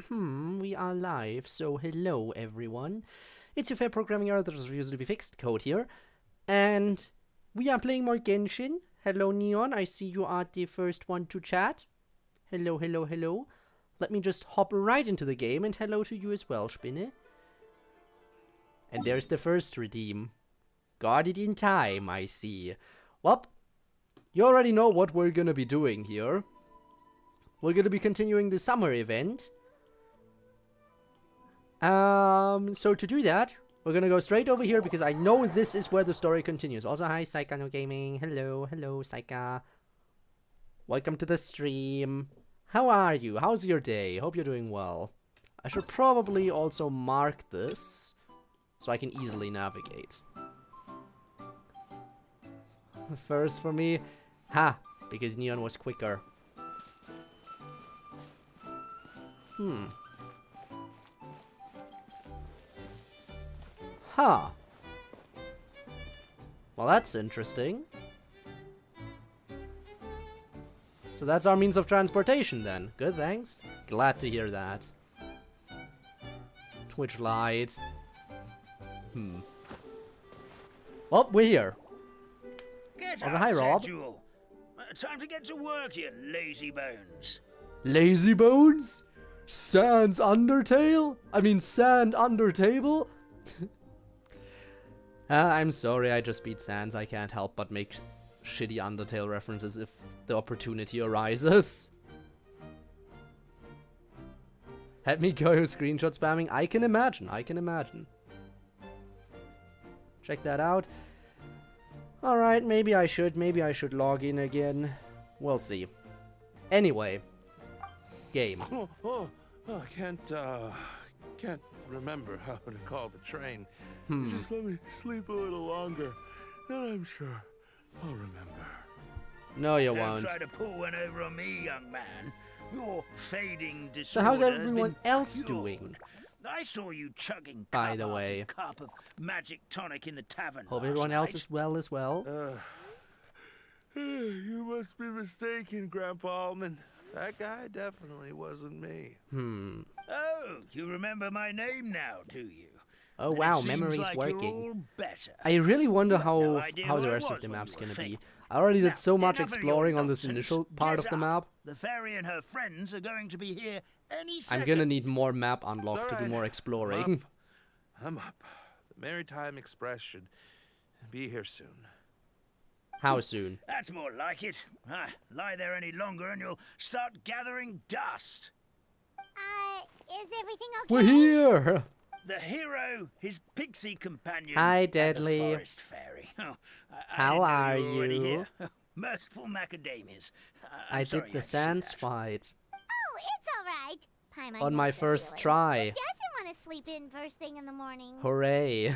We are live, so hello everyone. It's your fair programming error that refuses to be fixed, Code here. And we are playing more Genshin. Hello Neon, I see you are the first one to chat. Hello, hello, hello. Let me just hop right into the game and hello to you as well, Spinne. And there's the first redeem. Got it in time, I see. Well, you already know what we're gonna be doing here. We're gonna be continuing the summer event. So to do that, we're gonna go straight over here because I know this is where the story continues. Also, hi, Saika No Gaming. Hello, hello, Saika. Welcome to the stream. How are you? How's your day? Hope you're doing well. I should probably also mark this so I can easily navigate. First for me, because Neon was quicker. Huh. Well, that's interesting. So that's our means of transportation then. Good, thanks. Glad to hear that. Twitch lied. Well, we're here. Also, hi, Rob. Time to get to work, you lazy bones. Lazy bones? Sans Undertale? I mean, Sand Under Table? I'm sorry, I just beat Sans. I can't help but make shitty Undertale references if the opportunity arises. Had me go screenshot spamming? I can imagine, I can imagine. Check that out. Alright, maybe I should log in again. We'll see. Anyway. Game. I can't remember how to call the train. Just let me sleep a little longer, and I'm sure I'll remember. No, you Don't won't. try to pull one over on me, young man. Your fading disorder. So how's has everyone been else cured. doing? I saw you chugging By cup the after way. cup of magic tonic in the tavern. Hope last everyone else night. is well as well. You must be mistaken, Grandpa Allman. That guy definitely wasn't me. Oh, you remember my name now, do you? Oh Then it wow, seems memory's like you're working. all better. I really wonder You have no how idea the who I rest of was the when map's you were gonna be. fake. I already did Now, so much enough of your exploring on this nonsense. initial part Get of the up. map. The fairy and her friends are going to be here any second. I'm gonna need more map unlocked to do Alright, more exploring. I'm up. The Maritime Express should be here soon. How soon? That's more like it. Lie there any longer and you'll start gathering dust. Is everything okay? We're here! The hero, his pixie companion. Hi, and the Deadly. forest fairy. Oh, How didn't know are you? Were already you? here. Merciful macadamias. I sorry did the had to see Sans that. fight. Oh, it's alright. Pie might On know my what the first feeling. try. Who doesn't want to sleep in first thing in the morning? Hooray.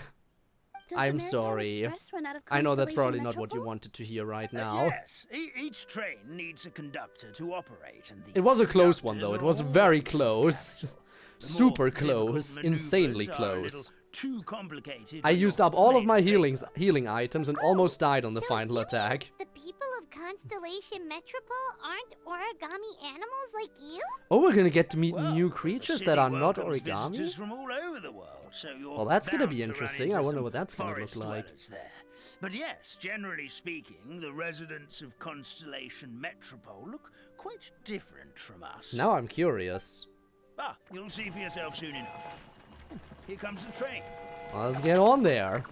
Does I'm the Maritime sorry. Express run out of I know that's probably Constellation not what you Metropole? wanted to hear right now. Yes, each train needs a conductor to operate. And the It was a close one conductors though, it are was all very different close. character. The more Super difficult close, maneuvers insanely are a close. little too complicated I when used you're up all of my made healing items and almost died on the So final you attack. mean the people of Constellation Metropole aren't origami animals like you? Oh, we're gonna get to meet Well, new the creatures city that are not welcomes origami? visitors from all over the world, so you're Well, that's gonna bound be to run interesting. into I wonder some what that's gonna look forest like. dwellers there. But yes, generally speaking, the residents of Constellation Metropole look quite different from us. Now I'm curious. You'll see for yourself soon enough. Here comes the train. Let's get on there.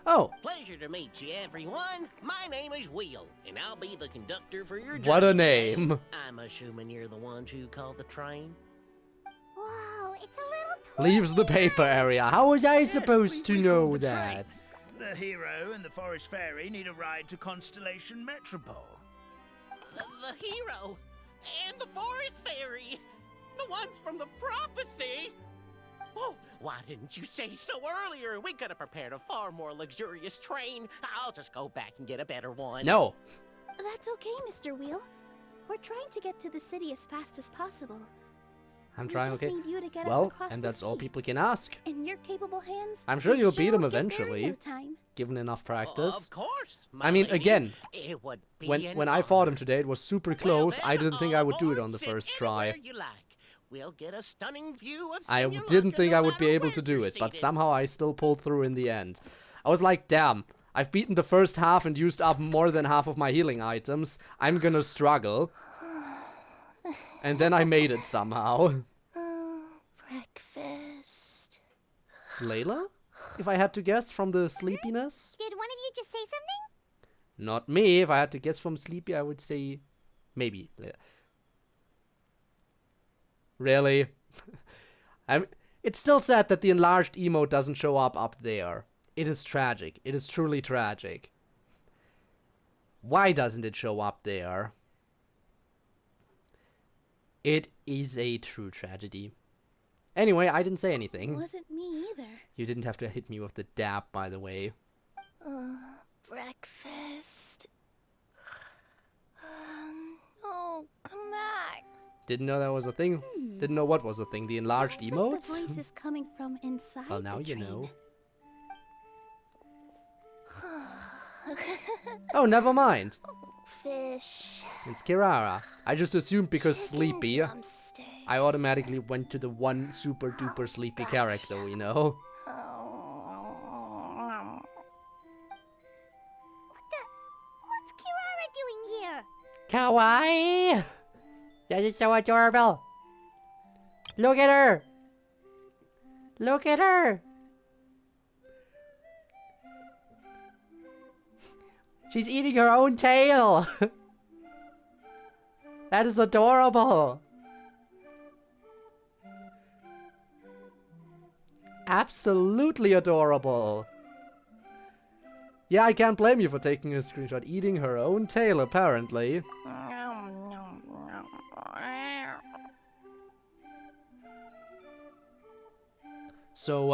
Oh, Pleasure to meet you, everyone. My name is Will, and I'll be the conductor for your journey. what a today. name. I'm assuming you're the ones who called the train. Whoa, it's a little Leaves the paper area. How was I Yes, supposed we to called know the train. that? The hero and the forest fairy need a ride to Constellation Metropole. The hero and the forest fairy, the ones from the prophecy. Oh, why didn't you say so earlier? We could have prepared a far more luxurious train. I'll just go back and get a better one. No. That's okay, Mr. Wheel. We're trying to get to the city as fast as possible. I'm We trying, just okay. need you to get us Well, across and the that's all sea. people can ask. In your capable hands, I'm sure we you'll beat him will get there in eventually, no time. given enough practice. Of course, my I mean, lady. again, It would be when an I fought him honor. today, it was super Well, close. then, I didn't think all I would do it aboard, on the sit first anywhere try. you like. We'll get a stunning view of I Simulanka didn't think no I would be matter able to where do you're it, but seated. somehow I still pulled through in the end. I was like, damn, I've beaten the first half and used up more than half of my healing items. I'm gonna struggle. And then I made it somehow. Breakfast. Layla? If I had to guess from the sleepiness? Did one of you just say something? Not me. If I had to guess from sleepy, I would say maybe. Really? It's still sad that the enlarged emote doesn't show up there. It is tragic. It is truly tragic. Why doesn't it show up there? It is a true tragedy. Anyway, I didn't say anything. Wasn't me either. You didn't have to hit me with the dab, by the way. Breakfast. Oh, come back. Didn't know that was a thing. Didn't know what was a thing. The enlarged Sounds emotes? like the voice is coming from inside Well, now the you train. know. Oh, never mind. Fish. It's Kirara. I just assumed because Chicken sleepy, drumsticks. I automatically went to the one super duper sleepy character, you know? What's Kirara doing here? Kawaii! That is so adorable. Look at her! Look at her! She's eating her own tail! That is adorable! Absolutely adorable! Yeah, I can't blame you for taking a screenshot. Eating her own tail, apparently. So,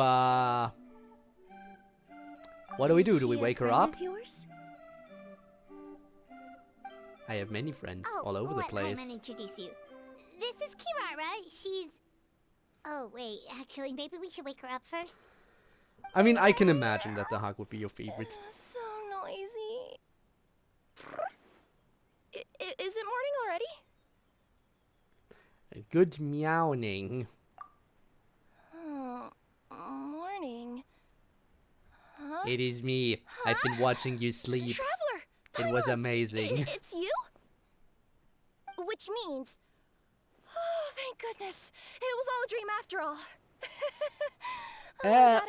what do we do? Do we wake her up? I have many friends all over the let Paimon place. introduce you. This is Kirara. She's... Oh, wait. Actually, maybe we should wake her up first. I mean, I can imagine that the hug would be your favorite. So noisy. Is it morning already? A good meowing. Oh, morning. Huh? It is me. I've been watching you sleep. Traveler! It was Paimon, amazing. It's you? Which means... Oh, thank goodness. It was all a dream after all.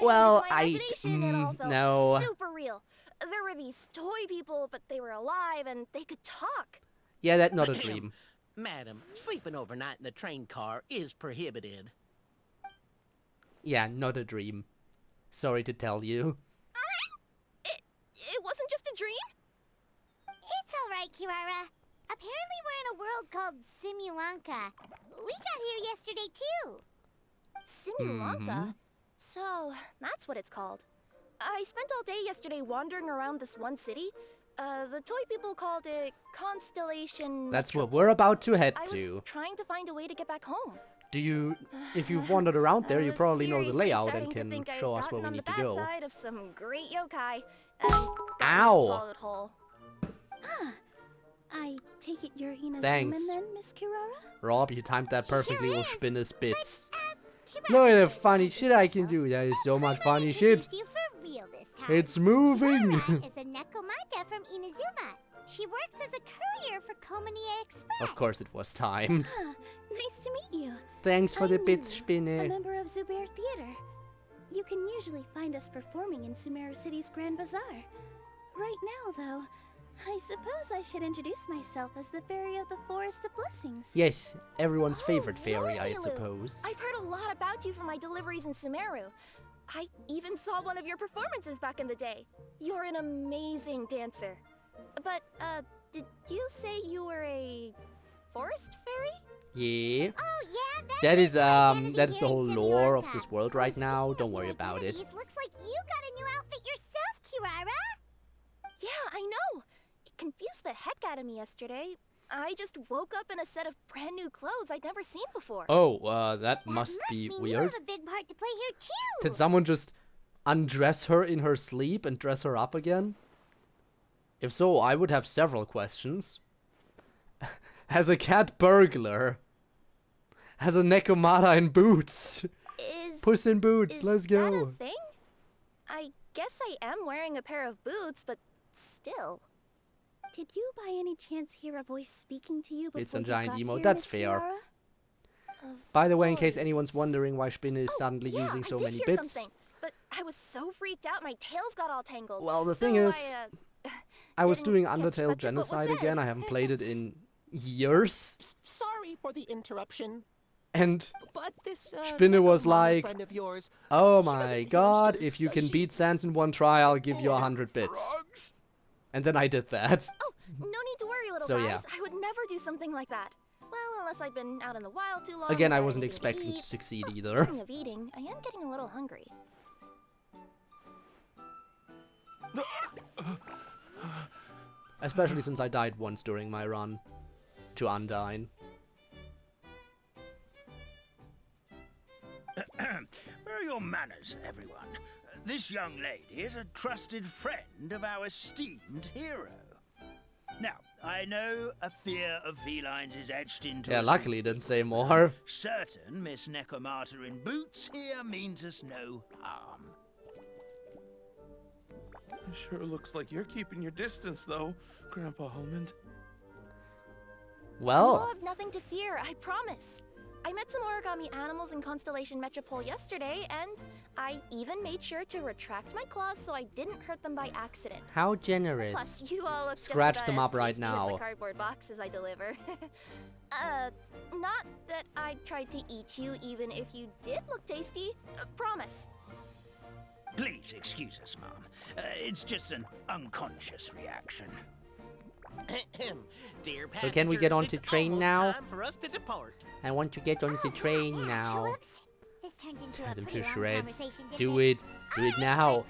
Well, It all felt no. super real. There were these toy people, but they were alive and they could talk. Yeah, that's not a dream. Madam, sleeping overnight in the train car is prohibited. Yeah, not a dream. Sorry to tell you. It wasn't just a dream? It's all right, Kirara. Apparently we're in a world called Simulanka. We got here yesterday, too. Simulanka? So, that's what it's called. I spent all day yesterday wandering around this one city. The toy people called it Constellation That's what Metropole. we're about to head I was to. trying to find a way to get back home. Do you... If you've wandered around there, I you was probably know the seriously layout starting and to can think I'd show us where gotten we on need the to bad go. side of some great yokai and gotten Ow. a solid hole. I take it you're Inazuma Thanks. then, Miss Kirara? Rob, you timed that perfectly Sure with is. Spinner's bits. Kirara, Look at the funny shit I can do. That is so much funny shit. introduce you for real this time. It's moving. Kirara is a Nekomata from Inazuma. She works as a courier for Komanie Express. Of course it was timed. Nice to meet you. Thanks for the I'm bits, Nina, a Spinner. member of Zubair Theater. You can usually find us performing in Sumeru City's Grand Bazaar. Right now, though, I suppose I should introduce myself as the Fairy of the Forest of Blessings. Yes, everyone's Oh, favorite fairy, I Lulu. suppose. I've heard a lot about you from my deliveries in Sumeru. I even saw one of your performances back in the day. You're an amazing dancer. But, did you say you were a forest fairy? Yeah. Oh, yeah, that's That is, my identity that is the here whole in lore of Simulanka. this world right now. Speaking Don't of worry new about it. identities, looks like you got a new outfit yourself, Kirara. Yeah, I know. It confused the heck out of me yesterday. I just woke up in a set of brand new clothes I'd never seen before. Oh, that must be mean you weird. have a big part to play here too. Did someone just undress her in her sleep and dress her up again? If so, I would have several questions. Has a cat burglar? Has a Nekomata in boots? Puss in boots, let's go. Is that a thing? I guess I am wearing a pair of boots, but still. Did you by any chance hear a voice speaking to you before It's a you giant got emote, here, that's Miss fair. Kiara? By the way, in case anyone's wondering why Spinne is suddenly Yeah, using so I did many hear bits. something, but I was so freaked out my tails got all tangled. Well, the So thing is, I was didn't doing catch Undertale much of what was Genocide said. again. I haven't played it in years. Sorry for the interruption, And but this Spinne was Nekomata like, friend of yours, oh she doesn't my use god, youngsters, if you does can she? beat Sans in one try, I'll give you 100 bits. Frogs? And then I did that. Oh, no need to worry, little So, guys. yeah. I would never do something like that. Well, unless I'd been out in the wild too long. Again, I without wasn't anything expecting to eat. succeed Oh, either. Speaking of eating, I am getting a little hungry. Especially since I died once during my run to Undyne. Where are your manners, everyone? This young lady is a trusted friend of our esteemed hero. Now, I know a fear of felines is etched into Yeah, us luckily all, it didn't say more. certain Miss Nekomata in boots here means us no harm. It sure looks like you're keeping your distance, though, Grandpa Almond. You'll Well, have nothing to fear, I promise. I met some origami animals in Constellation Metropole yesterday, and I even made sure to retract my claws so I didn't hurt them by accident. how generous. Plus, you all look Scratch just them about up as right tasty as now. the cardboard boxes I deliver. Not that I tried to eat you, even if you did look tasty. Promise. Please excuse us, Mom. It's just an unconscious reaction. Dear So can we get passengers, onto it's train almost now? time for us to depart. I want to get on the train now. Whoops. This turned into Tear a them pretty to long shreds. conversation, didn't Do it. Do it now.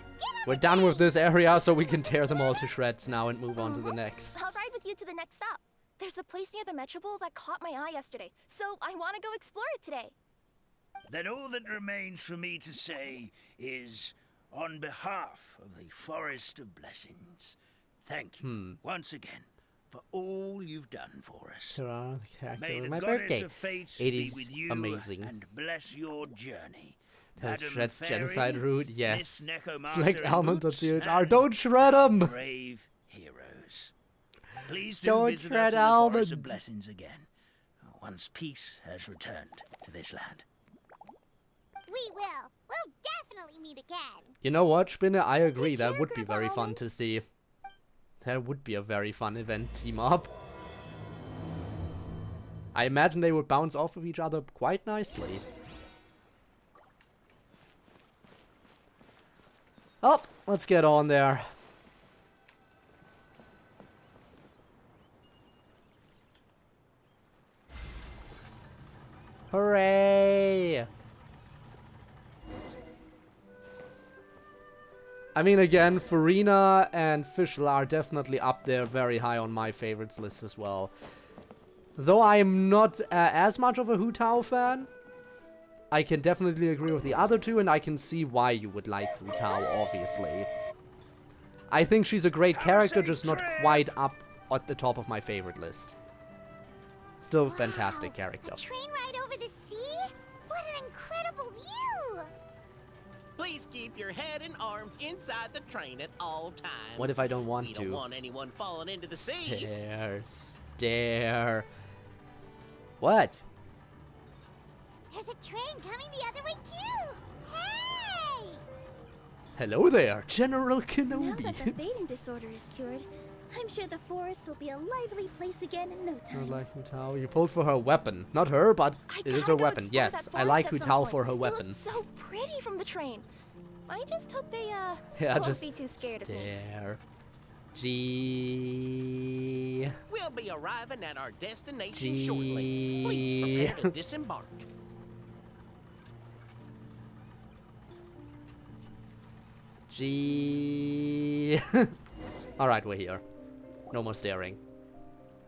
We're done with this area, so we can tear them all to shreds now and move on to the next. I'll ride with you to the next stop. There's a place near the Metropole that caught my eye yesterday, so I want to go explore it today. Then all that remains for me to say is, on behalf of the Forest of Blessings, thank you once again for all you've done for us. Terra, the character May of the my goddess birthday. of fate It be is with you amazing. and bless your journey. That Madam shreds Fairy, genocide route, Miss yes. Nekomata Select in almond boots, CHR. and Don't shred our 'em! brave heroes. Please do Don't visit shred us in the Forest almond. of Blessings again, once peace has returned to this land. We will. We'll definitely meet again. You know what, Spinne? I agree. Take That care, would be Grandpa very fun Almond. to see. That would be a very fun event team up. I imagine they would bounce off of each other quite nicely. Oh, let's get on there. Hooray! I mean, again, Farina and Fischl are definitely up there very high on my favorites list as well. Though I'm not as much of a Hu Tao fan, I can definitely agree with the other two, and I can see why you would like Hu Tao, obviously. I think she's a great character, just not quite up at the top of my favorite list. Still fantastic character. A train ride over the sea? What an incredible view! Please keep your head and arms inside the train at all times. What if I don't want We to? don't want anyone falling into the sea. Stare. What? There's a train coming the other way too! Hey! Hello there, General Now Kenobi. that the fading disorder is cured, I'm sure the forest will be a lively place again in no I time. like Hu Tao. You pulled for her weapon. Not her, but it is her gotta go weapon. explore Yes, that I forest like at Hu some Tao point. for her It weapon. looked so pretty from the train. I just hope they Yeah, won't just be too scared of me. stare. G. We'll be arriving at our destination shortly. Please prepare to disembark. G. Alright, we're here. No more staring.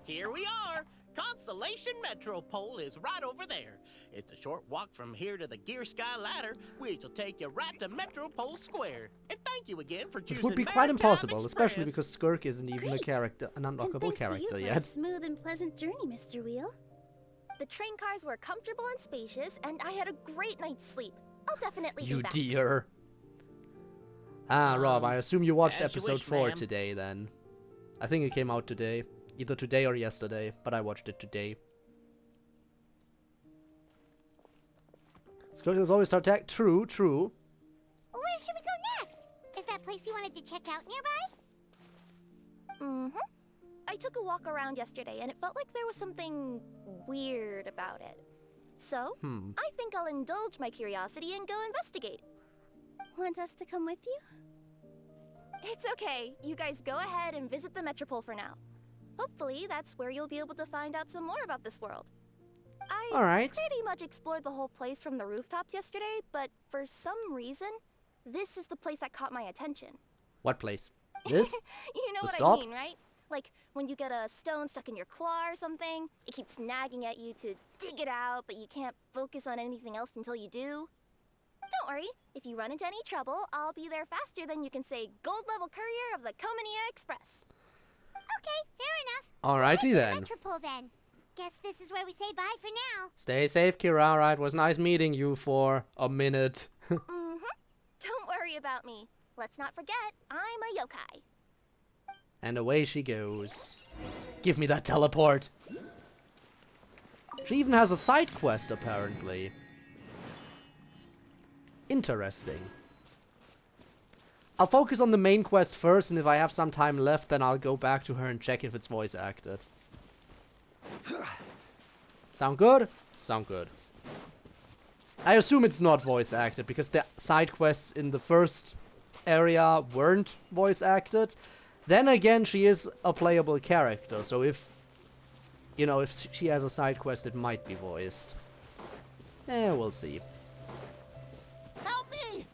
Here we are. Constellation Metropole is right over there. It's a short walk from here to the Gear Sky Ladder, which will take you right to Metropole Square. And thank you again for choosing It would be quite Maritime impossible, especially Express. because Skirk isn't even a Great. character, an And unlockable thanks to you character for a yet. smooth and pleasant journey, Mr. Wheel. The train cars were comfortable and spacious, and I had a great night's sleep. I'll definitely be You back. dear. Ah, Rob, I assume you watched as you episode wish, 4 ma'am. today then. I think it came out today. Either today or yesterday, but I watched it today. Skirk is always start attack. True, true. Where should we go next? Is that place you wanted to check out nearby? Mm-hmm. I took a walk around yesterday, and it felt like there was something weird about it. So, I think I'll indulge my curiosity and go investigate. Want us to come with you? It's okay. You guys go ahead and visit the Metropole for now. Hopefully, that's where you'll be able to find out some more about this world. I Alright. pretty much explored the whole place from the rooftops yesterday, but for some reason, this is the place that caught my attention. What place? This? You know The what stop? I mean, right? Like when you get a stone stuck in your claw or something, it keeps nagging at you to dig it out, but you can't focus on anything else until you do. Don't worry, if you run into any trouble, I'll be there faster than you can say gold level courier of the Comania Express. Okay, fair enough. Alrighty then. Metropole then. Guess this is where we say bye for now. Stay safe, Kirara. It was nice meeting you for a minute. Don't worry about me. Let's not forget, I'm a yokai. And away she goes. Give me that teleport. She even has a side quest, apparently. Interesting. I'll focus on the main quest first, and if I have some time left, then I'll go back to her and check if it's voice acted. Sound good? Sound good. I assume it's not voice acted, because the side quests in the first area weren't voice acted. Then again, she is a playable character, so if, you know, if she has a side quest, it might be voiced. We'll see. Help me!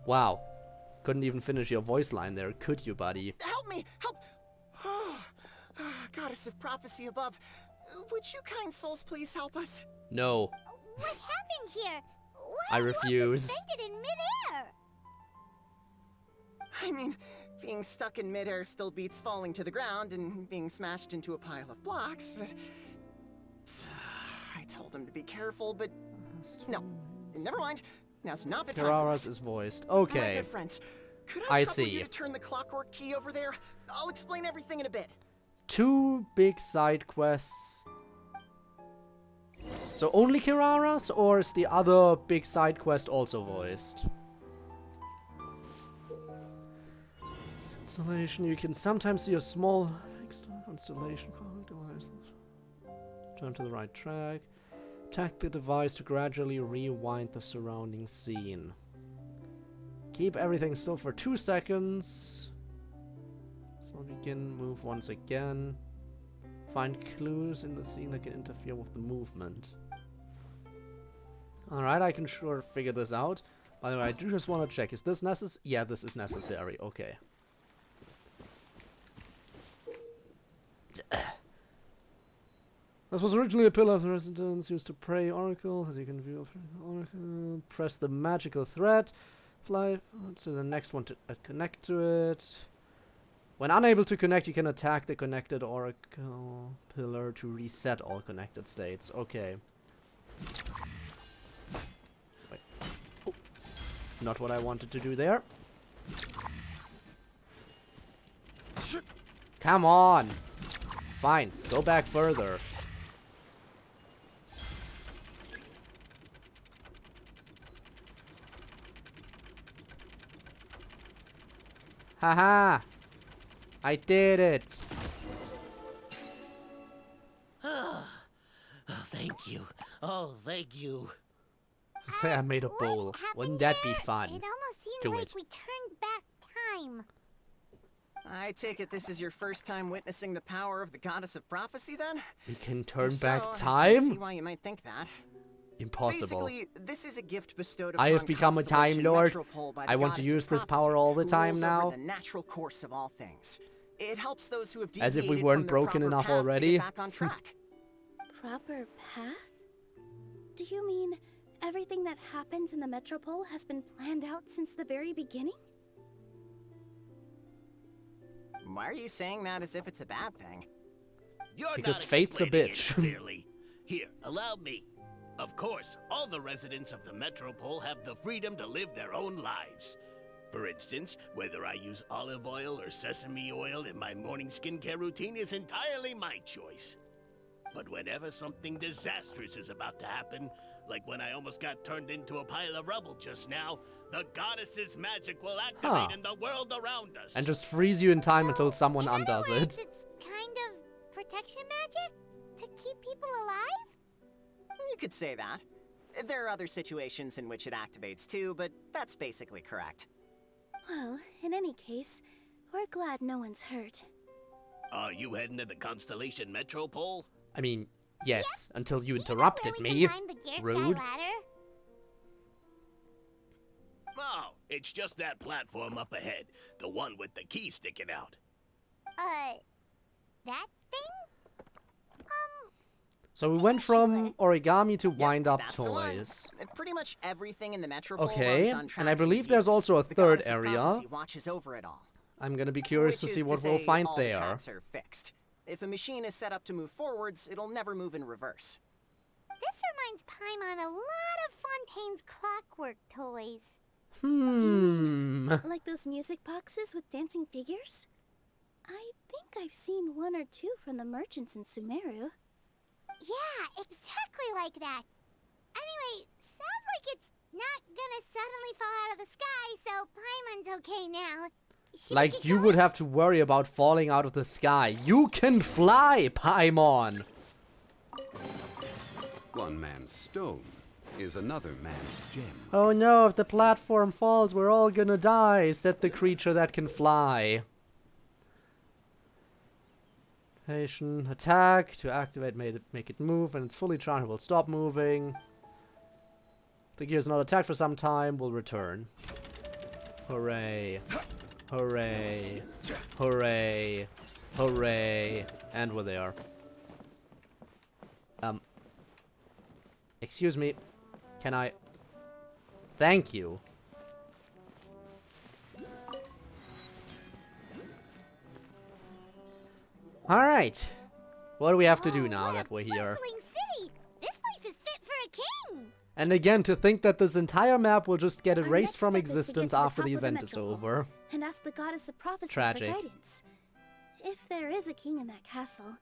Wow. Couldn't even finish your voice line there, could you, buddy? Help me! Help! Goddess of prophecy above, would you kind souls please help us? No. What happened here? Why I are you all refuse. suspended in midair? I mean, being stuck in midair still beats falling to the ground and being smashed into a pile of blocks, but... I told him to be careful, but... No, never mind. Now's not the time for Kirara's it. is voiced. My Okay. good friends, could I I trouble see. you to turn the clockwork key over there? I'll explain everything in a bit. 2 big side quests. So only Kirara's, or is the other big side quest also voiced? Constellation, you can sometimes see a small constellation device. Turn to the right track. Attack the device to gradually rewind the surrounding scene. Keep everything still for 2 seconds. So begin, move once again. Find clues in the scene that can interfere with the movement. Alright, I can sure figure this out. By the way, I do just want to check. Is this necessary? Yeah, this is necessary. Okay. This was originally a pillar of the residence used to pray oracles. As you can view, oracle. Press the magical thread. Fly to the next one to connect to it. When unable to connect, you can attack the connected oracle pillar to reset all connected states. Okay. Wait. Oh. Not what I wanted to do there. Come on! Fine, go back further. Haha! I did it! Oh, thank you. Oh, thank you. Say I made a bowl. What happened Wouldn't that be there? fun? It almost seemed Do like it. we turned back time. I take it this is your first time witnessing the power of the goddess of prophecy, then? We can turn If back so, I see time? why you might think that. Impossible. Basically, this is a gift bestowed I upon have become a Time Constellation Lord. Metropole by the I want to goddess of use this prophecy, power all the who time rules now. over the natural course of all things. It helps those who have As if we deviated weren't from the broken proper enough path to already. get back on track. Proper path? Do you mean everything that happens in the Metropole has been planned out since the very beginning? Why are you saying that as if it's a bad thing? You're Because not fate's a explaining it bitch. clearly. Here, allow me. Of course, all the residents of the Metropole have the freedom to live their own lives. For instance, whether I use olive oil or sesame oil in my morning skincare routine is entirely my choice. But whenever something disastrous is about to happen, like when I almost got turned into a pile of rubble just now, the goddess's magic will activate in the world around us. And just freeze you in time until someone in other undoes words, it. It's kind of protection magic to keep people alive? You could say that. There are other situations in which it activates too, but that's basically correct. Well, in any case, we're glad no one's hurt. Are you heading to the Constellation Metropole? I mean, yes, until you Do you know interrupted where we me. can find the Gear Sky Rude. ladder? Oh, it's just that platform up ahead. The one with the key sticking out. That thing? So we went from origami to Yep, wind-up that's the one. toys. Pretty much everything in the metropole Okay, runs on and I tracks believe and there's views. also a The third goddess of area. prophecy watches over it all. I'm gonna be curious to Which see is what we'll say find all the there. tracks are fixed. If a machine is set up to move forwards, it'll never move in reverse. This reminds Paimon a lot of Fontaine's clockwork toys. Like those music boxes with dancing figures? I think I've seen one or two from the merchants in Sumeru. Yeah, exactly like that. Anyway, sounds like it's not gonna suddenly fall out of the sky, so Paimon's okay now. Should we Like get you going? would have to worry about falling out of the sky. You can fly, Paimon! One man's stone is another man's gem. Oh no, if the platform falls, we're all gonna die, said the creature that can fly. Patient attack to activate, make it move, and it's fully charged. Will stop moving. If the gear's not attacked for some time, will return. Hooray. Hooray. Hooray. Hooray. And we're there. Excuse me. Can I... Thank you. Alright. What do we have to do now what that a we're here? bustling city! This place is fit for a king! And again, to think that this entire map will just get Our erased next from step is to get existence to the after the top of the event is metropole over. And ask the goddess of prophecy Tragic. for guidance. If there is a king in that castle,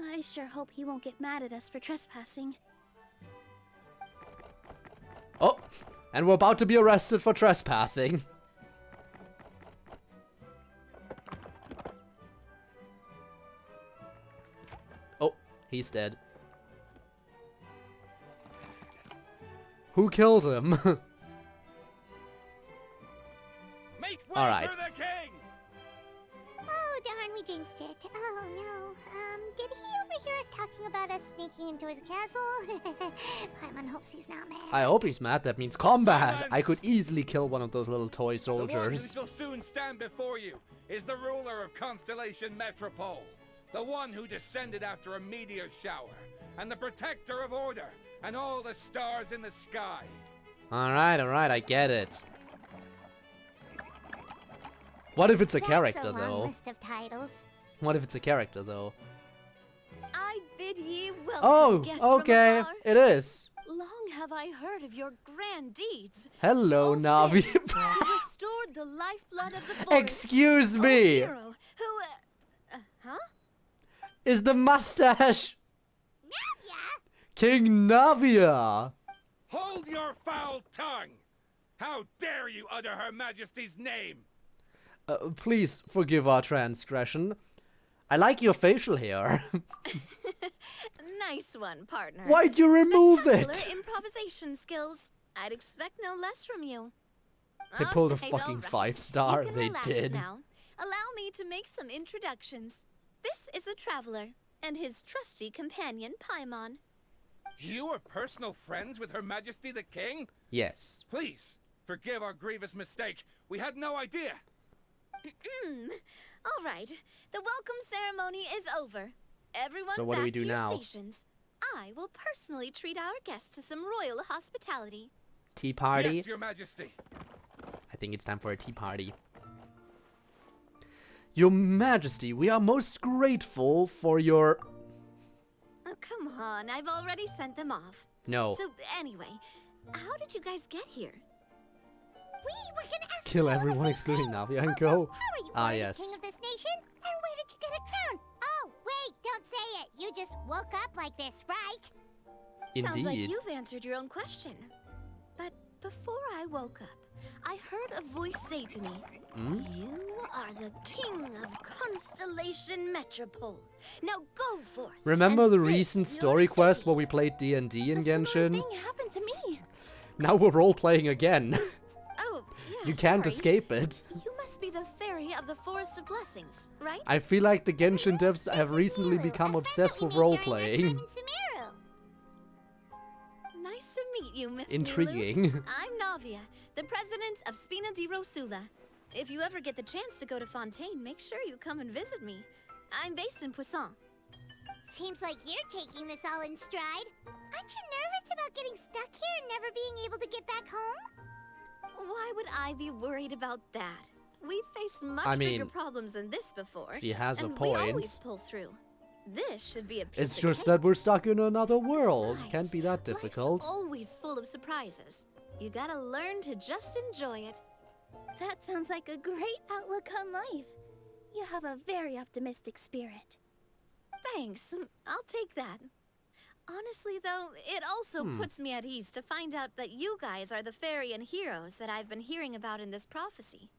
I sure hope he won't get mad at us for trespassing. Oh, and we're about to be arrested for trespassing. Oh, he's dead. Who killed him? Make way All right. for the king! Oh, darn, we jinxed it. Oh, no. Did he overhear us talking about us sneaking into his castle? Paimon hopes he's not mad. I hope he's mad. That means combat. I could easily kill one of those little toy The one who soldiers. shall soon stand before you is the ruler of Constellation Metropole, the one who descended after a meteor shower, and the protector of order, and all the stars in the sky. Alright, I get it. What if it's a That's character, a long though? list of titles. What if it's a character, though? I bid ye welcome, Oh, guests okay. from afar. It is. Long have I heard of your grand deeds. Hello, Oh, Navi. You restored the lifeblood of the forest. Excuse Oh, me. hero, who, huh? Is the mustache Navia! King Navia? Hold your foul tongue! How dare you utter Her Majesty's name? Please forgive our transgression. I like your facial hair. Nice one, partner. Why'd you remove it? Spectacular improvisation skills. I'd expect no less from you. They pulled a Alright, fucking alright. 5-star. You can They relax did. Now. Allow me to make some introductions. This is the Traveler, and his trusty companion, Paimon. You are personal friends with Her Majesty the King? Yes. Please, forgive our grievous mistake. We had no idea. All right, the welcome ceremony is over. Everyone So what do back we do to your now? stations. I will personally treat our guests to some royal hospitality. Tea party? Yes, Your Majesty. I think it's time for a tea party. Your Majesty, we are most grateful for your... Oh, come on, I've already sent them off. No. So, anyway, how did you guys get here? We were gonna ask Kill you all the everyone same excluding thing. Navia and Also, go. how are you Ah, born yes. king of this nation? And where did you get a crown? Oh, wait, don't say it. You just woke up like this, right? Sounds like Indeed. you've answered your own question. But before I woke up, I heard a voice say to me, You are the king of Constellation Metropole. Now go forth. Remember and the save recent your story quest city." where we played D&D in A similar Genshin? thing happened to me. Now we're role-playing again. Oh, yeah, You can't sorry. escape it. You must be the fairy of the Forest of Blessings, right? I feel like the Genshin devs have recently Ooh, become a friend obsessed that we with made during our role-playing. time in Sumeru. Nice to meet you, Miss Milu. Intriguing. I'm Navia, the president of Spina di Rosula. If you ever get the chance to go to Fontaine, make sure you come and visit me. I'm based in Poisson. Seems like you're taking this all in stride. Aren't you nervous about getting stuck here and never being able to get back home? Why would I be worried about that? We've faced much I mean, bigger problems than this before. she has a and we always point. pull through. This should be a piece It's of just cake. that we're stuck in another world. Besides, Can't be that difficult. Life's always full of surprises. You gotta learn to just enjoy it. That sounds like a great outlook on life. You have a very optimistic spirit. Thanks. I'll take that. Honestly, though, it also puts me at ease to find out that you guys are the fairy and heroes that I've been hearing about in this prophecy.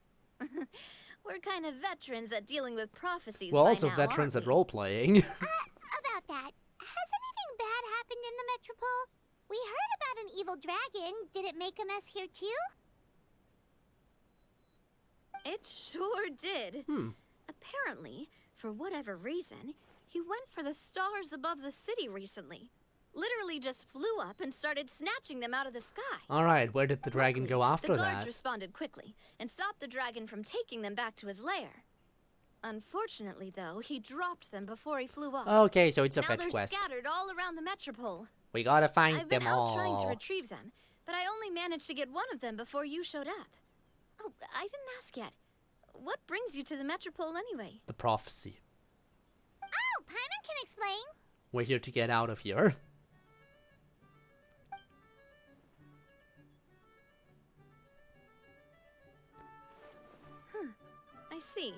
We're kind of veterans at dealing with prophecies We're by also now, veterans aren't at we? role-playing. About that, has anything bad happened in the Metropole? We heard about an evil dragon. Did it make a mess here too? It sure did. Apparently, for whatever reason, he went for the stars above the city recently. Literally just flew up and started snatching them out of the sky. Alright, where did the dragon go Luckily, after the guards that? responded quickly and stopped the dragon from taking them back to his lair. Unfortunately, though, he dropped them before he flew off. Okay, so it's a now fetch they're quest. scattered all around the metropole. We gotta find I've been them out trying to all. retrieve them, but I only managed to get one of them before you showed up. Oh, I didn't ask yet. What brings you to the metropole anyway? The prophecy. Oh, Paimon can explain. We're here to get out of here. I see.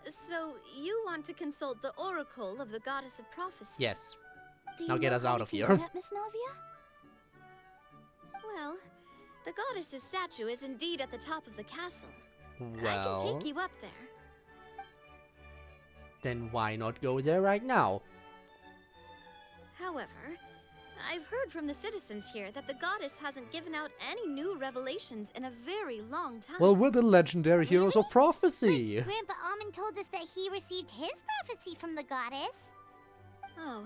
So, you want to consult the oracle of the goddess of prophecy? Yes. Do Now you get know us how out you of can here. do that, Miss Navia? Well, the goddess's statue is indeed at the top of the castle. I can Well, take you up there. then why not go there right now? However, I've heard from the citizens here that the goddess hasn't given out any new revelations in a very long time. Well, we're the legendary heroes of prophecy. Grandpa Almond told us that he received his prophecy from the goddess. Oh,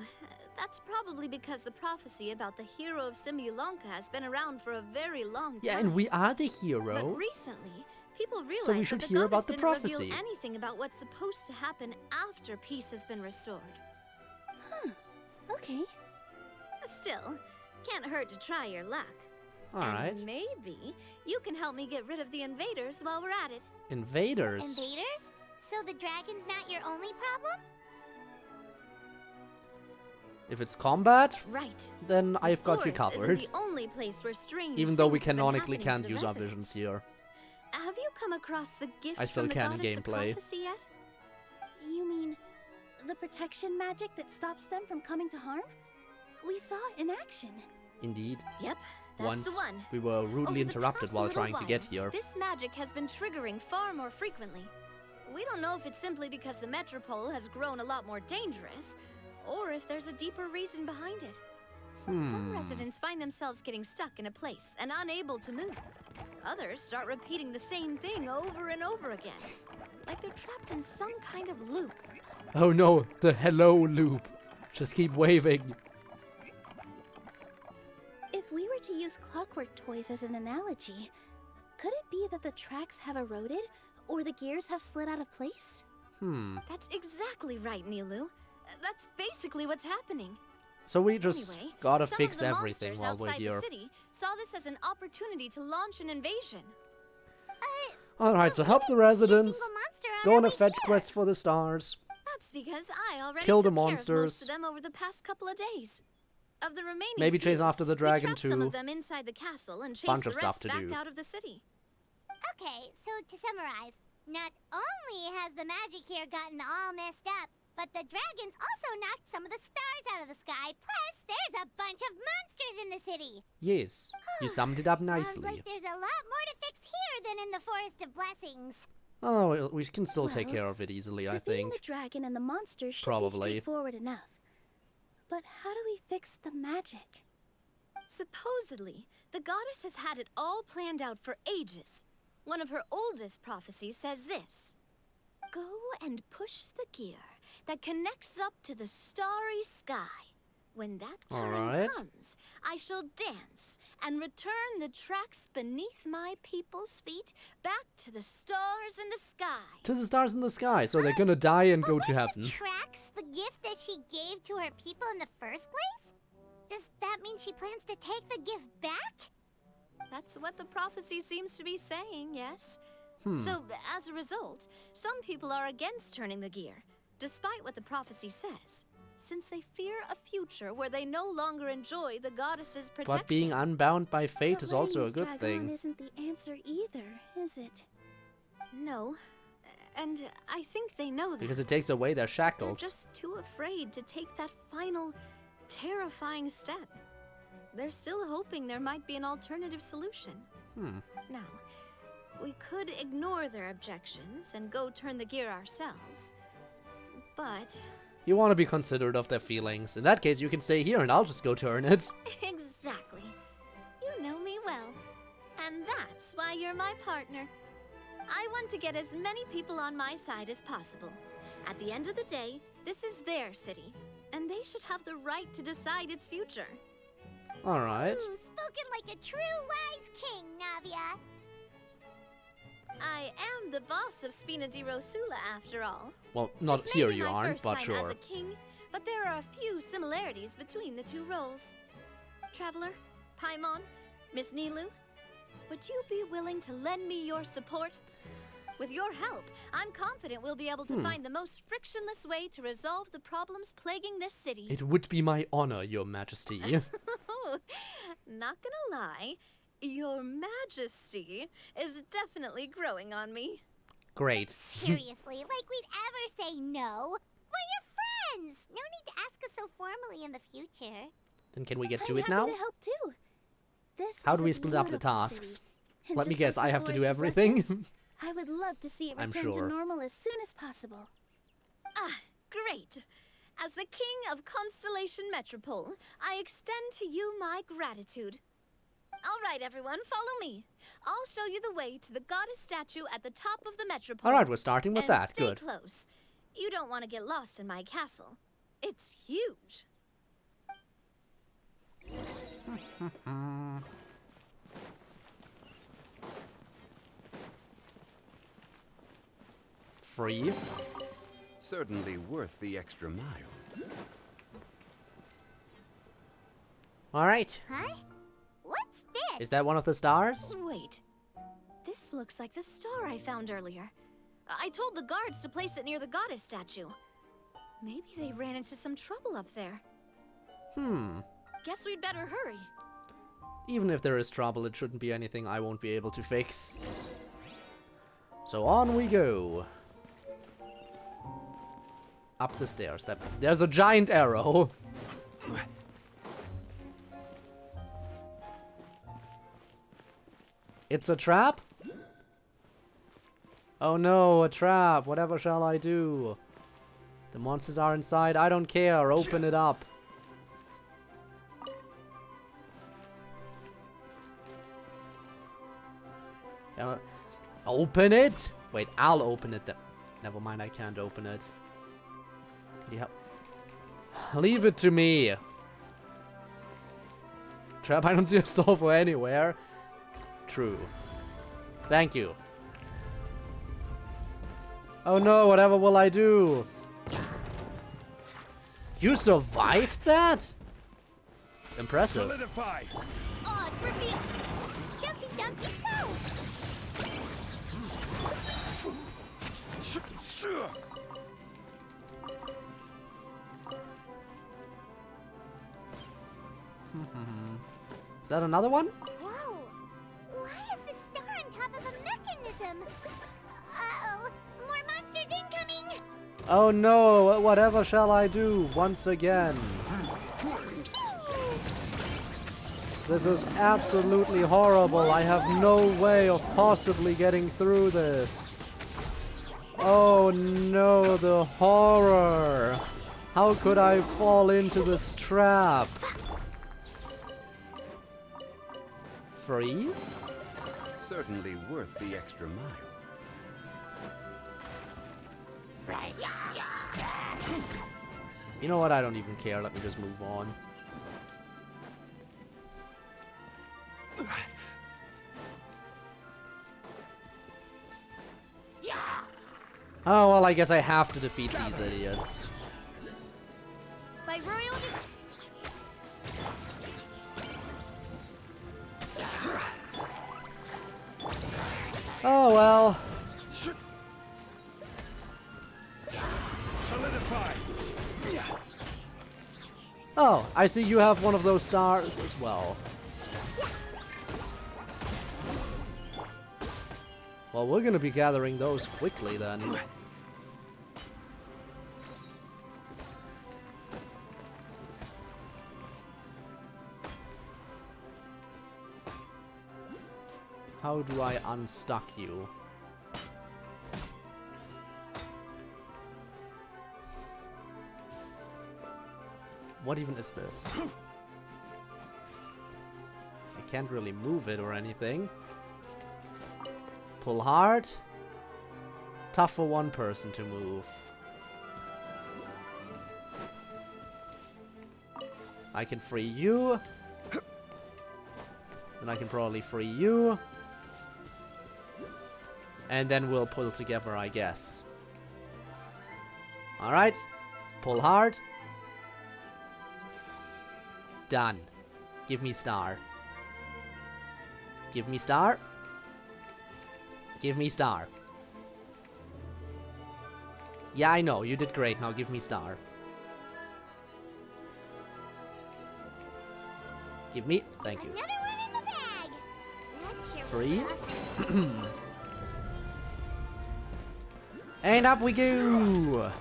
that's probably because the prophecy about the hero of Simulanka has been around for a very long time. Yeah, and we are the But hero. recently, people realized So we should that the hear goddess about the didn't prophecy. reveal anything about what's supposed to happen after peace has been restored. Okay. Still, can't hurt to try your luck. Alright. And maybe you can help me get rid of the invaders while we're at it. Invaders. Invaders? So the dragon's not your only problem? If it's combat, Right. then I've got you Forest covered. isn't the only place where strange Even though we things have been canonically happening can't to the use our residents. visions here. Have you come across the gift I still from the can in goddess of gameplay. prophecy yet? You mean the protection magic that stops them from coming to harm? We saw it in action. Indeed. Yep, that's Once the one. we were Over rudely the interrupted past while little trying to while, get here. This magic has been triggering far more frequently. We don't know if it's simply because the metropole has grown a lot more dangerous, or if there's a deeper reason behind it. Some residents find themselves getting stuck in a place and unable to move. Others start repeating the same thing over and over again, like they're trapped in some kind of loop. Oh no, the hello loop. Just keep waving. If we were to use clockwork toys as an analogy, could it be that the tracks have eroded or the gears have slid out of place? That's exactly right, Nilu. That's basically what's happening. So we just Anyway, gotta some fix of the everything monsters while we're outside here. the city saw this as an opportunity to launch an invasion. Alright, so help the residents. Go on a fetch quest for the stars. That's because I already Kill the took care of monsters. most of them over the past couple of days. Of the remaining Maybe few, chase after the dragon we trapped some too. of them inside the castle and chased Bunch the of stuff rest to back do. out of the city. Okay, so to summarize, not only has the magic here gotten all messed up, but the dragons also knocked some of the stars out of the sky. Plus, there's a bunch of monsters in the city. Yes, you summed it up Sounds nicely. like there's a lot more to fix here than in the Forest of Blessings. Oh, well, we can still take Well, care of it easily, I Defeating think. the dragon and the monsters should Probably. be straightforward enough. But how do we fix the magic? Supposedly, the goddess has had it all planned out for ages. One of her oldest prophecies says this: go and push the gear that connects up to the starry sky. When that time Alright. comes, I shall dance and return the tracks beneath my people's feet back to the stars in the sky. To the stars in the sky, so they're gonna die and go to heaven. Tracks the gift that she gave to her people in the first place? Does that mean she plans to take the gift back? That's what the prophecy seems to be saying, yes. So, as a result, some people are against turning the gear, despite what the prophecy says, since they fear a future where they no longer enjoy the goddess's protection. But being unbound by fate But is letting also a this good drag thing. on isn't the answer either, is it? No, and I think they know that. Because it takes away their They're shackles. just too afraid to take that final, terrifying step. They're still hoping there might be an alternative solution. Now, we could ignore their objections and go turn the gear ourselves. But You want to be considerate of their feelings. In that case, you can stay here and I'll just go turn it. exactly. You know me well. And that's why you're my partner. I want to get as many people on my side as possible. At the end of the day, this is their city, and they should have the right to decide its future. Alright. Ooh, spoken like a true wise king, Navia. I am the boss of Spina di Rosula, after all. Well, not This here may be you my aren't, first but time sure. as a king, but there are a few similarities between the two roles. Traveler, Paimon, Miss Nilu, would you be willing to lend me your support? With your help, I'm confident we'll be able to find the most frictionless way to resolve the problems plaguing this city. It would be my honor, your majesty. Not gonna lie, your majesty is definitely growing on me. Great. Seriously, like we'd ever say no. We're your friends. No need to ask us so formally in the future. Then can we get to I'm it happy now? to help too. This How is do a we split up the beautiful tasks? city. And Let me just guess, like I the have to do Forest of everything? Blessings, I would love to see it I'm return sure. to normal as soon as possible. Ah, great. As the king of Constellation Metropole, I extend to you my gratitude. All right, everyone, follow me. I'll show you the way to the goddess statue at the top of the Metropole. Alright, we're starting with and that. stay Good. close. You don't want to get lost in my castle. It's huge. Free. Certainly worth the extra mile. Alright. Huh? What's this? Is that one of the stars? Wait. This looks like the star I found earlier. I told the guards to place it near the goddess statue. Maybe they ran into some trouble up there. Guess we'd better hurry. Even if there is trouble, it shouldn't be anything I won't be able to fix. So on we go. Up the stairs. There's a giant arrow. It's a trap? Oh no, a trap. Whatever shall I do? The monsters are inside. I don't care. Open it up. Open it? Wait, I'll open it. Never mind, I can't open it. Can you help? Leave it to me. Trap, I don't see a stove anywhere. True. Thank you. Oh no, whatever will I do? You survived that? Impressive. Solidify. Oh, it's revealed. Jumpy Dumpy, go! Is that another one? Whoa! Why is the star on top of a mechanism? Uh-oh! More monsters incoming! Oh no, whatever shall I do once again? This is absolutely horrible. I have no way of possibly getting through this. Oh no, the horror. How could I fall into this trap? Free? Certainly worth the extra mile. You know what? I don't even care. Let me just move on. Oh, well, I guess I have to defeat these idiots. By royal Oh, well. Solidify. Oh, I see you have one of those stars as well. Well, we're gonna be gathering those quickly then. How do I unstuck you? What even is this? I can't really move it or anything. Pull hard. Tough for one person to move. I can free you. Then I can probably free you. And then we'll pull together, I guess. Alright. Pull hard. Done. Give me star. Give me star. Give me star. Yeah, I know. You did great. Now give me star. Give me. Thank you. Another one in the bag. That's your Free. And up we go.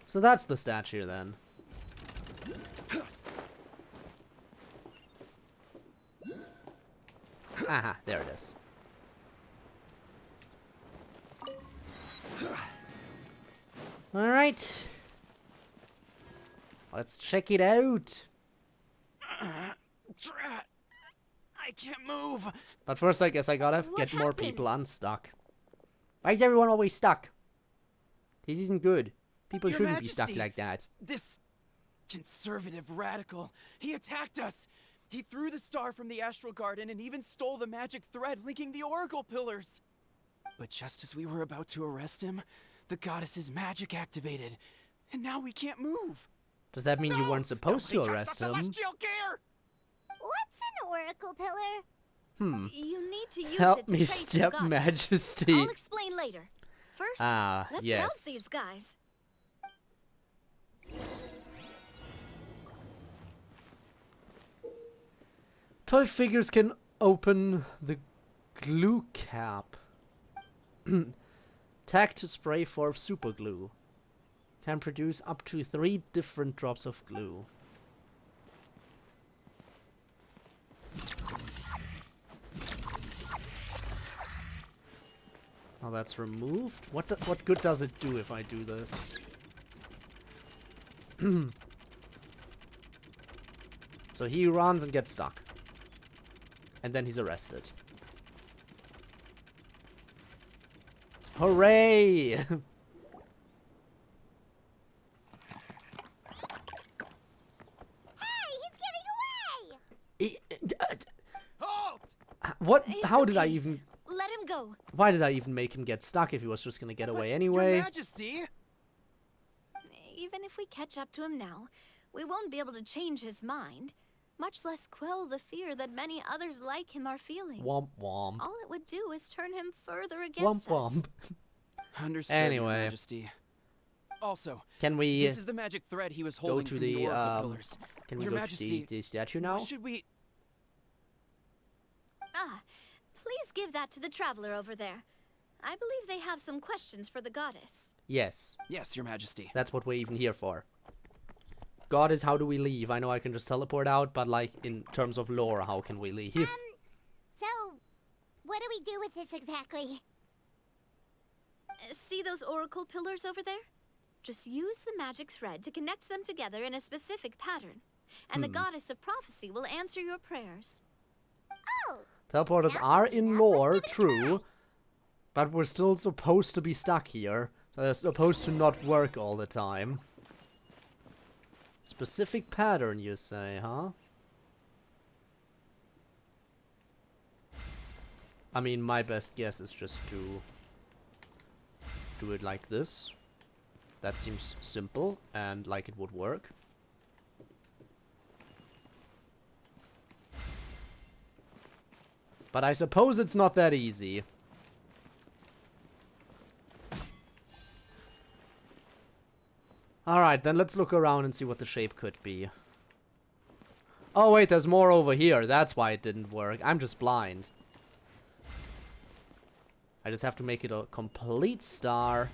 So that's the statue then. Aha, there it is. Alright. Let's check it out. Drat! I can't move. But first, I guess I gotta get more people unstuck. Why is everyone always stuck? This isn't good. People Your shouldn't be stuck Majesty, like that. This conservative radical, he attacked us. He threw the star from the astral garden and even stole the magic thread linking the oracle pillars. But just as we were about to arrest him, the goddess's magic activated, and now we can't move. Does that mean you weren't supposed to arrest him? What's an oracle pillar? You need to use Help it to me, trace the Step goddess. Majesty. I'll explain later. First, let's help yes. these guys. Toy figures can open the glue cap. Tacked spray for super glue. Can produce up to 3 different drops of glue. Now that's removed. What good does it do if I do this? So he runs and gets stuck. And then he's arrested. Hooray! Hey, he's getting away! Halt! What? It's How did I okay. even... Let him go. Why did I even make him get stuck if he was just gonna get away Your anyway? Majesty! Even if we catch up to him now, we won't be able to change his mind, much less quell the fear that many others like him are feeling. Womp womp. All it would do is turn him further Womp against us. womp. Understood, Anyway. Your Majesty. Also, Can we this is the magic thread he was go holding to from the, the Oracle pillars. can we Your go Majesty, to the statue now? what should we... Ah, please give that to the traveler over there. I believe they have some questions for the goddess. Yes, Yes, Your Majesty. that's what we're even here for. Goddess, how do we leave? I know I can just teleport out, but like, in terms of lore, how can we leave? So, what do we do with this exactly? See those oracle pillars over there? Just use the magic thread to connect them together in a specific pattern, and the goddess of prophecy will answer your prayers. Oh, Teleporters That's are enough. in Let's lore, give it a true, but we're still supposed to be stuck here. So they're supposed to not work all the time. Specific pattern, you say, huh? I mean, my best guess is just to do it like this. That seems simple and like it would work. But I suppose it's not that easy. Alright, then let's look around and see what the shape could be. Oh wait, there's more over here. That's why it didn't work. I'm just blind. I just have to make it a complete star.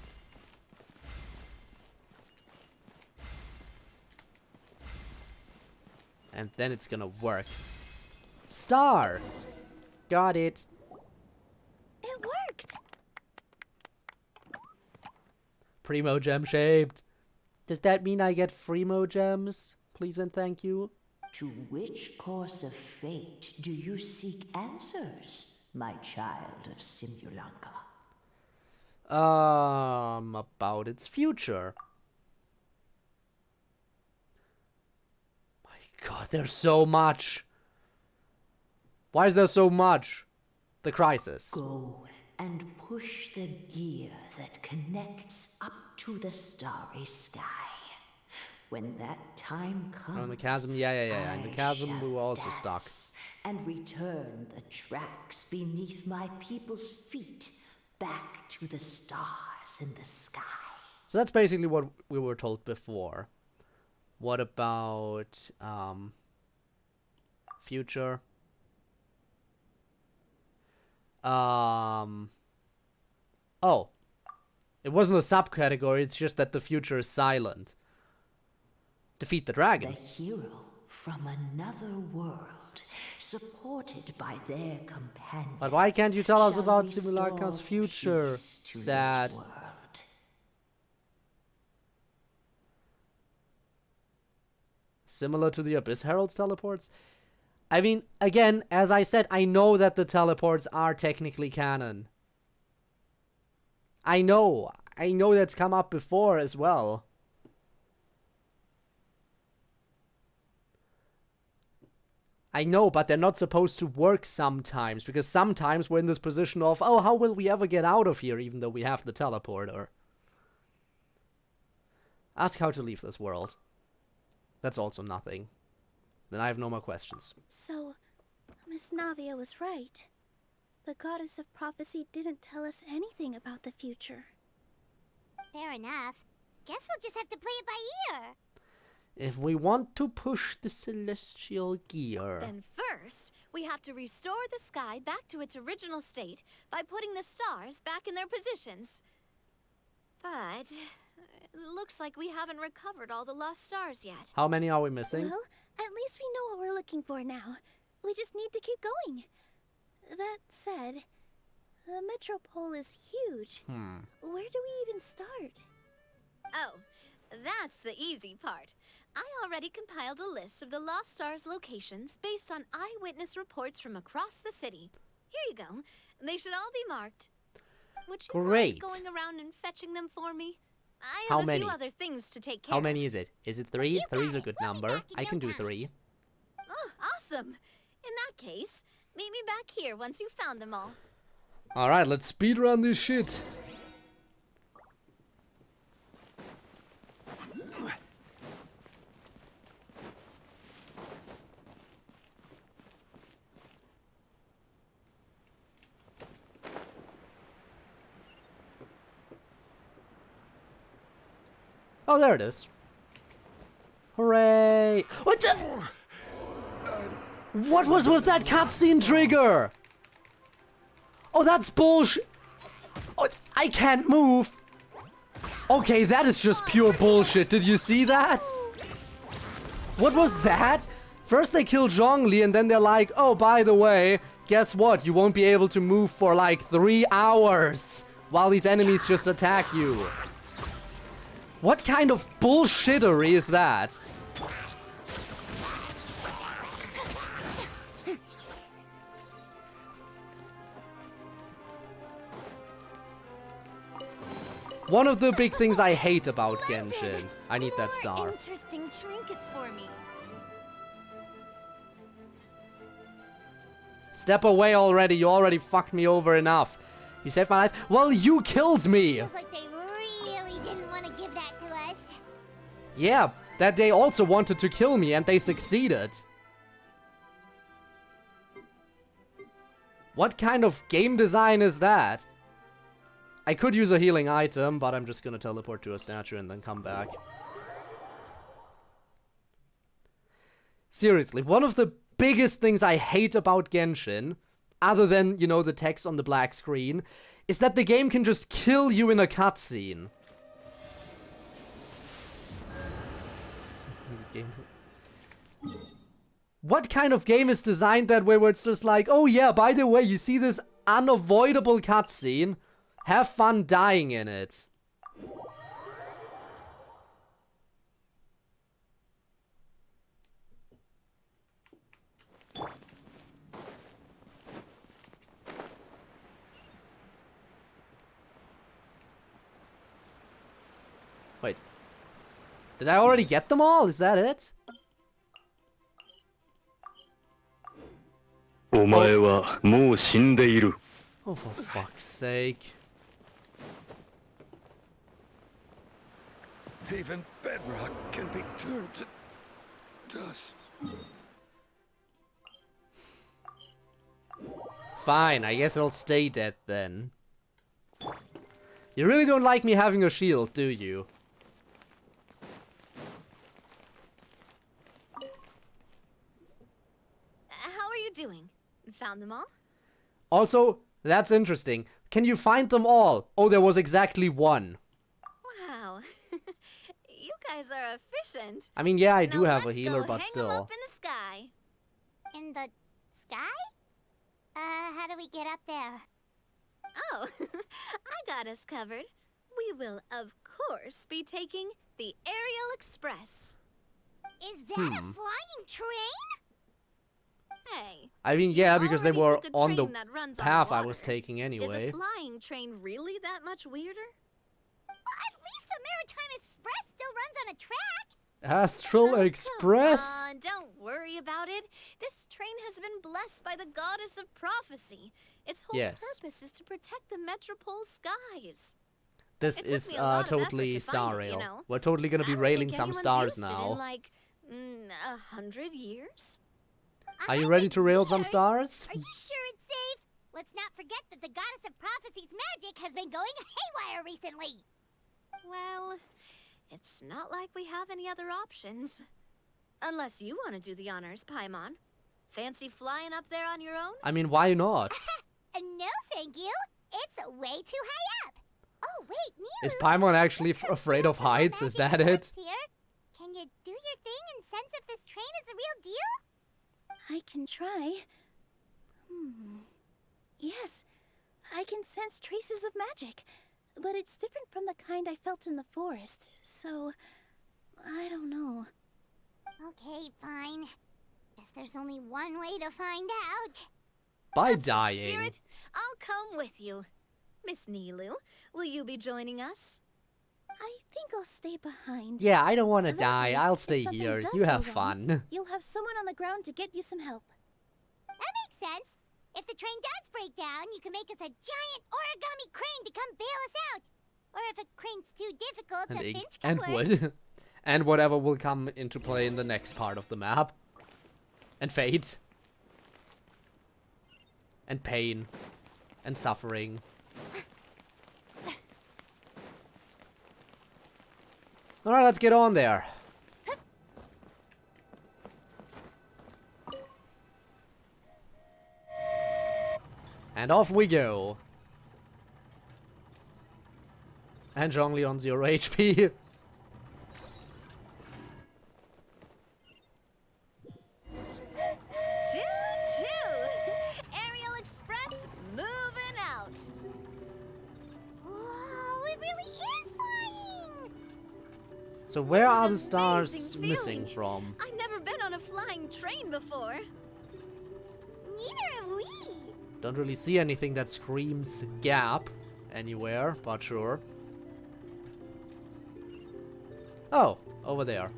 And then it's gonna work. Star! Got it. It worked! Primo gem shaped. Does that mean I get Fremo gems? Please and thank you. To which course of fate do you seek answers, my child of Simulanka? About its future. My god, there's so much. Why is there so much? The crisis. Go and push the gear that connects up to the starry sky. When that time comes, Oh, in the chasm, yeah. In the I chasm, shall we were also stuck. dance and return the tracks beneath my people's feet back to the stars in the sky. So that's basically what we were told before. What about, future? Oh. It wasn't a subcategory, it's just that the future is silent. Defeat the dragon. The hero from another world, supported by their companions. But why can't you tell us shall about restore Simulanka's future? peace to this Sad. world. Similar to the Abyss Herald's teleports? I mean, again, as I said, I know that the teleports are technically canon. I know that's come up before as well. I know, but they're not supposed to work sometimes, because sometimes we're in this position of, oh, how will we ever get out of here, even though we have the teleporter? Ask how to leave this world. That's also nothing. Then I have no more questions. So, Miss Navia was right. The goddess of prophecy didn't tell us anything about the future. Fair enough. Guess we'll just have to play it by ear. If we want to push the celestial gear... Then first, we have to restore the sky back to its original state by putting the stars back in their positions. But it looks like we haven't recovered all the lost stars yet. How many are we missing? Well, at least we know what we're looking for now. We just need to keep going. That said, the metropole is huge. Where do we even start? Oh, that's the easy part. I already compiled a list of the Lost Stars locations based on eyewitness reports from across the city. Here you go. They should all be marked. Would you Great. mind going around and fetching them for me? I How have a many? few other things to take care How of. many is it? Is it 3? 3's a good number. I can do 3. Oh, awesome. In that case, Meet me back here once you've found them all. Alright, let's speedrun this shit. Oh, there it is. Hooray! What the? What was with that cutscene trigger? Oh, that's bullshit. Oh, I can't move. Okay, that is just pure bullshit. Did you see that? What was that? First they kill Zhongli and then they're like, oh, by the way, guess what? You won't be able to move for like 3 hours while these enemies just attack you. What kind of bullshittery is that? One of the big things I hate about Genshin. I need that star. Interesting trinkets for me. Step away already, you already fucked me over enough. You saved my life? Well, you killed me! Feels like they really didn't want to give that to us. Yeah, that they also wanted to kill me and they succeeded. What kind of game design is that? I could use a healing item, but I'm just gonna teleport to a statue and then come back. Seriously, one of the biggest things I hate about Genshin, other than, you know, the text on the black screen, is that the game can just kill you in a cutscene. What kind of game is designed that way where it's just like, oh yeah, by the way, you see this unavoidable cutscene? Have fun dying in it. Wait. Did I already get them all? Is that it? Oh, for fuck's sake. Even bedrock can be turned to dust. Fine, I guess I'll stay dead then. You really don't like me having a shield, do you? How are you doing? Found them all? Also, that's interesting. Can you find them all? Oh, there was exactly one. Wow. You guys are efficient. I mean, yeah, I Now do have a let's healer, go but hang 'em still. up in the sky. In the sky? How do we get up there? Oh, I got us covered. We will, of course, be taking the Aerial Express. Is that a flying train? Hey. I mean, yeah, because they were took a on the train that runs on path I water. was taking anyway. Is a flying train really that much weirder? Well, at least the Maritime Express still runs on a track. Astral Express? Come on, don't worry about it. This train has been blessed by the goddess of prophecy. Its whole purpose is to protect the metropole skies. This It took is me a lot of effort totally to Star find it, Rail. you know. We're totally gonna be I don't railing think some anyone's stars used it now. in like 100 years. Are you ready to rail some stars? Are you sure it's safe? Let's not forget that the goddess of prophecy's magic has been going haywire recently. Well, it's not like we have any other options. Unless you want to do the honors, Paimon. Fancy flying up there on your own? I mean, why not? No, thank you. It's way too high up. Oh, wait, Mew. Is Paimon actually afraid of heights? Is that it? Here. Can you do your thing and sense if this train is the real deal? I can try. Yes, I can sense traces of magic, but it's different from the kind I felt in the forest, so I don't know. Okay, fine. Guess there's only one way to find out. By dying. Spirit, I'll come with you. Miss Nilu, will you be joining us? I think I'll stay behind. Yeah, I don't want to That die. way, I'll if stay something here. does You go have wrong, fun. You'll have someone on the ground to get you some help. That makes sense. If the train does break down, you can make us a giant origami crane to come bail us out. Or if a crane's too difficult, And the ink. Finch And can work. wood. And whatever will come into play in the next part of the map. And fate. And pain. And suffering. Alright, let's get on there. And off we go. And Zhongli on 0 HP. Choo-choo! Aerial Express moving out. Whoa, it really is flying! So where are the Amazing stars feeling. missing from? I've never been on a flying train before. Neither have we. Don't really see anything that screams gap anywhere, but sure. Oh, over there.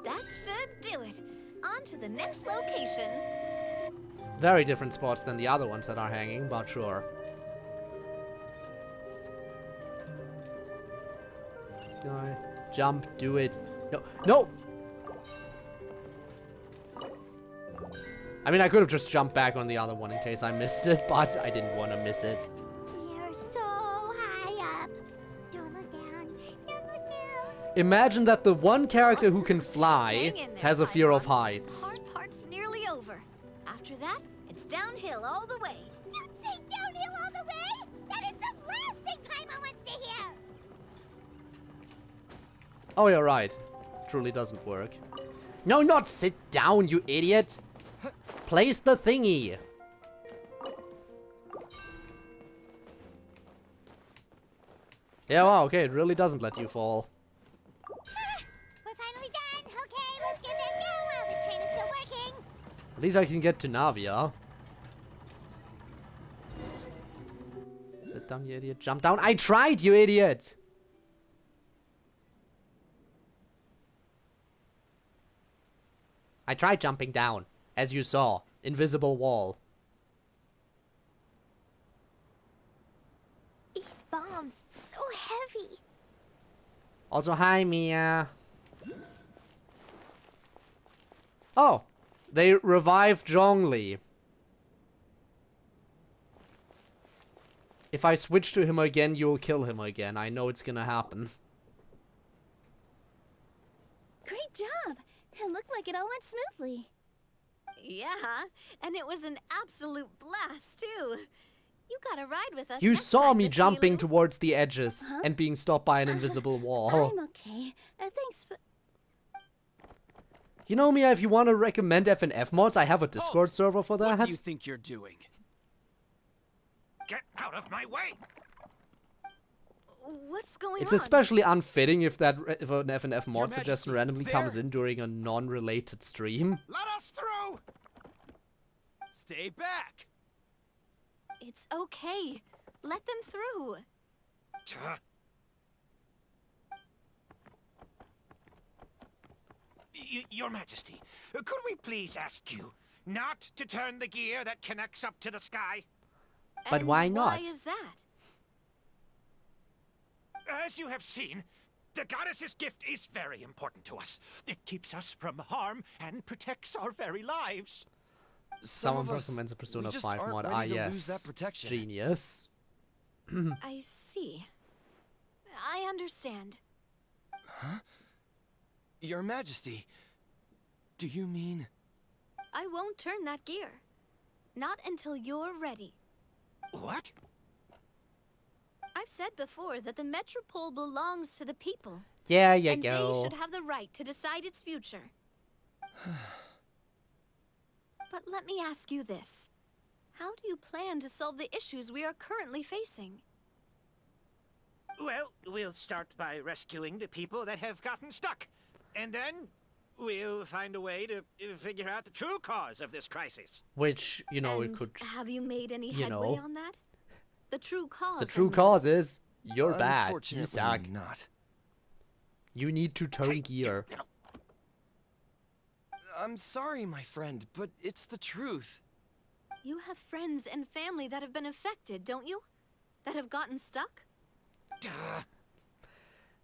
That should do it. On to the next location. Very different spots than the other ones that are hanging, but sure. This guy. Jump, do it. No, no! I mean, I could have just jumped back on the other one in case I missed it, but I didn't want to miss it. We're so high up. Don't look down. Don't look down. Imagine that the one character who can Hang fly in there, has a fear of Paimon. heights. Hard part's nearly over. After that, it's downhill all the way. Don't say downhill all the way. That is the last thing Paimon wants to hear. Oh, you're right. Truly doesn't work. No, not sit down, you idiot! Place the thingy! Yeah, wow, okay, it really doesn't let you fall. We're finally done. Okay, let's get back down while this train is still working. At least I can get to Navia. Sit down, you idiot. Jump down. I tried, you idiot! I tried jumping down. As you saw. Invisible wall. These bombs, so heavy. Also, hi, Mia. Oh, they revived Zhongli. If I switch to him again, you'll kill him again. I know it's gonna happen. Great job! It looked like it all went smoothly. Yeah, and it was an absolute blast, too. You gotta ride with us You next saw time, me Miss jumping Lilu. towards the edges and being stopped by an invisible wall. I'm okay. Thanks for... You know, Mia, if you want to recommend FNF mods, I have a Discord server for that. What do you think you're doing? Get out of my way! What's going It's on? especially unfitting if an FNF mod suggestion Majesty, randomly comes there- in during a non-related stream. Let us through! Stay back! It's okay. Let them through. Your Majesty, could we please ask you not to turn the gear that connects up to the sky? But And why not? Why is that? As you have seen, the goddess's gift is very important to us. It keeps us from harm and protects our very lives. Someone of us, recommends a Persona we just 5 aren't mod. ready to lose Yes. that protection. Genius. I see. I understand. Your Majesty, do you mean... I won't turn that gear. Not until you're ready. What? I've said before that the Metropole belongs to the people. Yeah, you and go. they should have the right to decide its future. But let me ask you this. How do you plan to solve the issues we are currently facing? Well, we'll start by rescuing the people that have gotten stuck. And then we'll find a way to figure out the true cause of this crisis. Which, you know, And it could... have you made any you headway know. on that? The true cause. The I true mean. cause is, you're bad. You Unfortunately, suck. not. You need to turn gear. I'm sorry, my friend, but it's the truth. You have friends and family that have been affected, don't you? That have gotten stuck? Duh.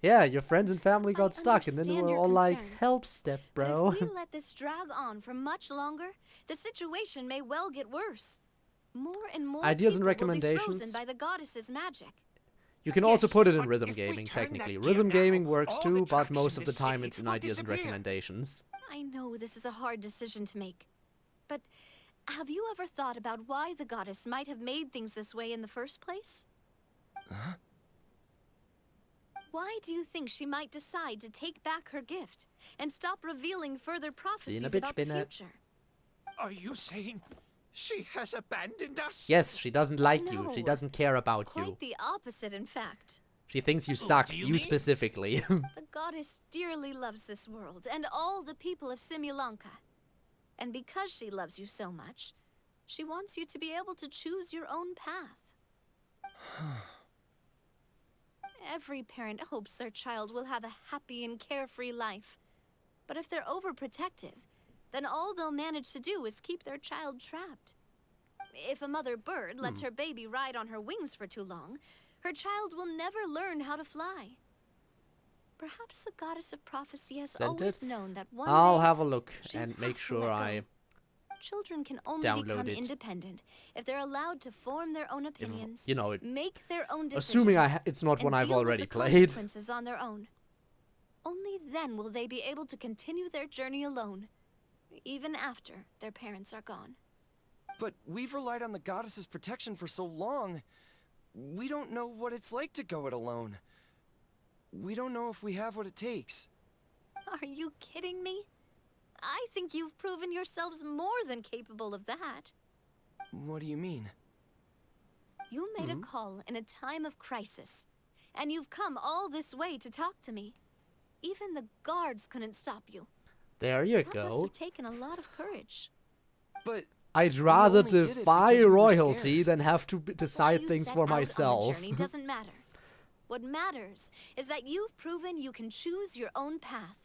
Yeah, your friends and family got I stuck, and then we understand were your all like, concerns. help, step But bro. if we let this drag on for much longer, the situation may well get worse. More and more Ideas and people will be recommendations? frozen by the goddess's magic. You can also Yes, put it in but rhythm if we gaming, turn technically. that gear Rhythm now, gaming works all too, the but tracks most in of the the time city it's in will ideas and disappear. recommendations. I know this is a hard decision to make. But have you ever thought about why the goddess might have made things this way in the first place? Huh? Why do you think she might decide to take back her gift and stop revealing further prophecies a bitch, about the Spinner. future? Are you saying she has abandoned us? Yes, she doesn't like you. She No. doesn't care about Quite you. the opposite, in fact. She thinks you What suck, do you, you mean? specifically. The goddess dearly loves this world and all the people of Simulanka. And because she loves you so much, she wants you to be able to choose your own path. Every parent hopes their child will have a happy and carefree life. But if they're overprotective, then all they'll manage to do is keep their child trapped. If a mother bird lets her baby ride on her wings for too long, her child will never learn how to fly. Perhaps the goddess of prophecy has Sent always it? known that one I'll day have a look she'll and have make to sure let go. I Children can only download become it. independent if they're allowed to form their own opinions, you know, make their own decisions, assuming it's not one and I've deal with already the played. consequences on their own. Only then will they be able to continue their journey alone, even after their parents are gone. But we've relied on the goddess's protection for so long. We don't know what it's like to go it alone. We don't know if we have what it takes. Are you kidding me? I think you've proven yourselves more than capable of that. What do you mean? You made a call in a time of crisis, and you've come all this way to talk to me. Even the guards couldn't stop you. There you That must go. have taken a lot of courage. But I'd rather only did it defy because we were royalty scared. than have to What decide you things set for out on the myself. journey doesn't matter. What matters is that you've proven you can choose your own path.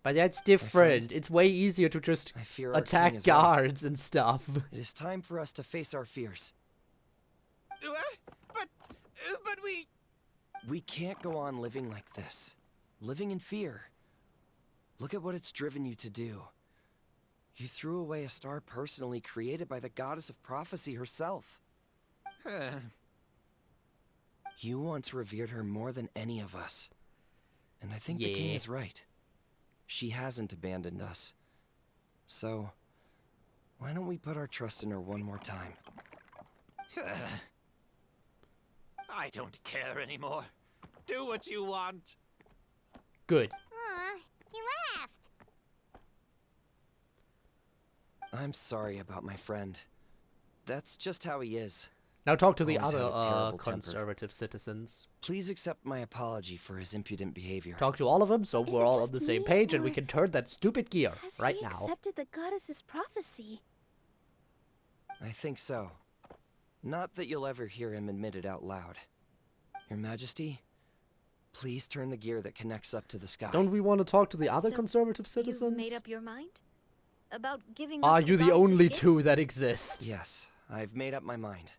But that's different. It's way easier to just I fear our king attack is right. guards and stuff. It is time for us to face our fears. But we... We can't go on living like this. Living in fear. Look at what it's driven you to do. You threw away a star personally created by the goddess of prophecy herself. You once revered her more than any of us. And I think the king Yeah. is right. She hasn't abandoned us. So, why don't we put our trust in her one more time? I don't care anymore. Do what you want. Good. Aw, he left. I'm sorry about my friend. That's just how he is. Now talk to the Always had a other terrible temper. conservative citizens. Please accept my apology for his impudent behavior. Talk to all of them so Is we're it all on just the same me, page and we or can turn that stupid gear Has right he now. accepted the goddess's prophecy? I think so. Not that you'll ever hear him admit it out loud. Your Majesty, please turn the gear that connects up to the sky. Don't we want to talk to the other So, conservative You've citizens? made up your mind? About giving Are up you the goddess's only gift? two that exist? Yes, I've made up my mind.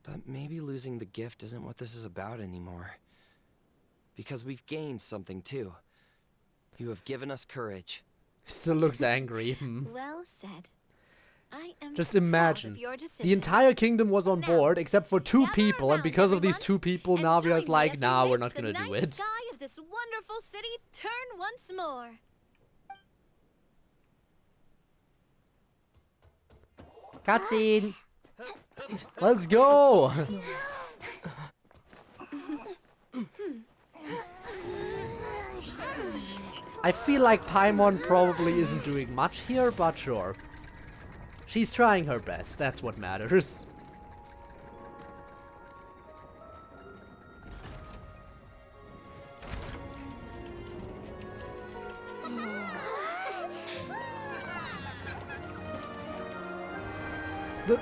But maybe losing the gift isn't what this is about anymore. Because we've gained something too. You have given us courage. Still looks angry. Well said. I am Just proud imagine. of your decision. The entire kingdom was on Now, board except for two gather people, and around, because of these everyone, two people, and Navia's join me like, as we nah, we're make not the gonna do night it. sky of this wonderful city turn once more. Cutscene! Let's go! I feel like Paimon probably isn't doing much here, but sure. She's trying her best, that's what matters.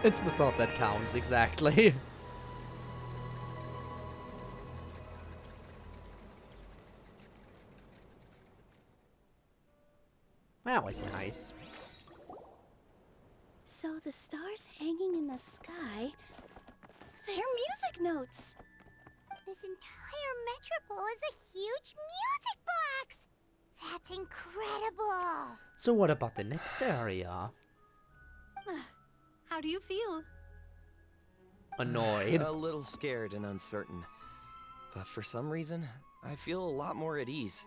It's the thought that counts, exactly. quite nice. So the stars hanging in the sky, they're music notes. This entire metropole is a huge music box! That's incredible! So what about the next area? How do you feel? Annoyed. A little scared and uncertain. But for some reason, I feel a lot more at ease.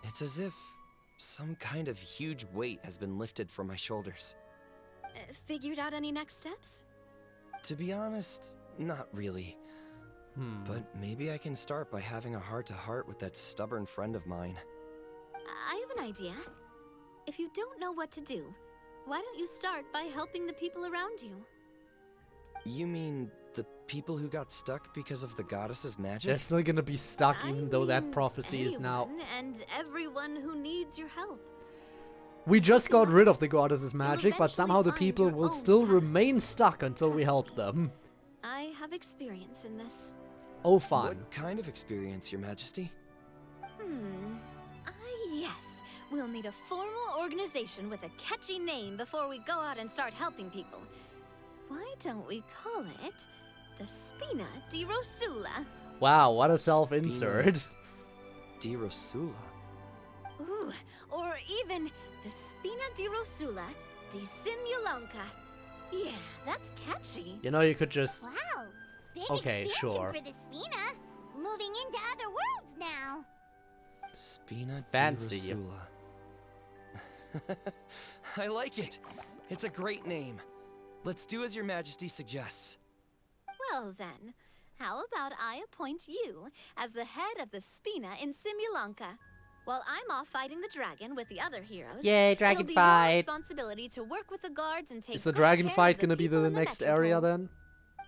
It's as if some kind of huge weight has been lifted from my shoulders. Figured out any next steps? To be honest, not really. But maybe I can start by having a heart-to-heart with that stubborn friend of mine. I have an idea. If you don't know what to do, why don't you start by helping the people around you? You mean the people who got stuck because of the goddess's magic? They're still gonna be stuck even though that prophecy is now... Anyone and everyone who needs your help. We just got rid of the goddess's magic, but somehow the people will still remain stuck until we help them. I have experience in this. Oh, fun. What kind of experience, Your Majesty? Yes. We'll need a formal organization with a catchy name before we go out and start helping people. Why don't we call it the Spina di Rosula? Wow, what a self-insert. Di Rosula. Ooh, or even the Spina di Rosula di Simulanka. Yeah, that's catchy. You know, you could just... Wow! Big Okay, expansion sure. for the Spina. Moving into other worlds now. Spina Fancy. di Rosula. I like it. It's a great name. Let's do as Your Majesty suggests. Well then, how about I appoint you as the head of the Spina in Simulanka? While I'm off fighting the dragon with the other heroes, Yay, dragon it'll be fight. your responsibility to work with the guards and take Is the good dragon care fight of the gonna be people the in next metropole. area then?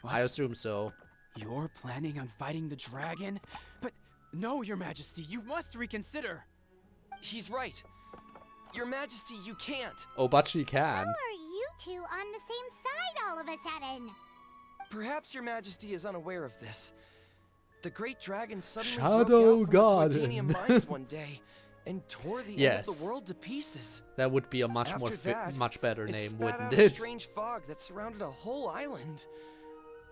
What? I assume so. You're planning on fighting the dragon? But no, Your Majesty, you must reconsider. He's right. Your Majesty, you can't. Oh, but she can. How are you two on the same side all of a sudden? Perhaps Your Majesty is unaware of this. The great dragon suddenly Shadow broke out from Garden. the titanium mines one day and tore the end of Yes. the world to pieces. That would be a much more After that, much better it name, spat wouldn't out a it? strange fog that surrounded a whole island.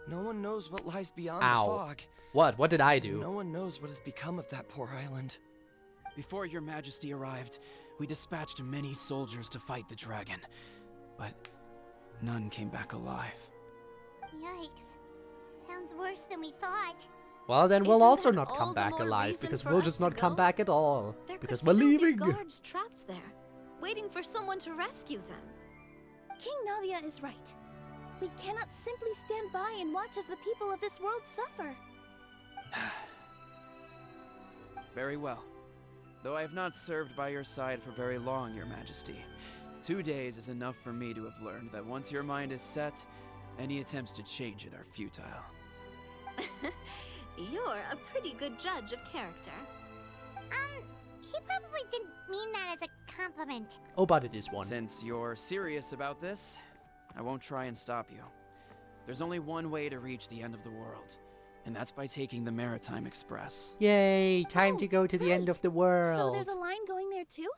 No one knows what lies beyond Ow. the fog. What? What did I do? No one knows what has become of that poor island. Before Your Majesty arrived, we dispatched many soldiers to fight the dragon, but none came back alive. Yikes. Sounds worse than we thought. Well, then we'll Isn't also that not all come the back more alive reason because for we'll us just to not come go? back at all. There could Because we're still be leaving. guards trapped there, waiting for someone to rescue them. King Navia is right. We cannot simply stand by and watch as the people of this world suffer. Very well. Though I have not served by your side for very long, Your Majesty. 2 days is enough for me to have learned that once your mind is set, any attempts to change it are futile. You're a pretty good judge of character. He probably didn't mean that as a compliment. Oh, but it is one. Since you're serious about this, I won't try and stop you. There's only one way to reach the end of the world, and that's by taking the Maritime Express. Yay, time to go to the end of the world. So there's a line going there too?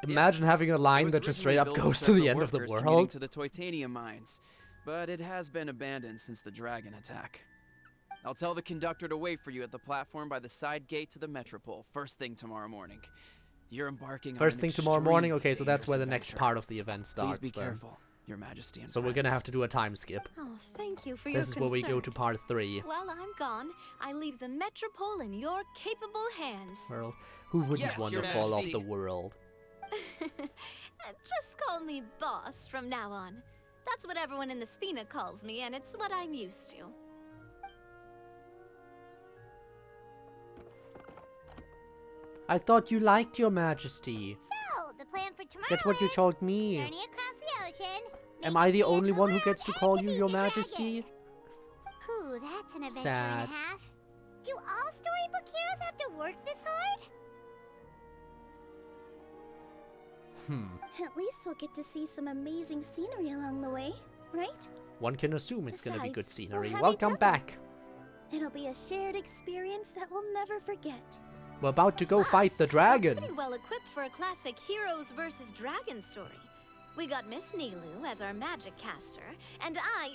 Imagine Yes. having a It line was that just originally straight up built goes to serve the end of the workers commuting world. to the titanium mines, but it has been abandoned since the dragon attack. I'll tell the conductor to wait for you at the platform by the side gate to the Metropole first thing tomorrow morning. You're embarking First on thing an tomorrow morning? extremely Okay, so that's where the dangerous next adventure. part of the event Please starts be then. careful, Your Majesty and So we're gonna friends. have to do a time skip. Oh, thank you for your This is where we go to concern. part 3. While I'm gone, I leave the Metropole in your capable hands. World. Who wouldn't Yes, want Your to fall off Majesty. the world? Just call me boss from now on. That's what everyone in the Spina calls me, and it's what I'm used to. I thought you liked Your Majesty. So, the plan for tomorrow That's what you is told me. journey across the ocean. Am make I it the to only one who world, gets to and call you defeat Your the dragon. Majesty? Ooh, that's an adventure Sad. and a half. Do all storybook heroes have to work this hard? At least we'll get to see some amazing scenery along the way, right? One can assume it's gonna be good Besides, we'll scenery. have Welcome each other. back. It'll be a shared experience that we'll never forget. We're about to go fight the dragon. Pretty well equipped for a classic heroes versus dragon story. We got Miss Nilu as our magic caster, and I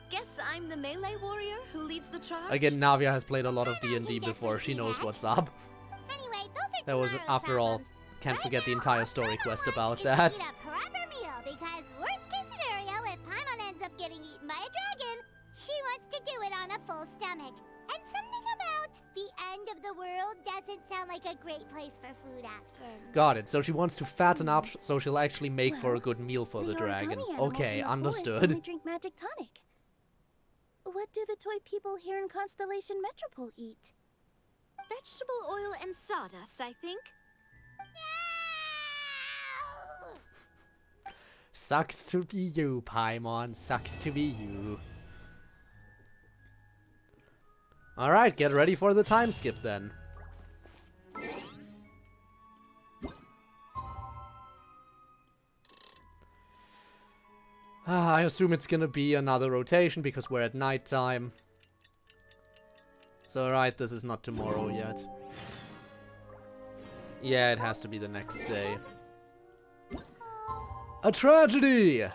guess I'm the melee warrior who leads the charge. Again, Navia has played a lot of D&D before. She knows what's up. Anyway, those are That was, tomorrow's after all, problems. can't Right forget the now, entire all story Paimon quest wants about is that. To eat a proper meal, because worst case scenario, if Paimon ends up getting eaten by a dragon, she wants to do it on a full stomach. And something about the end of the world doesn't sound like a great place for food options. Got it. So she wants to fatten up so she'll actually make for a good meal for the dragon. origami animals Okay, in the forest understood. only drink magic tonic. What do the toy people here in Constellation Metropole eat? Vegetable oil and sawdust, I think. Sucks to be you, Paimon. Sucks to be you. Alright, get ready for the time skip then. I assume it's gonna be another rotation because we're at nighttime. So right, this is not tomorrow yet. Yeah, it has to be the next day. A tragedy!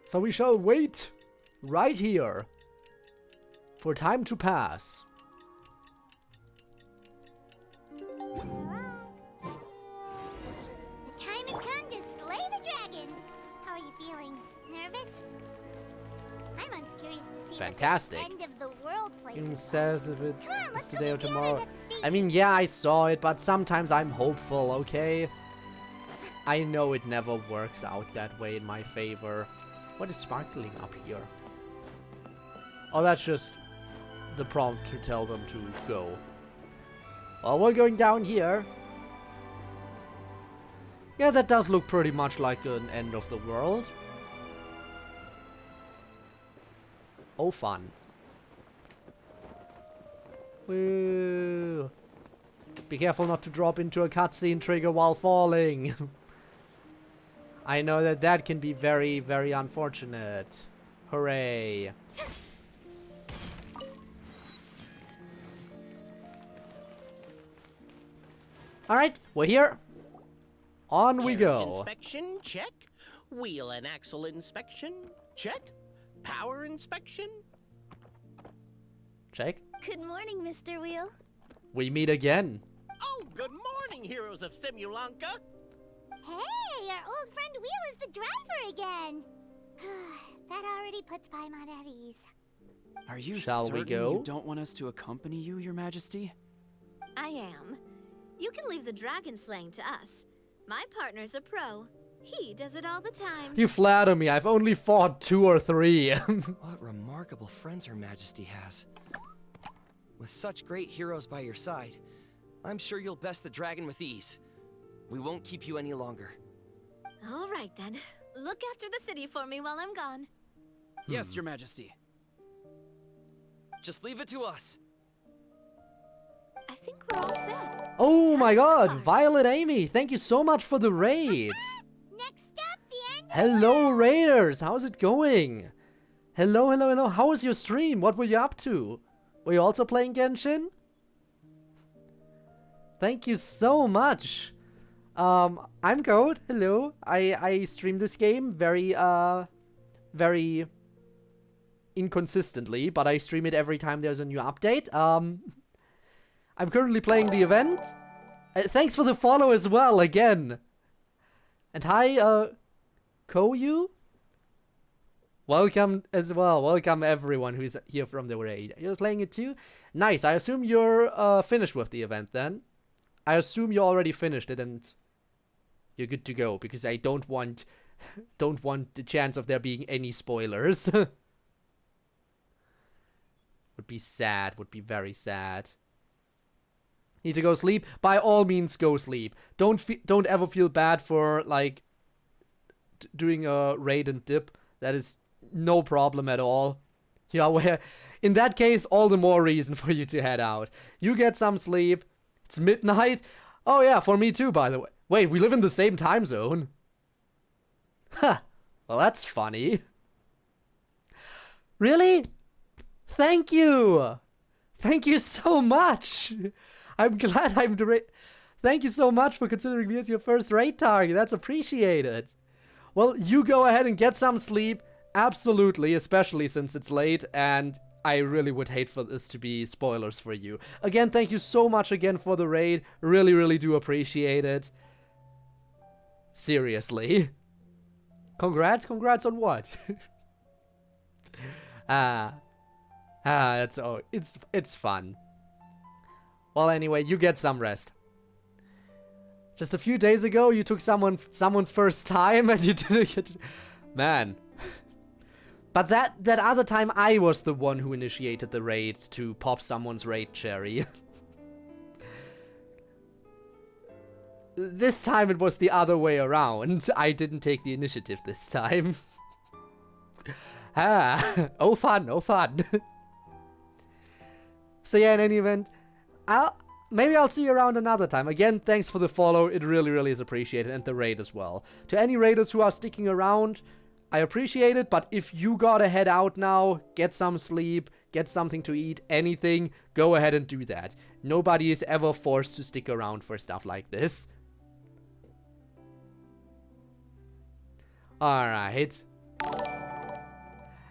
So we shall wait right here for time to pass. The time has come to slay the dragon. How are you feeling? Nervous? Paimon's curious to see Fantastic. what this end of the world place Even is says if it's Come on, let's go today or meet the tomorrow. others at the I mean, yeah, I saw it, but sometimes I'm hopeful, okay? I know it never works out that way in my favor. What is sparkling up here? Oh, that's just the prompt to tell them to go. Well, we're going down here. Yeah, that does look pretty much like an end of the world. Oh, fun. Woo. Be careful not to drop into a cutscene trigger while falling. I know that that can be very, very unfortunate. Hooray. Alright, we're here. On we Carriage go. Inspection, check. Wheel and axle inspection, check. Power inspection. Check. Good morning, Mr. Wheel. We meet again. Oh, good morning, heroes of Simulanka. Hey, our old friend Wheel is the driver again. That already puts Paimon at ease. Are you Shall we certain go? you don't want us to accompany you, Your Majesty? I am. You can leave the dragon slaying to us. My partner's a pro. He does it all the time. You flatter me. I've only fought 2 or 3. What remarkable friends Her Majesty has. With such great heroes by your side, I'm sure you'll best the dragon with ease. We won't keep you any longer. All right then. Look after the city for me while I'm gone. Yes, Your Majesty. Just leave it to us. I think we're all set. Oh my god, Violet Amy, thank you so much for the raid. Next up, the end. Hello Raiders, how's it going? Hello, hello, hello, how was your stream? What were you up to? Were you also playing Genshin? Thank you so much. I'm Code, hello. I stream this game very inconsistently, but I stream it every time there's a new update. I'm currently playing the event. Thanks for the follow as well, again. And hi, Koyu? Welcome as well. Welcome everyone who's here from the raid. You're playing it too? Nice. I assume you're finished with the event then. I assume you already finished it and you're good to go, because I don't want the chance of there being any spoilers. Would be sad. Would be very sad. Need to go sleep? By all means, go sleep. Don't ever feel bad for like doing a raid and dip. That is no problem at all. Yeah, well, in that case, all the more reason for you to head out. You get some sleep. It's midnight. Oh yeah, for me too, by the way. Wait, we live in the same time zone. Huh. Well, that's funny. Really? Thank you! Thank you so much! I'm glad I'm the Thank you so much for considering me as your first raid target. That's appreciated. Well, you go ahead and get some sleep. Absolutely, especially since it's late, and I really would hate for this to be spoilers for you. Again, thank you so much again for the raid. Really, really do appreciate it. Seriously. Congrats? Congrats on what? It's fun. Well, anyway, you get some rest. Just a few days ago, you took someone's first time and you didn't get... Man. But that other time, I was the one who initiated the raid to pop someone's raid cherry. This time it was the other way around. I didn't take the initiative this time. Oh fun, oh fun. So yeah, in any event, maybe I'll see you around another time. Again, thanks for the follow, it really, really is appreciated, and the raid as well. To any raiders who are sticking around, I appreciate it, but if you gotta head out now, get some sleep, get something to eat, anything, go ahead and do that. Nobody is ever forced to stick around for stuff like this. Alright.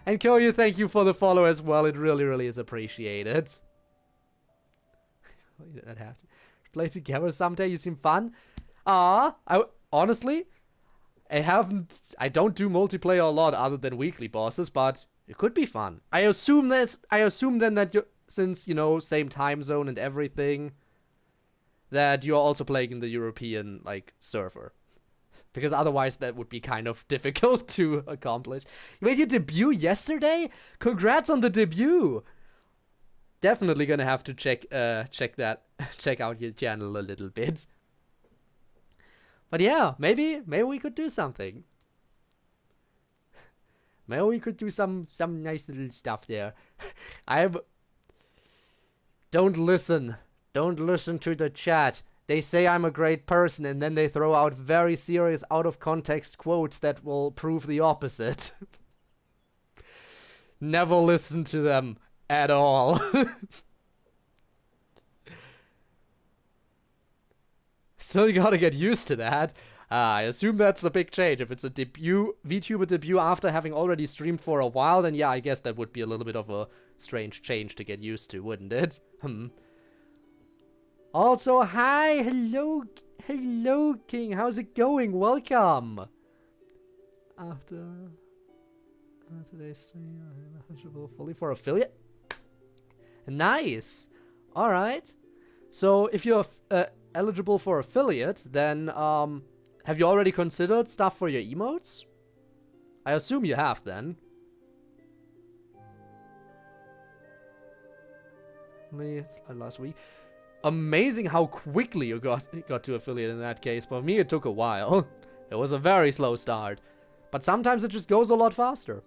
And Koyu, thank you for the follow as well, it really, really is appreciated. You don't have to play together someday, you seem fun. Honestly, I don't do multiplayer a lot other than weekly bosses, but it could be fun. I assume then that since, you know, same time zone and everything, that you're also playing in the European, like, server. Because otherwise that would be kind of difficult to accomplish. You made your debut yesterday? Congrats on the debut! Definitely gonna have to check out your channel a little bit. But yeah, maybe we could do something. Maybe we could do some nice little stuff there. Don't listen to the chat. They say I'm a great person and then they throw out very serious out of context quotes that will prove the opposite. Never listen to them at all. Still gotta get used to that. I assume that's a big change. If it's a VTuber debut after having already streamed for a while, then yeah, I guess that would be a little bit of a strange change to get used to, wouldn't it? Also, hi, hello, King. How's it going? Welcome. After today's stream, I'm eligible fully for affiliate. Nice. All right. So if you're eligible for affiliate, then have you already considered stuff for your emotes? I assume you have then. It's last week. Amazing how quickly you got to affiliate in that case. For me, it took a while. It was a very slow start. But sometimes it just goes a lot faster.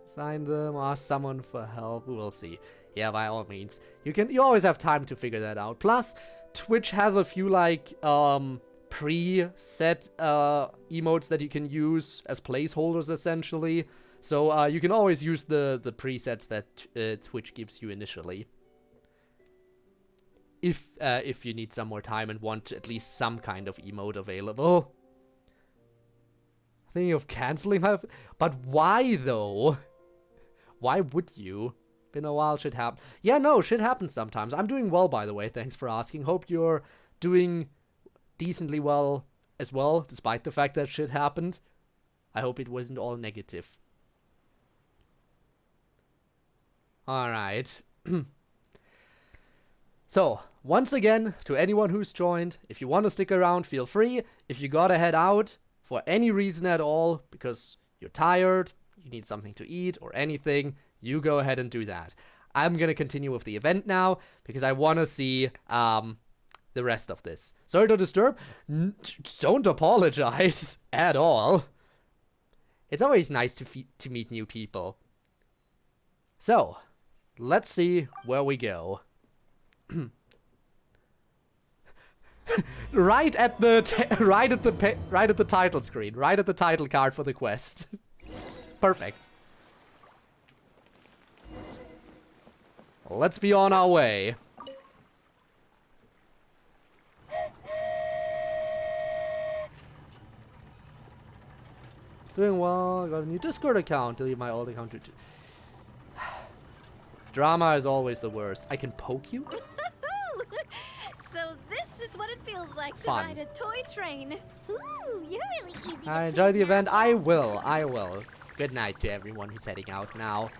Sign them, ask someone for help, we'll see. Yeah, by all means. You always have time to figure that out. Plus, Twitch has a few, like, pre-set emotes that you can use as placeholders, essentially. So you can always use the presets that Twitch gives you initially. If you need some more time and want at least some kind of emote available. Thinking of canceling my... But why, though? Why would you? Been a while, shit happen. Yeah, no, shit happens sometimes. I'm doing well, by the way, thanks for asking. Hope you're doing decently well as well, despite the fact that shit happened. I hope it wasn't all negative. Alright. So, once again, to anyone who's joined, if you want to stick around, feel free. If you gotta head out, for any reason at all, because you're tired, you need something to eat, or anything, you go ahead and do that. I'm gonna continue with the event now, because I want to see the rest of this. Sorry to disturb. Don't apologize at all. It's always nice to meet new people. So, let's see where we go. right at the title screen, right at the title card for the quest. Perfect. Let's be on our way. Doing well. I got a new Discord account. Delete my old account. Drama is always the worst. I can poke you? So this is what it feels like Fun. to ride a toy train. Ooh, you're really easy to I please enjoy the now, event. Bill. I will. I will. Good night to everyone who's heading out now.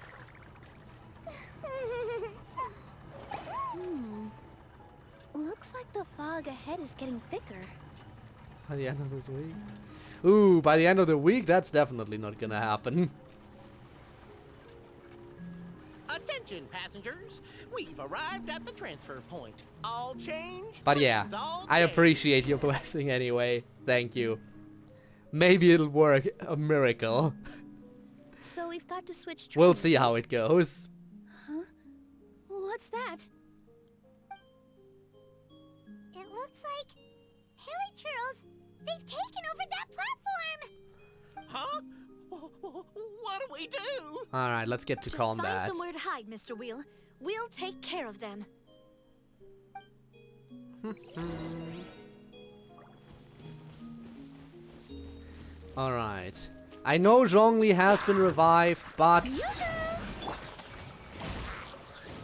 Looks like the fog ahead is getting thicker. By the end of this week? Ooh, by the end of the week? That's definitely not gonna happen. Attention, passengers. We've arrived at the transfer point. All change. But yeah, please, all I change. appreciate your blessing anyway. Thank you. Maybe it'll work. A miracle. So we've got to switch trains. We'll see how it goes. Huh? What's that? It looks like Haley Churls, they've taken over that platform. Huh? What do we do? Alright, let's get to Just combat. find somewhere to hide, Mr. Wheel. We'll take care of them. Alright. I know Zhongli has been revived, but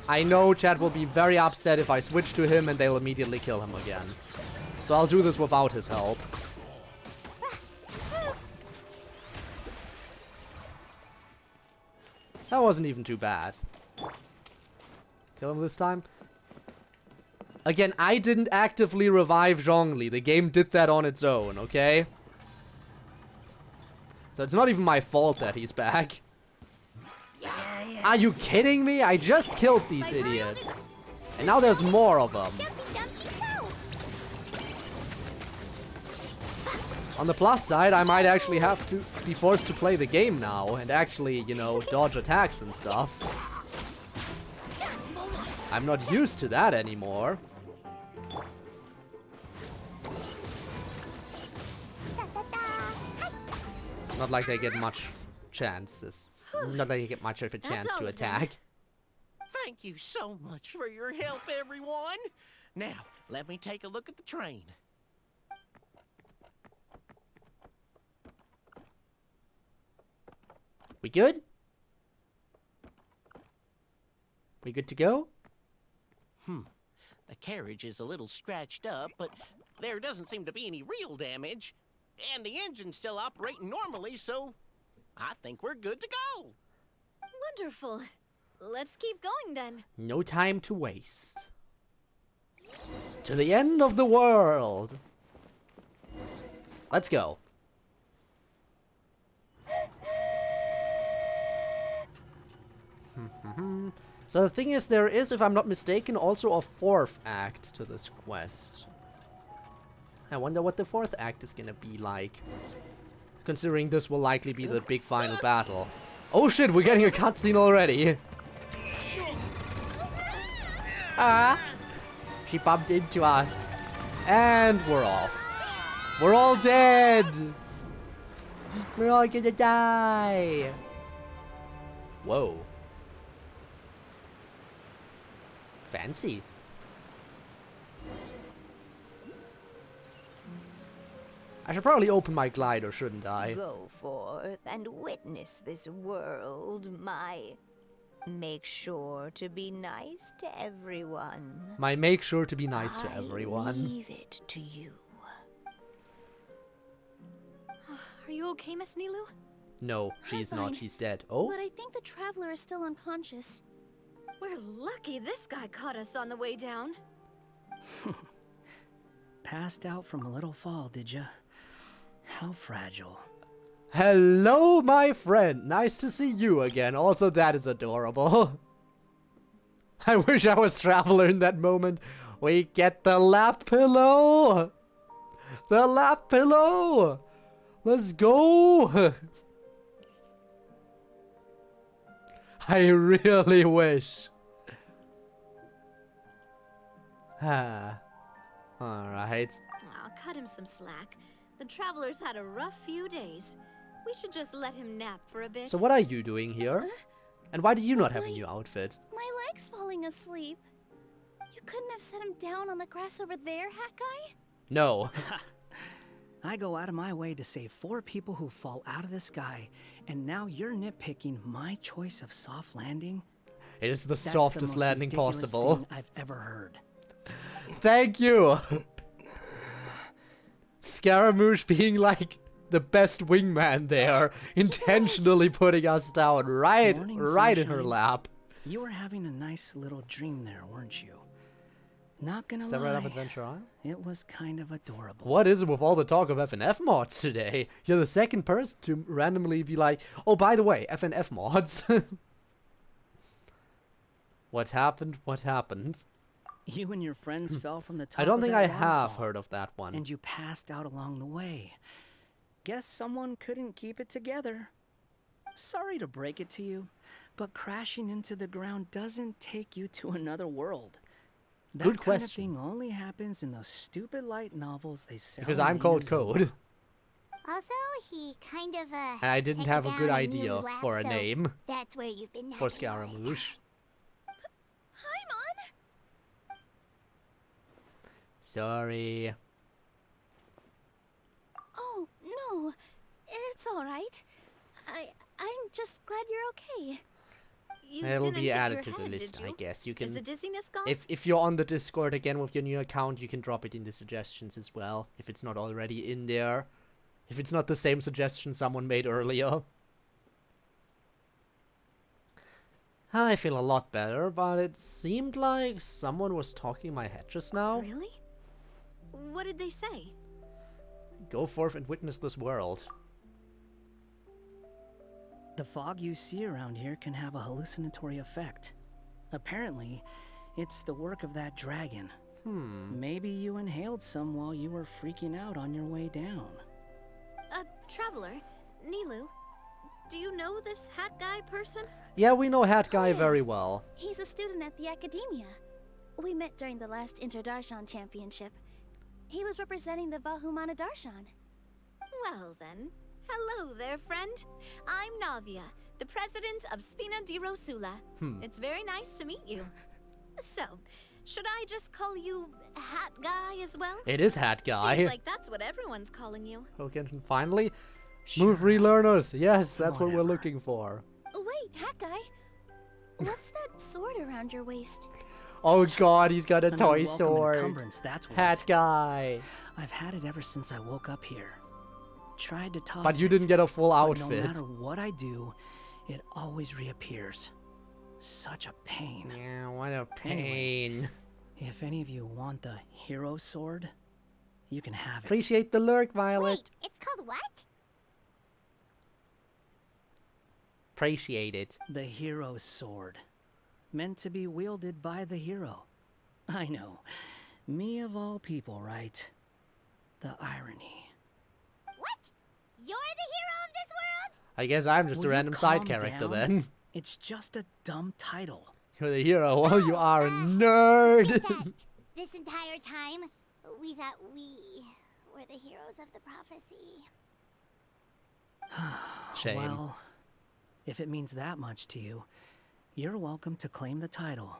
I know chat will be very upset if I switch to him and they'll immediately kill him again. So I'll do this without his help. That wasn't even too bad. Kill him this time. Again, I didn't actively revive Zhongli. The game did that on its own, okay? So it's not even my fault that he's back. Are you kidding me? I just killed these idiots. And now there's more of them. On the plus side, I might actually have to be forced to play the game now and actually, you know, dodge attacks and stuff. I'm not used to that anymore. Not like they get much chances. Not like they get much of a chance to attack. Thank you so much for your help, everyone. Now, let me take a look at the train. We good? We good to go? The carriage is a little scratched up, but there doesn't seem to be any real damage. And the engine's still operating normally, so I think we're good to go. Wonderful. Let's keep going then. No time to waste. To the end of the world. Let's go. So the thing is, there is, if I'm not mistaken, also a fourth act to this quest. I wonder what the fourth act is gonna be like. Considering this will likely be the big final battle. Oh shit, we're getting a cutscene already. Ah! She bumped into us. And we're off. We're all dead! We're all gonna die! Whoa. Fancy. I should probably open my glider, shouldn't I? Go forth and witness this world, my... Make sure to be nice to everyone. My make sure to be nice to I everyone. leave it to you. Are you okay, Miss Nilu? No, she's I'm not. fine. She's dead. Oh? But I think the traveler is still unconscious. We're lucky this guy caught us on the way down. Passed out from a little fall, did ya? How fragile. Hello, my friend. Nice to see you again. Also, that is adorable. I wish I was Traveler in that moment. We get the lap pillow. The lap pillow. Let's go. I really wish. Ah. Alright. I'll cut him some slack. The travelers had a rough few days. We should just let him nap for a bit. So what are you doing here? And why do you not have a new outfit? My leg's falling asleep. You couldn't have set him down on the grass over there, Hat Guy? No. I go out of my way to save 4 people who fall out of the sky, and now you're nitpicking my choice of soft landing? It is the That's softest the most landing ridiculous possible. thing I've ever heard. Thank you. Scaramouche being like the best wingman there, intentionally putting us down right Morning, in her sunshine. lap. You were having a nice little dream there, weren't you? Not gonna Is that right lie, up Adventure Isle? it was kind of adorable. What is it with all the talk of FNF mods today? You're the second person to randomly be like, oh, by the way, FNF mods. What happened? What happened? You and your friends fell from the top I don't of think that I have waterfall, heard of that one. and you passed out along the way. Guess someone couldn't keep it together. Sorry to break it to you, but crashing into the ground doesn't take you to another world. That Good kind question. of thing only happens in those stupid light novels they sell. Because in I'm the called Azul. Code. Also, he kind of, And I didn't took have it a good down idea Nilu's lap, for a so name That's where you've been for napping all this time. Scaramouche. Paimon? Sorry. Oh, no. It's all right. I'm just glad you're okay. You It'll didn't be hit added your to the head, list, did I you? guess. You Is can, the dizziness gone? if you're on the Discord again with your new account, you can drop it in the suggestions as well, if it's not already in there. If it's not the same suggestion someone made earlier. I feel a lot better, but it seemed like someone was talking in my head just now. Really? What did they say? Go forth and witness this world. The fog you see around here can have a hallucinatory effect. Apparently, it's the work of that dragon. Maybe you inhaled some while you were freaking out on your way down. Traveler, Nilu, do you know this hat guy person? Yeah, we know Hat Guy yeah. very well. He's a student at the academia. We met during the last Inter-Darshan Championship. He was representing the Vahumana Darshan. Well then, hello there, friend. I'm Navia, the president of Spina di Rosula. It's very nice to meet you. So, should I just call you Hat Guy as well? It is Hat Guy. Seems like that's what everyone's calling you. Okay, finally. Sure. Move relearners. Yes, that's what we're Whatever. looking for. Oh, wait, Hat Guy. What's that sword around your waist? Oh god, he's got a An toy unwelcome sword. encumbrance, that's what. Hat Guy. I've had it ever since I woke up here. Tried to toss But you it, didn't get a full but outfit. No matter what I do, it always reappears. Such a pain. Yeah, what a pain. If any of you want the hero sword, you can have it. Appreciate the lurk, Violet. Wait, it's called what? Appreciate it. The hero sword. Meant to be wielded by the hero. I know. Me of all people, right? The irony. What? You're the hero of this world? I guess I'm just Will a you random side calm character down? then. It's just a dumb title. You're the hero. Well, you are a nerd. This entire time, we thought we were the heroes of the prophecy. Shame. Well, if it means that much to you, you're welcome to claim the title.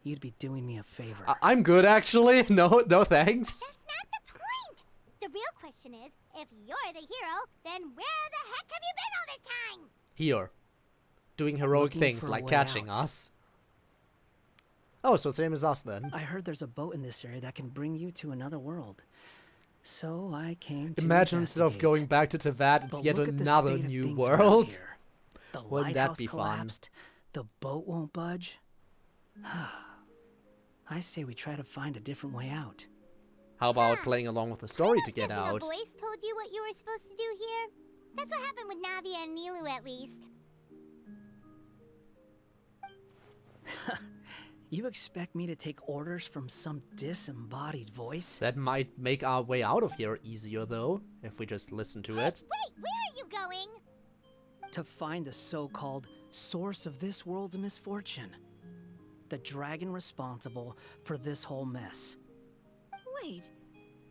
You'd be doing me a favor. I'm good, actually. No thanks. That's not the point! The real question is, if you're the hero, then where the heck have you been all this time? Here. Doing heroic Looking things for a like way catching out. us. Oh, so same as us then. I heard there's a boat in this area that can bring you to another world. So I came to Imagine instead of investigate. going back to Teyvat, it's But yet look at the another state of new things around world. here. The Wouldn't that lighthouse be fun? collapsed. The boat won't budge. I say we try to find a different way out. How about playing along with the story to get Guessing out? a voice told you what you were supposed to do here? That's what happened with Navia and Nilu, at least. You expect me to take orders from some disembodied voice? That might make our way out of here easier, though, if we just listen to it. Wait, where are you going? To find the so-called source of this world's misfortune. The dragon responsible for this whole mess. Wait,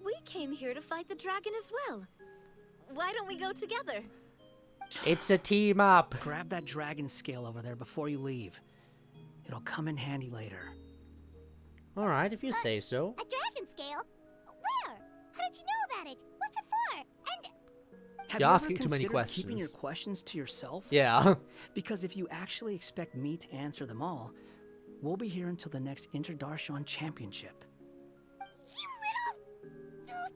we came here to fight the dragon as well. Why don't we go together? It's a team up. Grab that dragon scale over there before you leave. It'll come in handy later. Alright, if you say so. A dragon scale? Where? How did you know about it? What's it for? And Have You're you asking ever too many considered keeping your questions. questions to yourself? Yeah. Because if you actually expect me to answer them all, we'll be here until the next Interdarshan Championship. you little...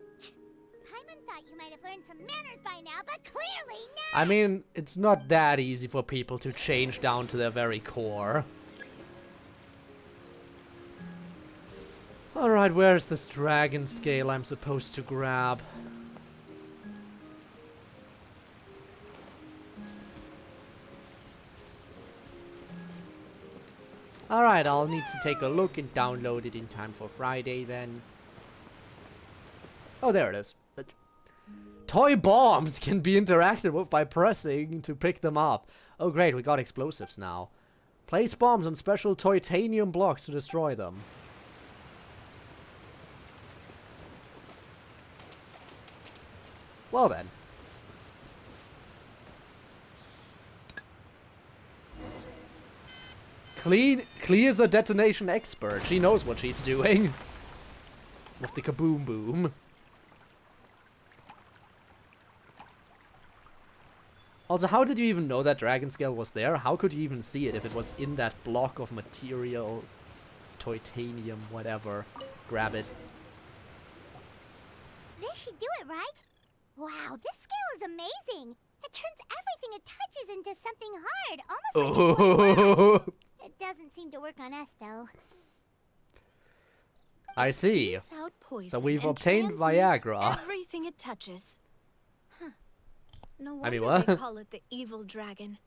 Paimon thought you might have learned some manners by now, but clearly not! I mean, it's not that easy for people to change down to their very core. Alright, where's this dragon scale I'm supposed to grab? Alright, I'll need to take a look and download it in time for Friday then. Oh, there it is. But toy bombs can be interacted with by pressing to pick them up. Oh great, we got explosives now. Place bombs on special titanium blocks to destroy them. Well then. Klee is a detonation expert. She knows what she's doing. With the kaboom boom. Also, how did you even know that dragon scale was there? How could you even see it if it was in that block of material? Titanium, whatever. Grab it. This should do it, right? Wow, this scale is amazing! It turns everything it touches into something hard, almost like Oh. It doesn't seem to work on us, though. I see. Spews out poison So we've and obtained transmutes Viagra. Everything it touches. Huh. No wonder I mean, they what? call it the evil dragon.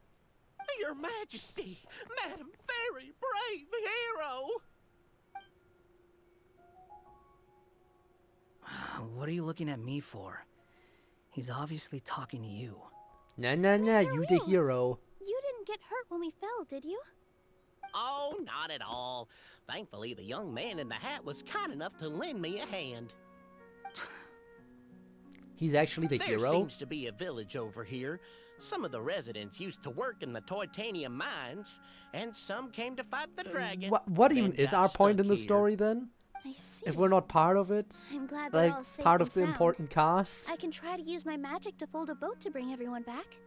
Your Majesty, Madam Very Brave Hero! What are you looking at me for? He's obviously talking to you. Nah, nah, nah, you the hero. You didn't get hurt when we fell, did you? Oh, not at all. Thankfully, the young man in the hat was kind enough to lend me a hand. He's actually the There hero? seems to be a village over here. Some of the residents used to work in the titanium mines, and some came to fight the dragon. What even then is got our point stuck in the here. story then? I see. If we're not part of it? I'm glad they're Like, all safe part and of the sound. important cast? I can try to use my magic to fold a boat to bring everyone back.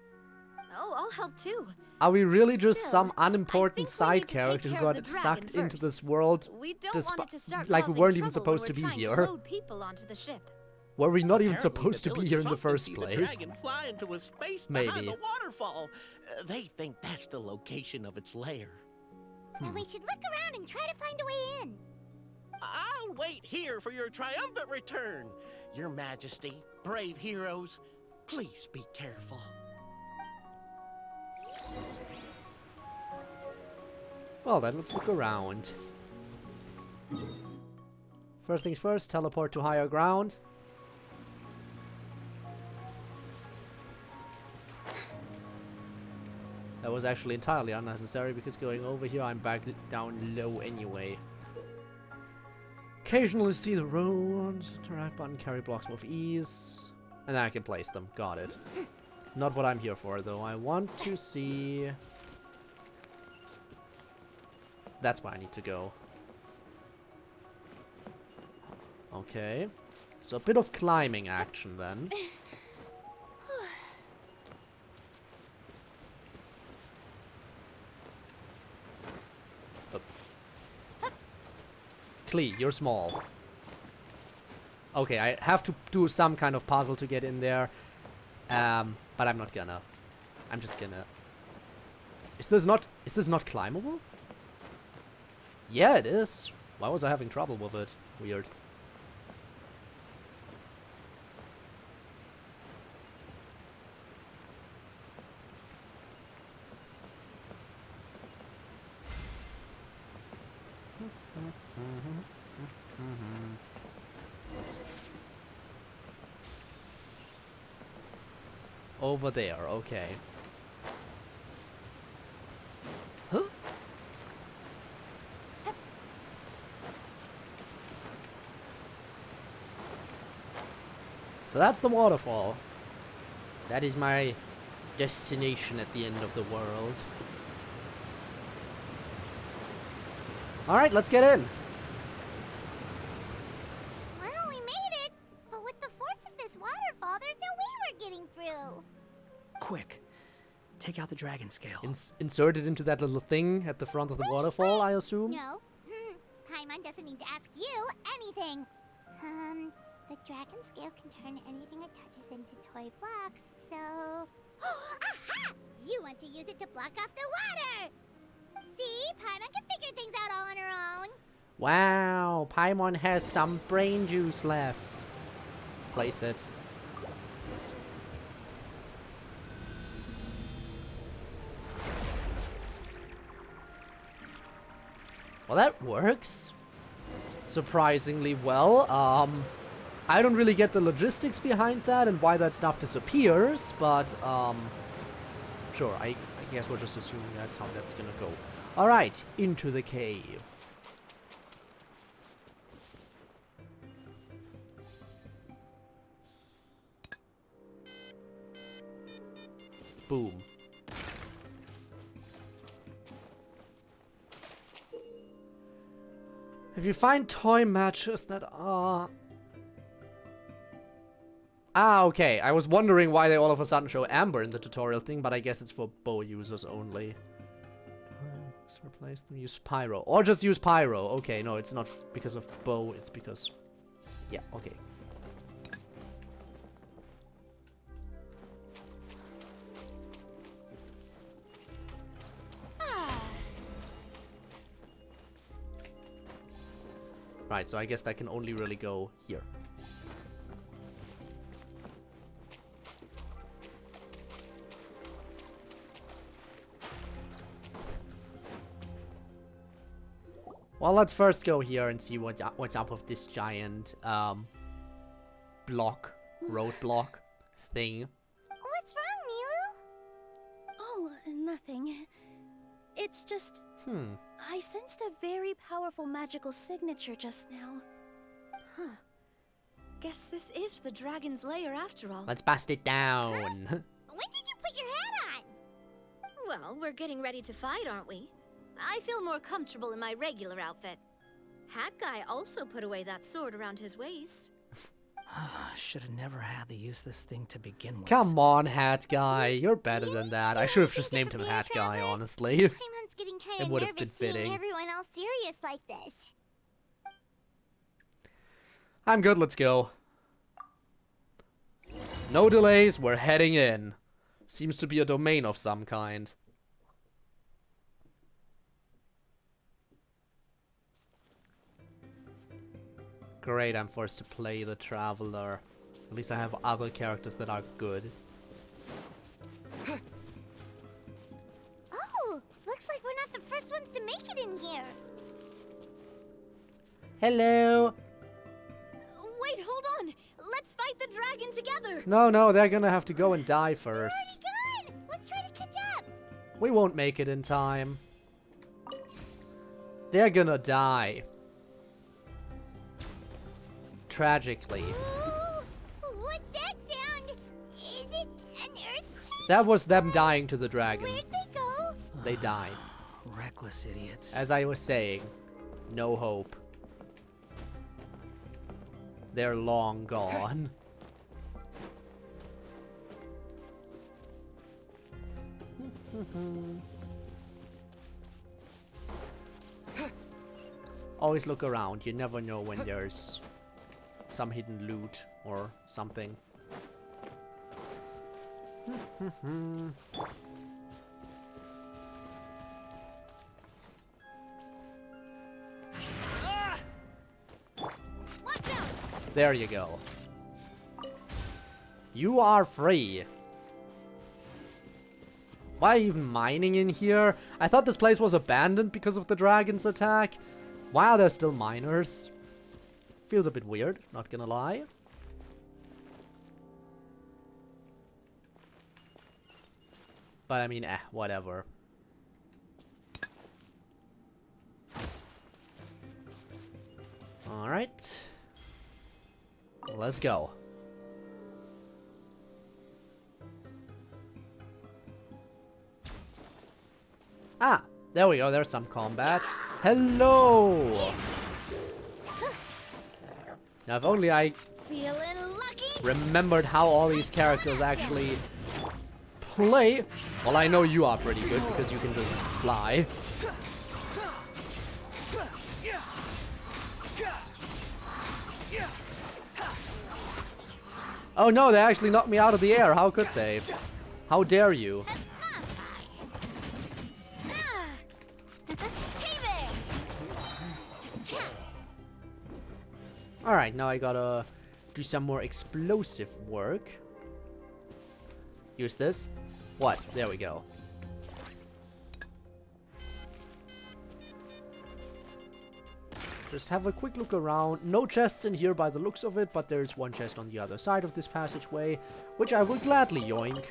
Oh, I'll help too. Are we really just Still, some unimportant I think we side need to take character who care of got the sucked dragon into first. this world? We don't want it to start like we causing weren't even trouble supposed to when be we're here. trying to load people onto the ship. Were we not even Apparently, supposed the to be here in the villagers often first see place? The dragon fly into a space behind Maybe. the waterfall. They think that's the location of its lair. And we should look around and try to find a way in. I'll wait here for your triumphant return. Your Majesty, brave heroes, please be careful. Well then, let's look around. First things first, teleport to higher ground. That was actually entirely unnecessary because going over here I'm back down low anyway. Occasionally see the roads, interact button, carry blocks with ease. And then I can place them, got it. Not what I'm here for though, I want to see... That's where I need to go. Okay. So a bit of climbing action then. Klee, you're small. Okay, I have to do some kind of puzzle to get in there. But I'm not gonna. I'm just gonna... Is this not climbable? Yeah, it is. Why was I having trouble with it? Weird. Over there, okay. Huh? So that's the waterfall. That is my destination at the end of the world. Alright, let's get in. Well, we made it. But with the force of this waterfall, there's no way we're getting through. Quick, take out the dragon scale. Insert it into that little thing at the front of the waterfall, I assume? No. Paimon doesn't need to ask you anything. The dragon scale can turn anything it touches into toy blocks, so... Aha! You want to use it to block off the water! See? Paimon can figure things out all on her own. Wow, Paimon has some brain juice left. Place it. Well, that works. Surprisingly well. I don't really get the logistics behind that and why that stuff disappears, but, sure, I guess we're just assuming that's how that's gonna go. Alright, into the cave. Boom. If you find toy matches that are... Ah, okay. I was wondering why they all of a sudden show Amber in the tutorial thing, but I guess it's for bow users only. Let's replace them, use Pyro. Or just use Pyro. Okay, no, it's not because of bow, it's because... Yeah, okay. Right, so I guess that can only really go here. Well, let's first go here and see what's up with this giant roadblock thing. What's wrong, Milu? Oh, nothing. It's just... I sensed a very powerful magical signature just now. Huh. Guess this is the dragon's lair after all. Let's bust it down. When did you put your hat on? Well, we're getting ready to fight, aren't we? I feel more comfortable in my regular outfit. Hat Guy also put away that sword around his waist. Should have never had to use this thing to begin with. Come on, Hat Guy. You're better than that. I should have just named him Hat Guy, honestly. Paimon's getting kind It of would have nervous been seeing fitting. everyone else serious like this. I'm good, let's go. No delays, we're heading in. Seems to be a domain of some kind. Great, I'm forced to play the Traveler. At least I have other characters that are good. Oh, looks like we're not the first ones to make it in here. Hello! Wait, hold on! Let's fight the dragon together! No, they're gonna have to go and die first. Good! Let's try to catch up. We won't make it in time. They're gonna die. Tragically. Ooh, what's that sound? Is it an earthquake? That was them dying to the dragon. Where'd they go? They died. Reckless idiots. As I was saying, no hope. They're long gone. Always look around. You never know when there's some hidden loot or something. There you go. You are free. Why even mining in here? I thought this place was abandoned because of the dragon's attack. Why are there still miners? Feels a bit weird, not gonna lie. But I mean, whatever. Alright. Let's go. Ah, there we go. There's some combat. Hello! Now, if only I remembered how all these characters actually play. Well, I know you are pretty good because you can just fly. Oh no, they actually knocked me out of the air. How could they? How dare you? Alright, now I gotta do some more explosive work. Use this. What? There we go. Just have a quick look around. No chests in here by the looks of it, but there's one chest on the other side of this passageway, which I will gladly yoink.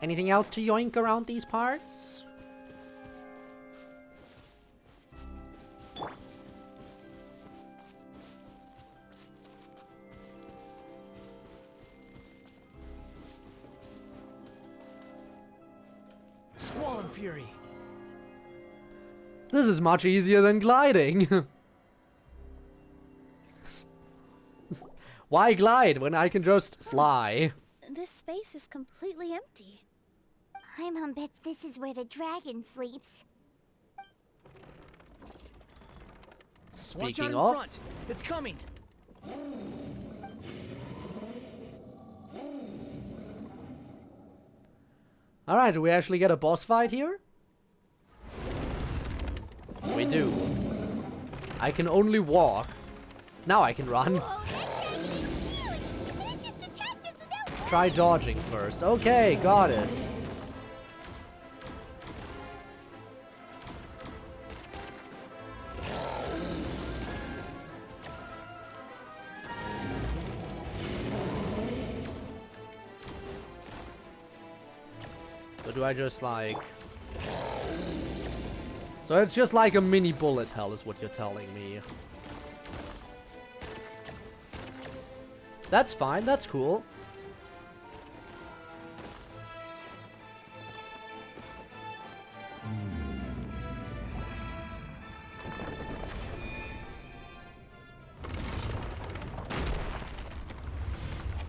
Anything else to yoink around these parts? Squall Fury. This is much easier than gliding. Why glide when I can just fly? This space is completely empty. My mom bets this is where the dragon sleeps. Speaking Watch out in of, front. It's coming. alright, do we actually get a boss fight here? We do. I can only walk. Now I can run. Try dodging first. Okay, got it. So do I just like... So it's just like a mini bullet hell is what you're telling me. That's fine, that's cool.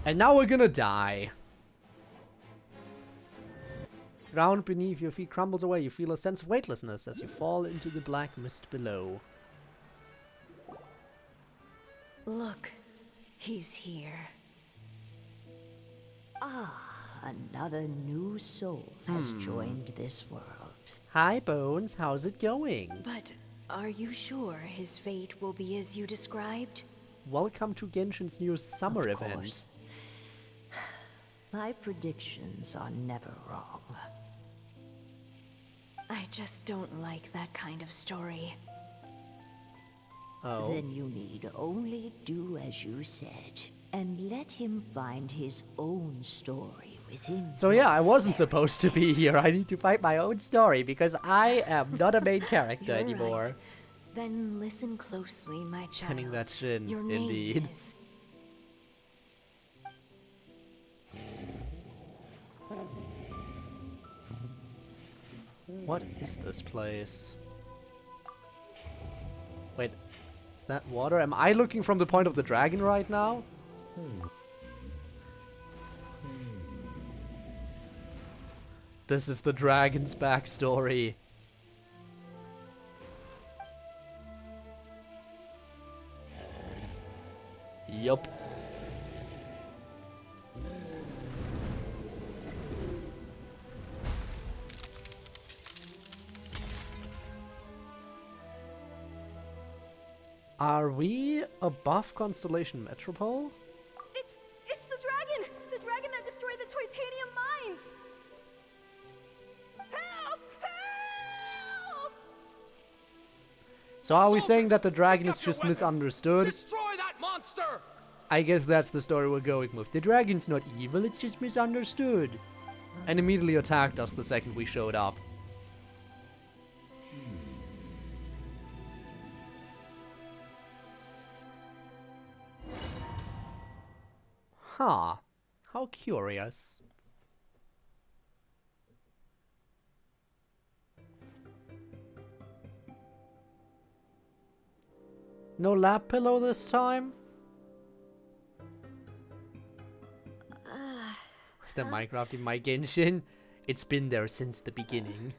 And now we're gonna die. Ground beneath your feet crumbles away. You feel a sense of weightlessness as you fall into the black mist below. Look, he's here. Ah, another new soul has joined this world. Hi, Bones. How's it going? But are you sure his fate will be as you described? Welcome to Genshin's new summer Of event. course. My predictions are never wrong. I just don't like that kind of story. Oh. Then you need only do as you said, and let him find his own story within. So yeah, I wasn't supposed to be here. I need to fight my own story because I am not a main character You're anymore. right. Then listen closely, my child. Cunning that shin, Your name indeed. is... What is this place? Wait, is that water? Am I looking from the point of the dragon right now? This is the dragon's backstory. Yup. Are we above Constellation Metropole? It's the dragon! The dragon that destroyed the titanium mines! Help! Help! So are we saying that the dragon is just misunderstood? Destroy that monster! I guess that's the story we're going with. The dragon's not evil, it's just misunderstood. And immediately attacked us the second we showed up. Huh. How curious. No lap pillow this time? Is that Minecraft in my Genshin? It's been there since the beginning.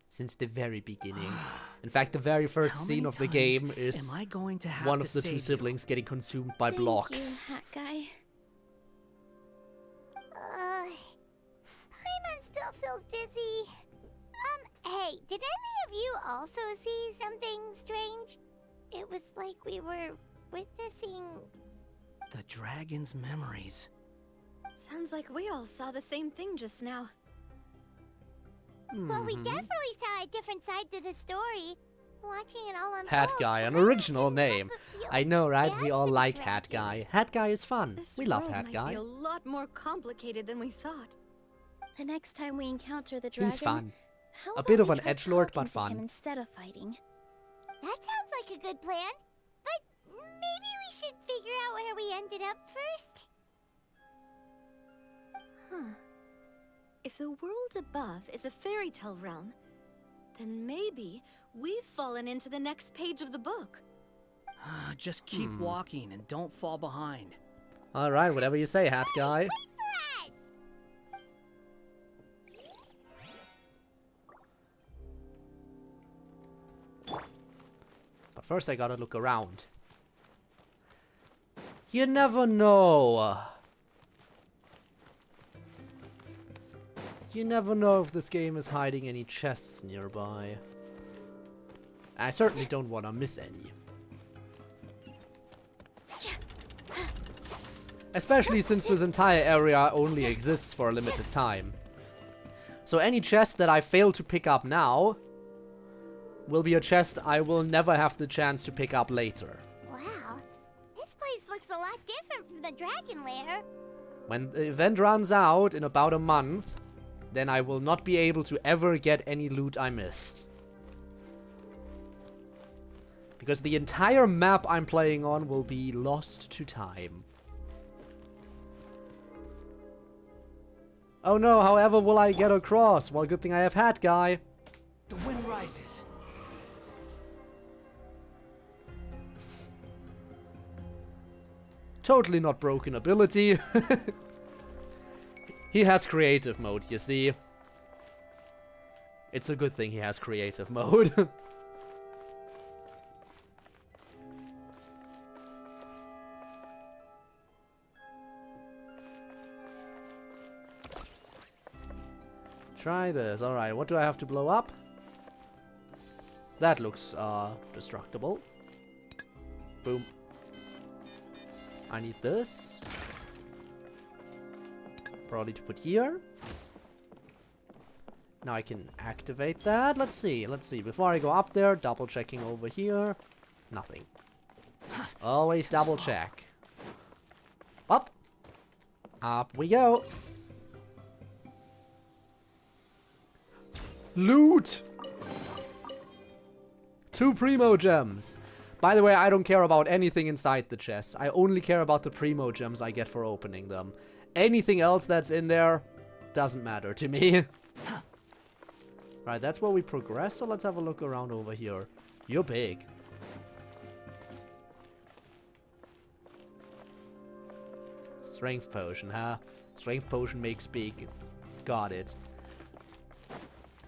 Since the very beginning. In fact, the very first scene of the game is one of the two siblings getting consumed by blocks. Thank you, hat guy. Paimon still feels dizzy. Hey, did any of you also see something strange? It was like we were witnessing... The dragon's memories. Sounds like we all saw the same thing just now. Well, we definitely saw a different side to the story. Watching it all unfold. Hat Guy, an original name. I know, right? We all like Hat Guy. Hat Guy is fun. We love Hat Guy. Might be a lot more complicated than we thought. The next time we encounter the dragon, He's fun. how A bit about of we an try edgelord, talking but to fun. him instead of fighting. That sounds like a good plan. But maybe we should figure out where we ended up first. Huh. If the world above is a fairy tale realm, then maybe we've fallen into the next page of the book. Just keep walking and don't fall behind. Alright, whatever you say, Hat Guy. But first I gotta look around. You never know. You never know if this game is hiding any chests nearby. I certainly don't want to miss any. Especially since this entire area only exists for a limited time. So any chest that I fail to pick up now will be a chest I will never have the chance to pick up later. Wow, this place looks a lot different from the dragon lair. When the event runs out in about a month, then I will not be able to ever get any loot I missed. Because the entire map I'm playing on will be lost to time. Oh no, however will I get across? Well, good thing I have Hat Guy. The wind rises. Totally not broken ability. He has creative mode, you see. It's a good thing he has creative mode. Try this. Alright, what do I have to blow up? That looks destructible. Boom. I need this. Probably to put here. Now I can activate that. Let's see. Before I go up there, double checking over here. Nothing. Always double check. Up. Up we go. Loot! 2 Primo Gems. By the way, I don't care about anything inside the chests. I only care about the Primo Gems I get for opening them. Anything else that's in there doesn't matter to me. Right, that's where we progress, so let's have a look around over here. You're big. Strength potion, huh? Strength potion makes big. Got it.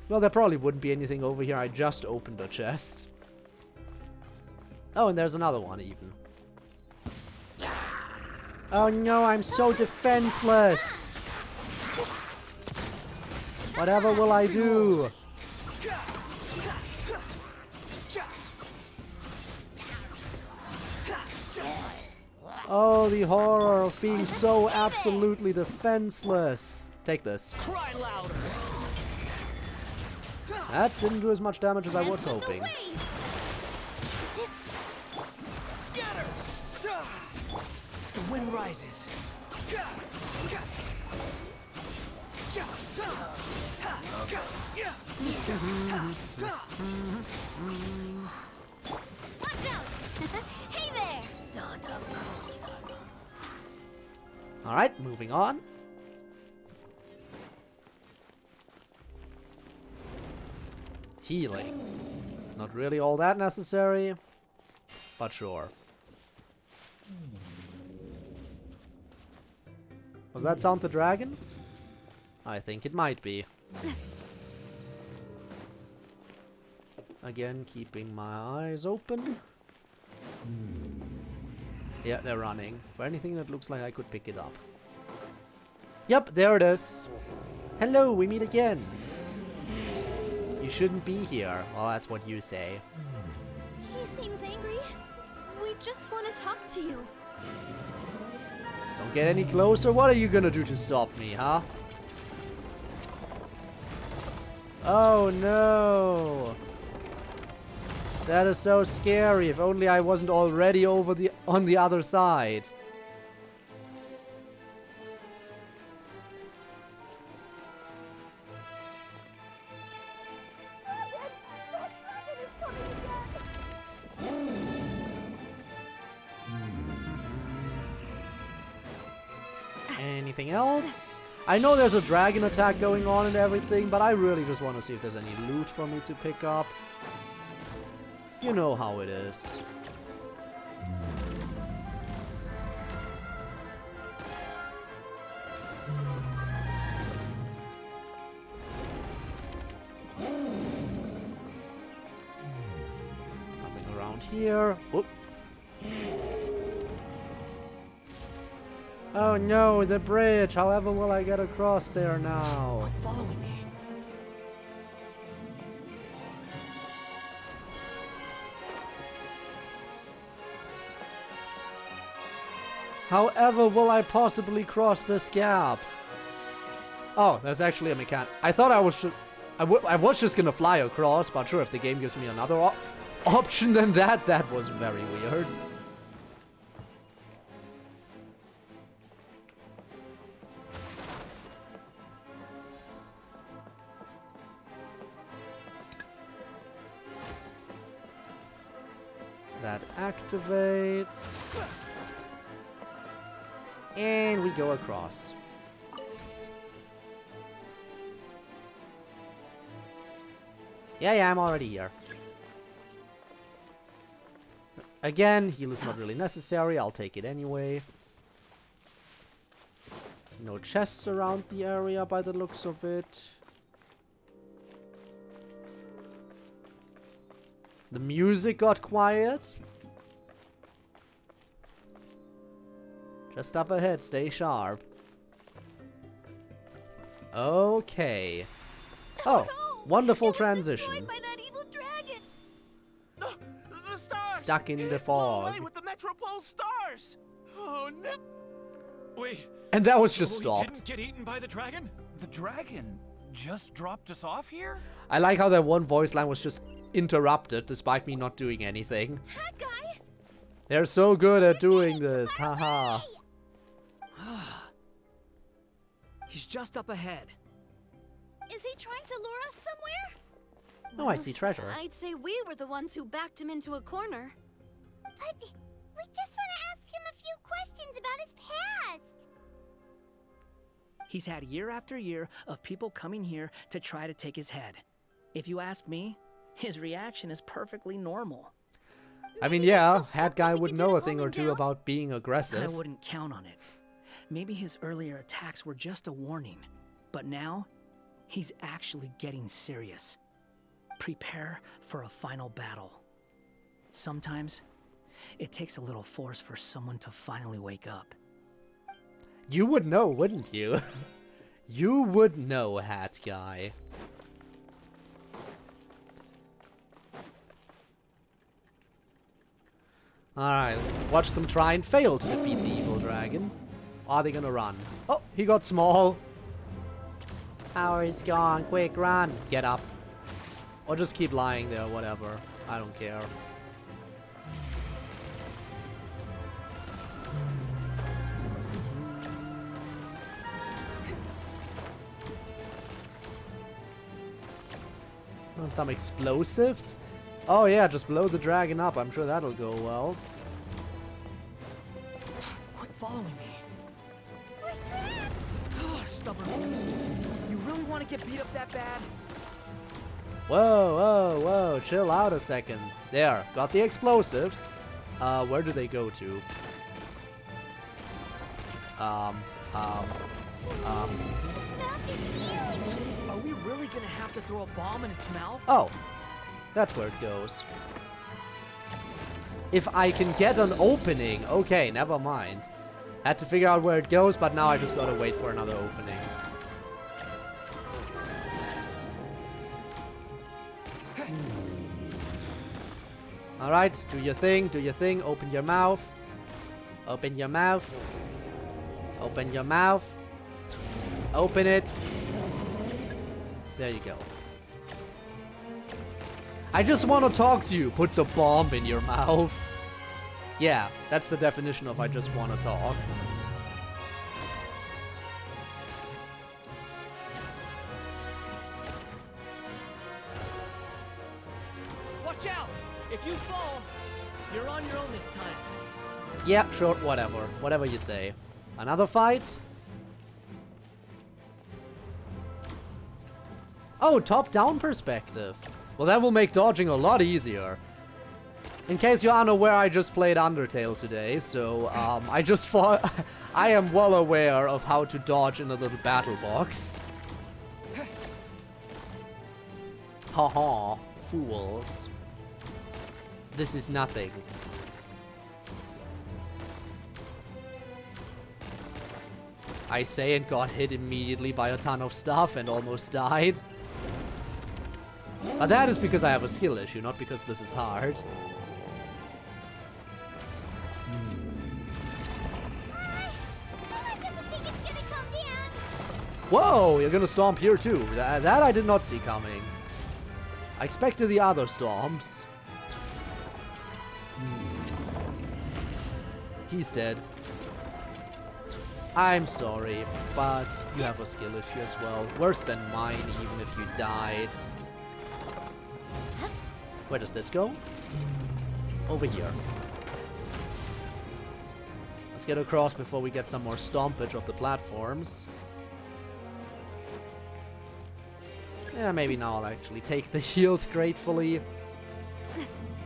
Well, there probably wouldn't be anything over here. I just opened a chest. Oh, and there's another one even. Oh no, I'm so defenseless. Whatever will I do? Oh, the horror of being so absolutely defenseless. Take this. Cry louder. That didn't do as much damage as I was hoping. Scatter. The wind rises. Watch out! Hey there! Alright, moving on. Healing. Not really all that necessary, but sure. Was that sound the dragon? I think it might be. Again, keeping my eyes open. Yeah, they're running. For anything that looks like I could pick it up. Yep, there it is. Hello, we meet again. You shouldn't be here. Well, that's what you say. He seems angry. We just want to talk to you. Don't get any closer. What are you gonna do to stop me, huh? Oh no. That is so scary. If only I wasn't already on the other side. Anything else? I know there's a dragon attack going on and everything, but I really just want to see if there's any loot for me to pick up. You know how it is. Nothing around here. Whoop. Oh no, the bridge! However will I get across there now? Following me. However will I possibly cross this gap? Oh, there's actually a mechanic. I thought I was just gonna fly across, but sure, if the game gives me another option than that was very weird. That activates. And we go across. Yeah, I'm already here. Again, heal is not really necessary. I'll take it anyway. No chests around the area by the looks of it. The music got quiet. Just up ahead, stay sharp. Okay. Oh, wonderful transition. By that evil dragon. The stars. Stuck in the It flew fog. away with the Metropole stars. Oh no! Wait. And that was so just we stopped. didn't get eaten by the dragon? The dragon just dropped us off here? I like how that one voice line was just interrupted despite me not doing anything. Hat guy? They're so good at doing this, haha. He's just up ahead. Is he trying to lure us somewhere? Oh, I see treasure. I'd say we were the ones who backed him into a corner. But we just want to ask him a few questions about his past. He's had year after year of people coming here to try to take his head. If you ask me, his reaction is perfectly normal. I mean, yeah, Hat Guy would know a thing or two about being I aggressive. wouldn't count on it. Maybe his earlier attacks were just a warning, but now he's actually getting serious. Prepare for a final battle. Sometimes it takes a little force for someone to finally wake up. You would know, wouldn't you? You would know, Hat Guy. Alright, watch them try and fail to defeat the evil dragon. Are they gonna run? Oh, he got small. Power's gone, quick run. Get up. Or just keep lying there, whatever. I don't care. Want some explosives? Oh yeah, just blow the dragon up. I'm sure that'll go well. Quit following me. Stubborn beast. You really want to get beat up that bad? Whoa, whoa, whoa, chill out a second. There, got the explosives. Where do they go to? Are we really gonna have to throw a bomb in its mouth? Oh, that's where it goes. If I can get an opening, okay, never mind. Had to figure out where it goes, but now I just gotta wait for another opening. Alright, do your thing, open your mouth. Open your mouth. Open your mouth. Open it. There you go. I just want to talk to you. Puts a bomb in your mouth. Yeah, that's the definition of I just want to talk. Watch out! If you fall, you're on your own this time. Yeah, sure, whatever. Whatever you say. Another fight? Oh, top-down perspective. Well, that will make dodging a lot easier. In case you're unaware, I just played Undertale today, so I just fought. I am well aware of how to dodge in a little battle box. Haha, fools. This is nothing. I say and got hit immediately by a ton of stuff and almost died. But that is because I have a skill issue, not because this is hard. Whoa, you're gonna stomp here too. That I did not see coming. I expected the other stomps. He's dead. I'm sorry, but you have a skill issue as well. Worse than mine, even if you died. Where does this go? Over here. Let's get across before we get some more stompage of the platforms. Yeah, maybe now I'll actually take the heals gratefully.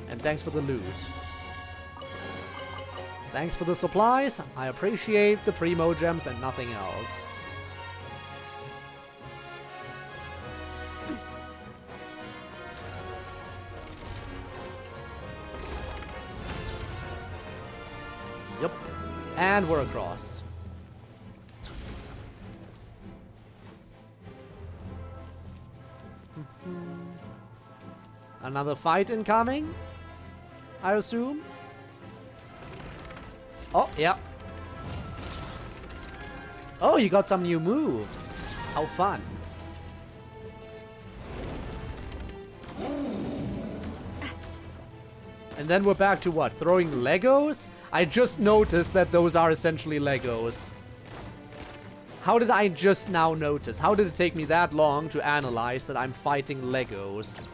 And thanks for the loot. Thanks for the supplies. I appreciate the primo gems and nothing else. Yep. And we're across. Another fight incoming, I assume. Oh, yeah. Oh, you got some new moves. How fun. And then we're back to what? Throwing Legos? I just noticed that those are essentially Legos. How did I just now notice? How did it take me that long to analyze that I'm fighting Legos?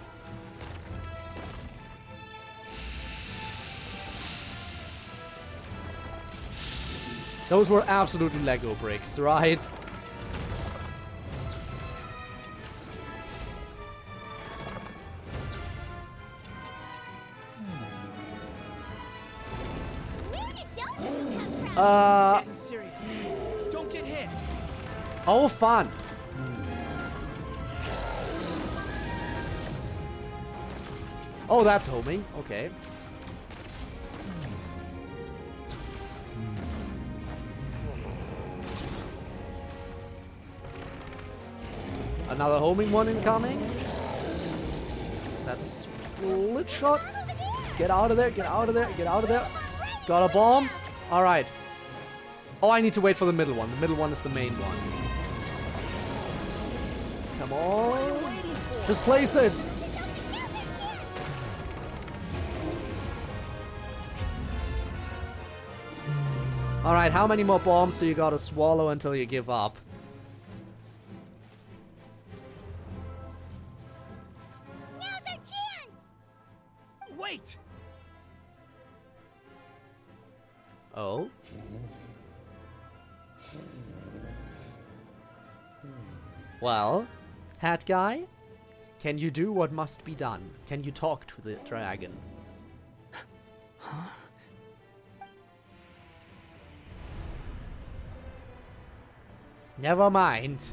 Those were absolutely Lego bricks, right? Getting serious. Don't get hit. Oh, fun. Oh, that's homing. Okay. Another homing one incoming. That's split shot. Get out of there, get out of there, get out of there. Got a bomb. All right. Oh, I need to wait for the middle one. The middle one is the main one. Come on. Just place it. All right, how many more bombs do you gotta swallow until you give up? Wait! Oh? Well, hat guy? Can you do what must be done? Can you talk to the dragon? Huh? Never mind.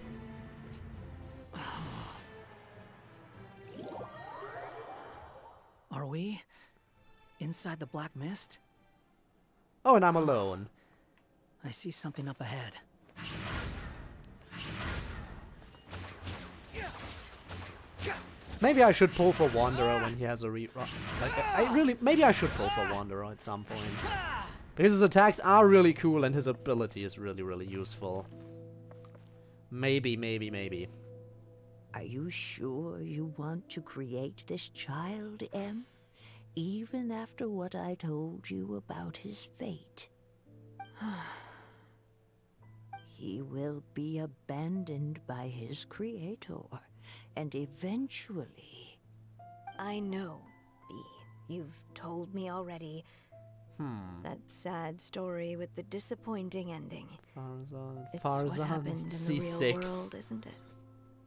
Are we inside the black mist? Oh, and I'm alone. I see something up ahead. Maybe I should pull for Wanderer when he has a re-run. Like, maybe I should pull for Wanderer at some point. Because his attacks are really cool and his ability is really, really useful. Maybe. Are you sure you want to create this child, Em? Even after what I told you about his fate? He will be abandoned by his creator, and eventually... I know, B. You've told me already. That sad story with the disappointing ending. It's what happened in the real world, isn't it?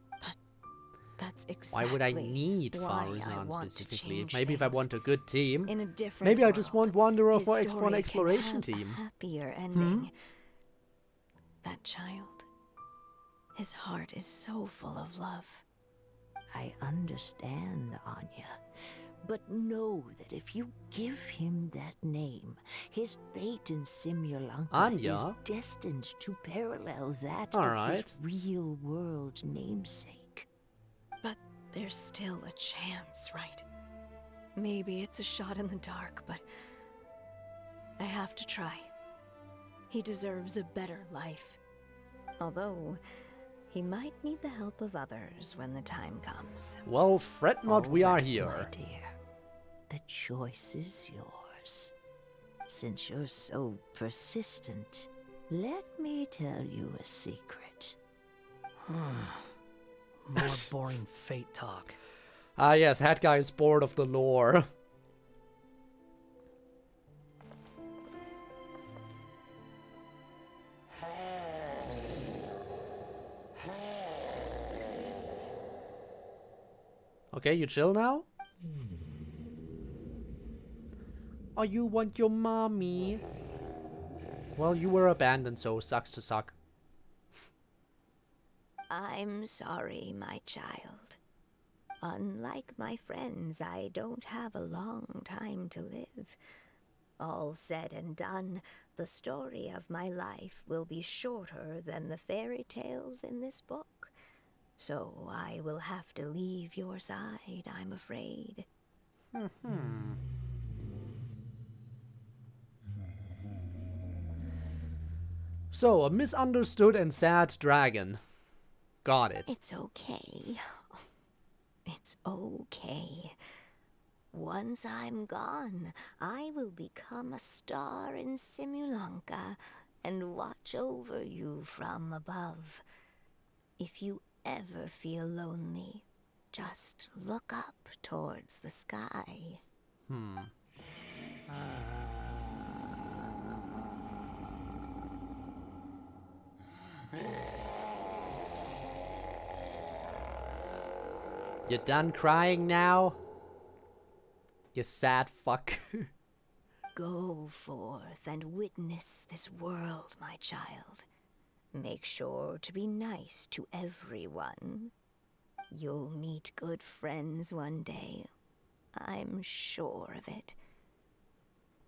But that's exactly why would I need why I Farazan want to specifically? change Maybe if I things. want a good team. In a different Maybe I world, just want Wanderer his for an story exploration can have team. a happier ending. That child, his heart is so full of love. I understand, Anya. But know that if you give him that name, his fate in Simulanka Anya? is destined to parallel that All of right. his real-world namesake. But there's still a chance, right? Maybe it's a shot in the dark, but I have to try. He deserves a better life. Although, he might need the help of others when the time comes. Well, fret not, we are Alright, here. my dear. The choice is yours. Since you're so persistent, let me tell you a secret. More boring fate talk. Ah yes, that guy is bored of the lore. Okay, you chill now? Oh, you want your mommy? Well, you were abandoned, so sucks to suck. I'm sorry, my child. Unlike my friends, I don't have a long time to live. All said and done, the story of my life will be shorter than the fairy tales in this book. So I will have to leave your side, I'm afraid. So, a misunderstood and sad dragon. Got it. It's okay. It's okay. Once I'm gone, I will become a star in Simulanka and watch over you from above. If you ever feel lonely, just look up towards the sky. You done crying now? You sad fuck. Go forth and witness this world, my child. Make sure to be nice to everyone. You'll meet good friends one day. I'm sure of it.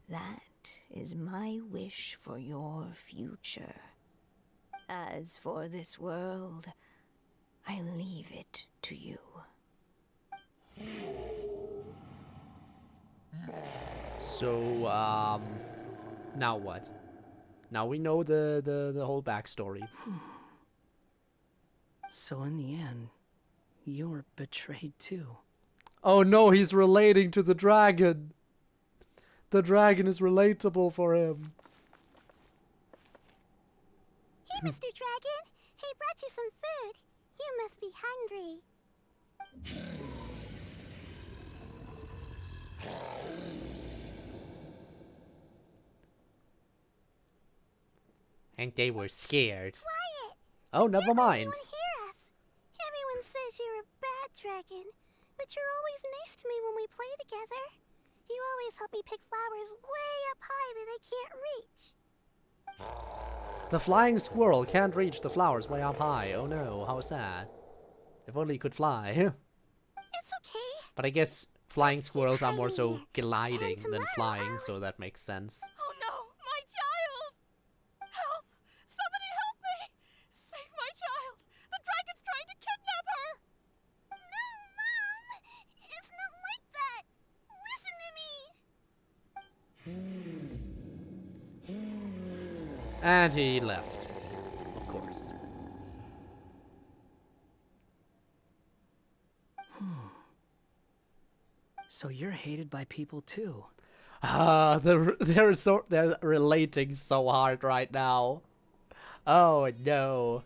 That is my wish for your future. As for this world, I leave it to you. So, now what? Now we know the whole backstory. So in the end, you were betrayed too. Oh no, he's relating to the dragon. The dragon is relatable for him. Hey, Mr. Dragon. He brought you some food. You must be hungry. And they were scared. Quiet. Oh, never mind. Everyone hear us. Everyone says you're a bad dragon. But you're always nice to me when we play together. You always help me pick flowers way up high that I can't reach. The flying squirrel can't reach the flowers way up high. Oh no, how sad. If only he could fly. It's okay. But I guess flying squirrels are more so gliding than flying, so that makes sense. Oh no, my child! Help! Somebody help me! Save my child! The dragon's trying to kidnap her! No, Mom! It's not like that! Listen to me! And he left. Of course. So you're hated by people too. Ah, they're relating so hard right now. Oh no.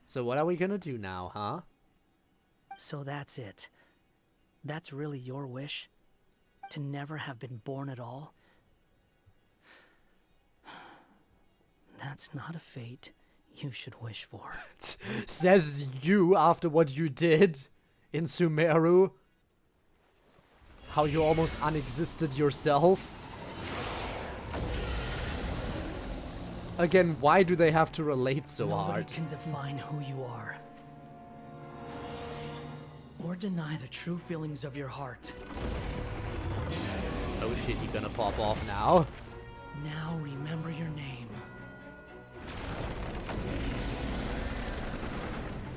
So what are we gonna do now, huh? So that's it. That's really your wish? To never have been born at all? That's not a fate you should wish for. Says you after what you did in Sumeru. How you almost unexisted yourself. Again, why do they have to relate so Nobody hard? can define who you are. Or deny the true feelings of your heart. Oh shit, you gonna pop off now? Now remember your name.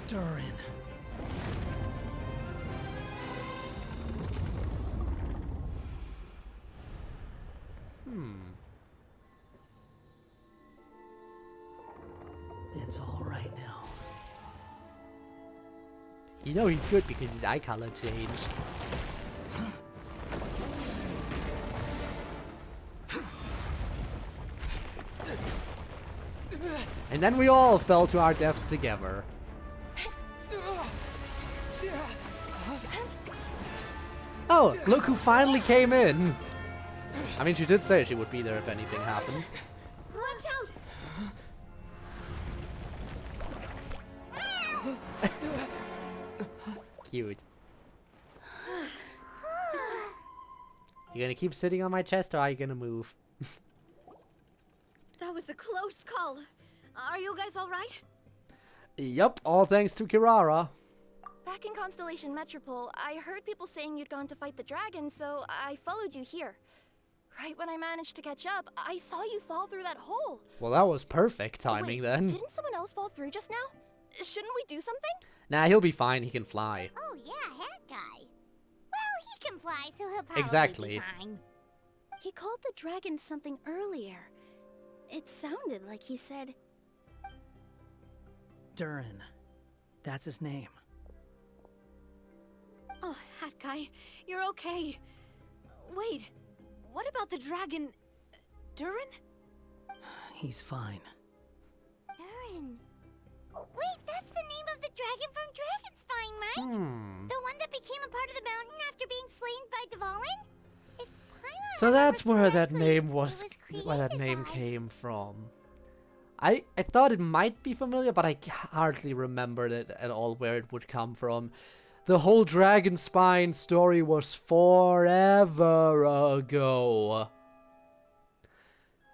Durin. It's all right now. You know he's good because his eye color changed. And then we all fell to our deaths together. Oh, look who finally came in! I mean, she did say she would be there if anything happened. Watch out! Cute. You gonna keep sitting on my chest or are you gonna move? That was a close call. Are you guys alright? Yup, all thanks to Kirara. Back in Constellation Metropole, I heard people saying you'd gone to fight the dragon, so I followed you here. Right when I managed to catch up, I saw you fall through that hole. Well, that was perfect timing Wait, then. Didn't someone else fall through just now? Shouldn't we do something? Nah, he'll be fine, he can fly. Oh yeah, Hat Guy. Well, he can fly, so he'll probably Exactly. be fine. He called the dragon something earlier. It sounded like he said... Durin. That's his name. Oh, Hat Guy, you're okay. Wait, what about the dragon... Durin? He's fine. Durin. Oh, wait, that's the name of the dragon from Dragonspine, right? The one that became a part of the mountain after being slain by Dvalin? If Paimon So that's where remembers that correctly, name was, where that name came from. I thought it might be familiar, but I hardly remembered it at all where it would come from. The whole Dragonspine story was forever ago.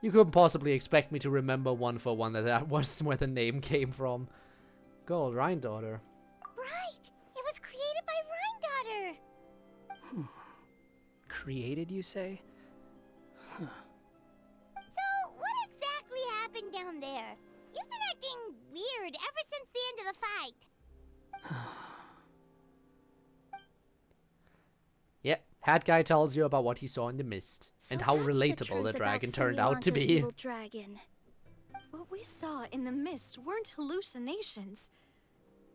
You couldn't possibly expect me to remember one for one that was where the name came from. Gold Rhine Daughter. Right! It was created by Rhine Daughter! Created, you say? Huh. So, what exactly happened down there? You've been acting weird ever since the end of the fight. Yep, Hat Guy tells you about what he saw in the mist, and how that's the relatable truth the about dragon turned out to Simulanka's be. evil dragon. What we saw in the mist weren't hallucinations,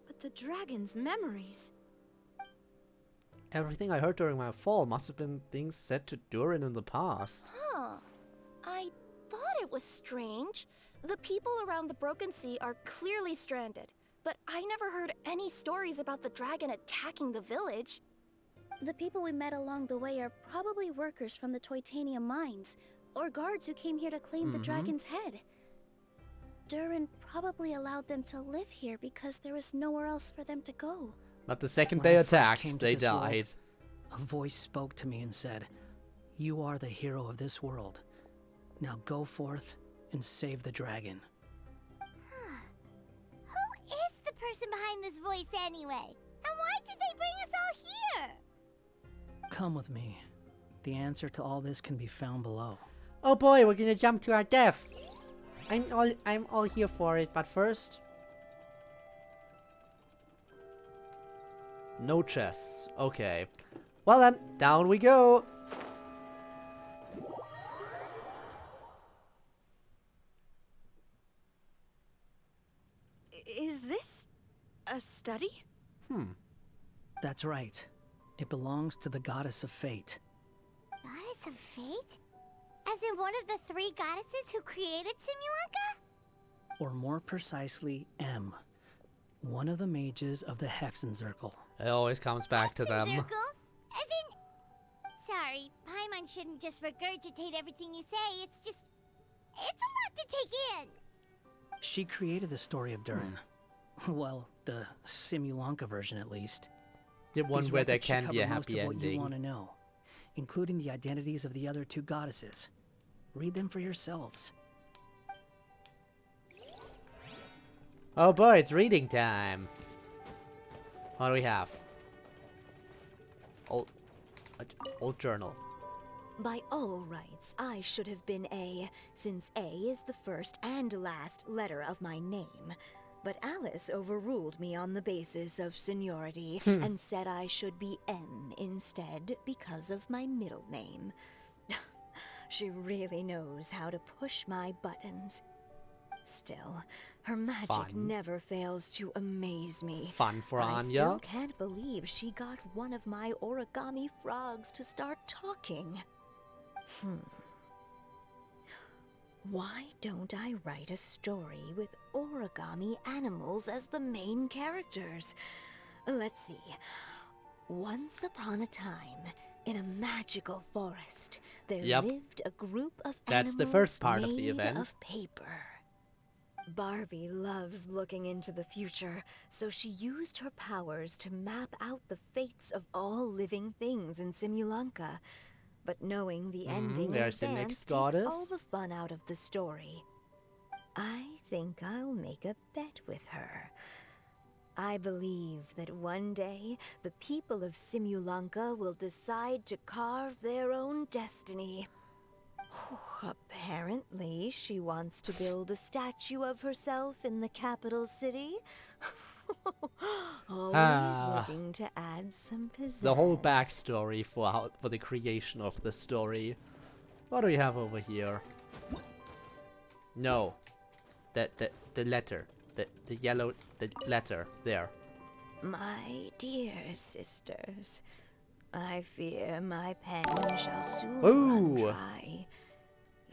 but the dragon's memories. Everything I heard during my fall must have been things said to Durin in the past. Huh. I thought it was strange. The people around the Broken Sea are clearly stranded, but I never heard any stories about the dragon attacking the village. The people we met along the way are probably workers from the Toitanium mines, or guards who came here to claim the dragon's head. Durin probably allowed them to live here because there was nowhere else for them to go. But the second When they I first came attacked, to they this world, died. A voice spoke to me and said, "You are the hero of this world. Now go forth and save the dragon." Who is the person behind this voice anyway? And why did they bring us all here? Come with me. The answer to all this can be found below. Oh boy, we're gonna jump to our death. I'm all here for it, but first. No chests. Okay. Well then, down we go. Is this a study? That's right. It belongs to the goddess of fate. Goddess of fate? As in one of the 3 goddesses who created Simulanka? Or more precisely, M. One of the mages of the Hexenzirkel. It always comes back to them. Circle? As in... Sorry, Paimon shouldn't just regurgitate everything you say. It's just... It's a lot to take in. She created the story of Durin. Well, the Simulanka version at least. The one These where there records should can be a cover most happy of what you ending. want to know, including the identities of the other 2 goddesses. Read them for yourselves. Oh boy, it's reading time. What do we have? Old journal. By all rights, I should have been A, since A is the first and last letter of my name. But Alice overruled me on the basis of seniority and said I should be N instead because of my middle name. She really knows how to push my buttons. Still, her magic Fun. never fails to amaze me. Fun for I Anya. still can't believe she got one of my origami frogs to start talking. Why don't I write a story with origami animals as the main characters? Let's see. Once upon a time, in a magical forest, there lived a group of That's animals the first part of the made event. of paper. Barbie loves looking into the future, so she used her powers to map out the fates of all living things in Simulanka. But knowing the ending in there's the advance next takes all goddess. the fun out of the story. I think I'll make a bet with her. I believe that one day the people of Simulanka will decide to carve their own destiny. Apparently, she wants to build a statue of herself in the capital city. Always looking to add some pizzazz. The whole backstory for the creation of the story. What do we have over here? No, the letter, the yellow letter there. My dear sisters, I fear my pen shall soon Ooh. run dry.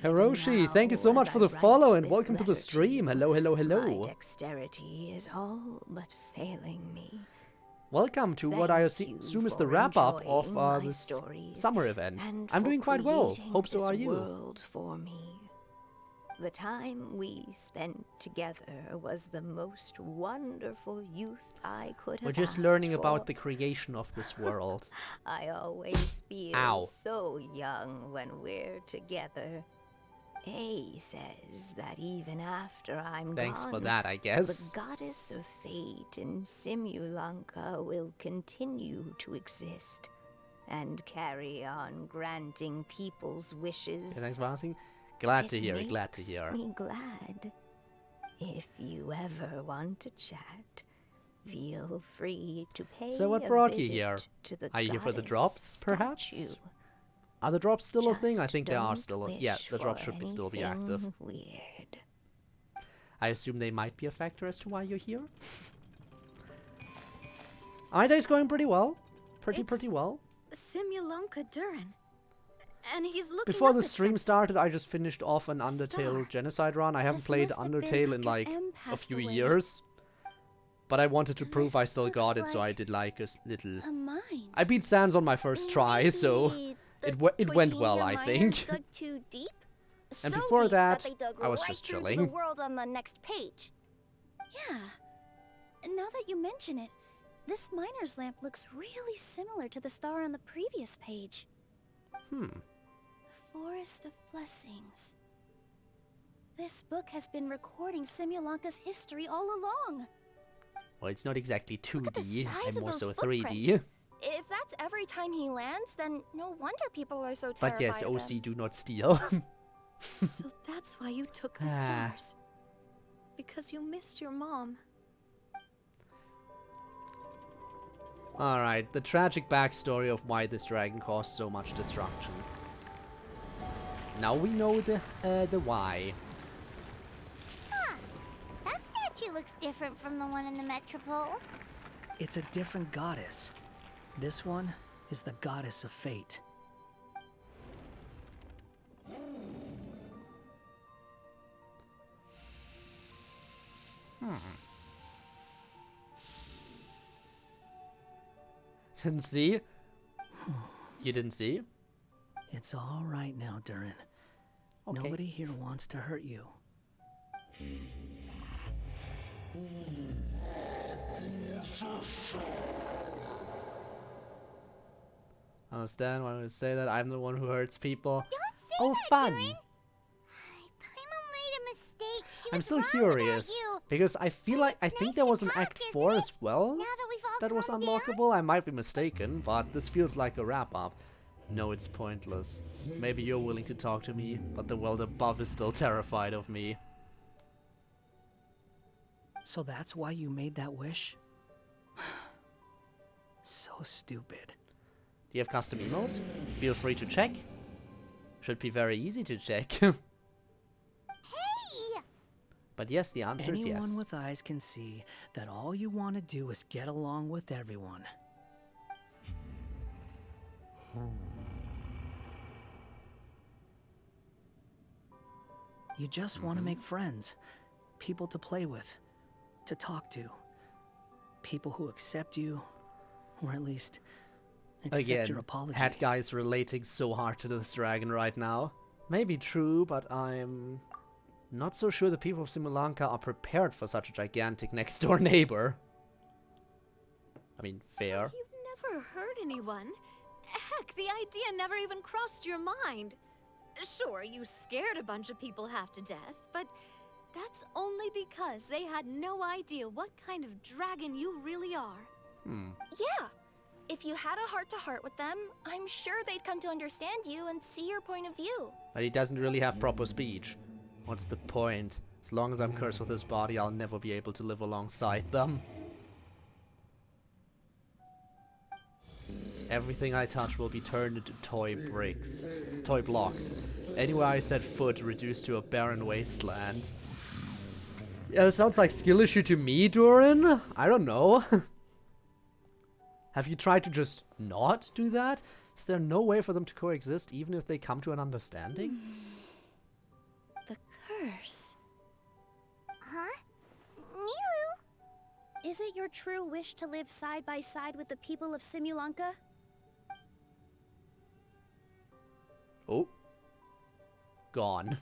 Hiroshi, thank you so much for the follow and welcome to the stream. Hello, hello, My hello. dexterity is all but failing me. Welcome to what I assume is the wrap-up of enjoying my this stories summer event. and I'm for doing quite well. creating Hope so this are you. world for me. The time we spent together was the most wonderful youth I could have We're just asked learning for. about the creation of this world. I always feel Ow. so young when we're together. A says that even after I'm Thanks gone, for that, I guess. the goddess of fate in Simulanka will continue to exist and carry on granting people's wishes. Thanks for asking. Glad to hear it, glad to hear. Makes me glad. If you ever want to chat, feel free to pay So what a brought you visit here? to the Are you here for the goddess drops, perhaps? statue. Are the drops still a thing? I Just think they are don't still. Yeah, wish the drops for should still be active. anything Weird. I assume they might be a factor as to why you're here. My day's going pretty well. Pretty well. Simulanka Durin. And he's looking Before up the at stream started, I just finished off an Undertale genocide run. I haven't This played must have been Undertale in after like M a passed few away. years. But I wanted to prove I This still got it, looks so I like did like a little... A mine. I beat Sans on my first try, so Maybe it the went well, I titanium think. miners dug too deep? And So before deep that, they dug I was right just through to chilling. the world on the next page. Yeah. Now that you mention it, this miner's lamp looks really similar to the star on the previous page. Hmm. The Forest of Blessings. This book has been recording Simulanka's history all along. Well, it's not exactly 2D, size and of more those so footprints. 3D. If that's every time he lands, then no wonder people are so terrified But yes, of OC him. do not steal. So that's why you took the Ah. stars. Because you missed your mom. Alright, the tragic backstory of why this dragon caused so much destruction. Now we know the why. Huh. That statue looks different from the one in the Metropole. It's a different goddess. This one is the goddess of fate. Didn't see? You didn't see? It's all right now, Durin. Okay. Nobody here wants to hurt you. Understand why I say that? I'm the one who hurts people. Don't Oh, say that, fun! Durin. Paimon made a mistake. She I'm was still wrong curious about you. because I feel like I think there was an Act 4 as well Now that we've all that was calmed down, unlockable. I might be mistaken, but this feels like a wrap up. No, it's pointless. Maybe you're willing to talk to me, but the world above is still terrified of me. So that's why you made that wish? So stupid. Do you have custom emotes? Feel free to check. Should be very easy to check. Hey! But yes, the answer is Anyone yes. with eyes can see that all you want to do is get along with everyone. You just want to make friends, people to play with, to talk to, people who accept you, or at least accept your Again, apology. Hat Guy's relating so hard to this dragon right now. Maybe true, but I'm not so sure the people of Simulanka are prepared for such a gigantic next-door neighbor. I mean, fair. You've never hurt anyone. Heck, the idea never even crossed your mind. Sure, you scared a bunch of people half to death, but that's only because they had no idea what kind of dragon you really are. Yeah. If you had a heart-to-heart with them, I'm sure they'd come to understand you and see your point of view. But he doesn't really have proper speech. What's the point? As long as I'm cursed with this body, I'll never be able to live alongside them. Everything I touch will be turned into toy bricks. Toy blocks. Anywhere I set foot reduced to a barren wasteland. Yeah, it sounds like skill issue to me, Durin. I don't know. Have you tried to just not do that? Is there no way for them to coexist even if they come to an understanding? The curse. Huh? Nilu? Is it your true wish to live side by side with the people of Simulanka? Oh. Gone.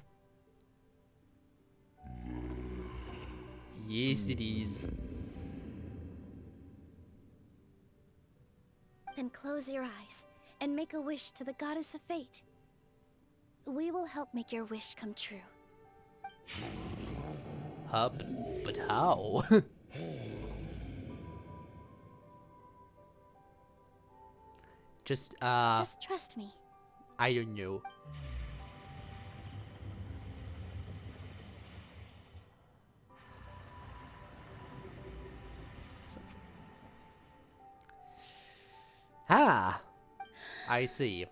Yes, it is. Then close your eyes and make a wish to the goddess of fate. We will help make your wish come true. But how? Just trust me. I don't know. Ah, I see.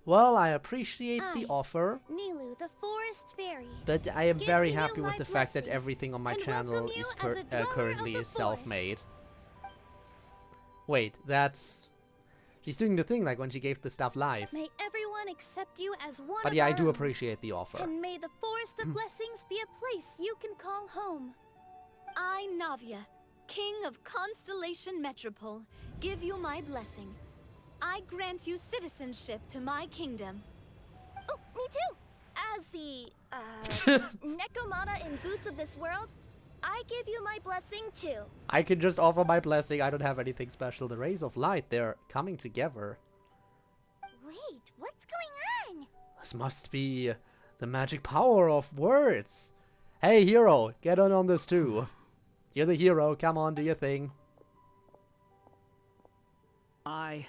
Well, I appreciate the offer, Nilu, the forest fairy. but I am Give very to you happy with my the fact that blessing, everything on my and channel welcome you is as a dweller currently of the self-made. Wait, that's... She's doing the thing like when she gave the stuff live. May everyone accept you as one But of yeah, I our do own. appreciate the offer. And may the Forest of Blessings be a place you can call home. I, Navia, King of Constellation Metropole, give you my blessing. I grant you citizenship to my kingdom. Oh, Me too. As the, Nekomata in Boots of this world, I give you my blessing too. I can just offer my blessing. I don't have anything special. The rays of light, they're coming together. Wait, what's going on? This must be the magic power of words. Hey, hero, get on this too. You're the hero. Come on, do your thing. I,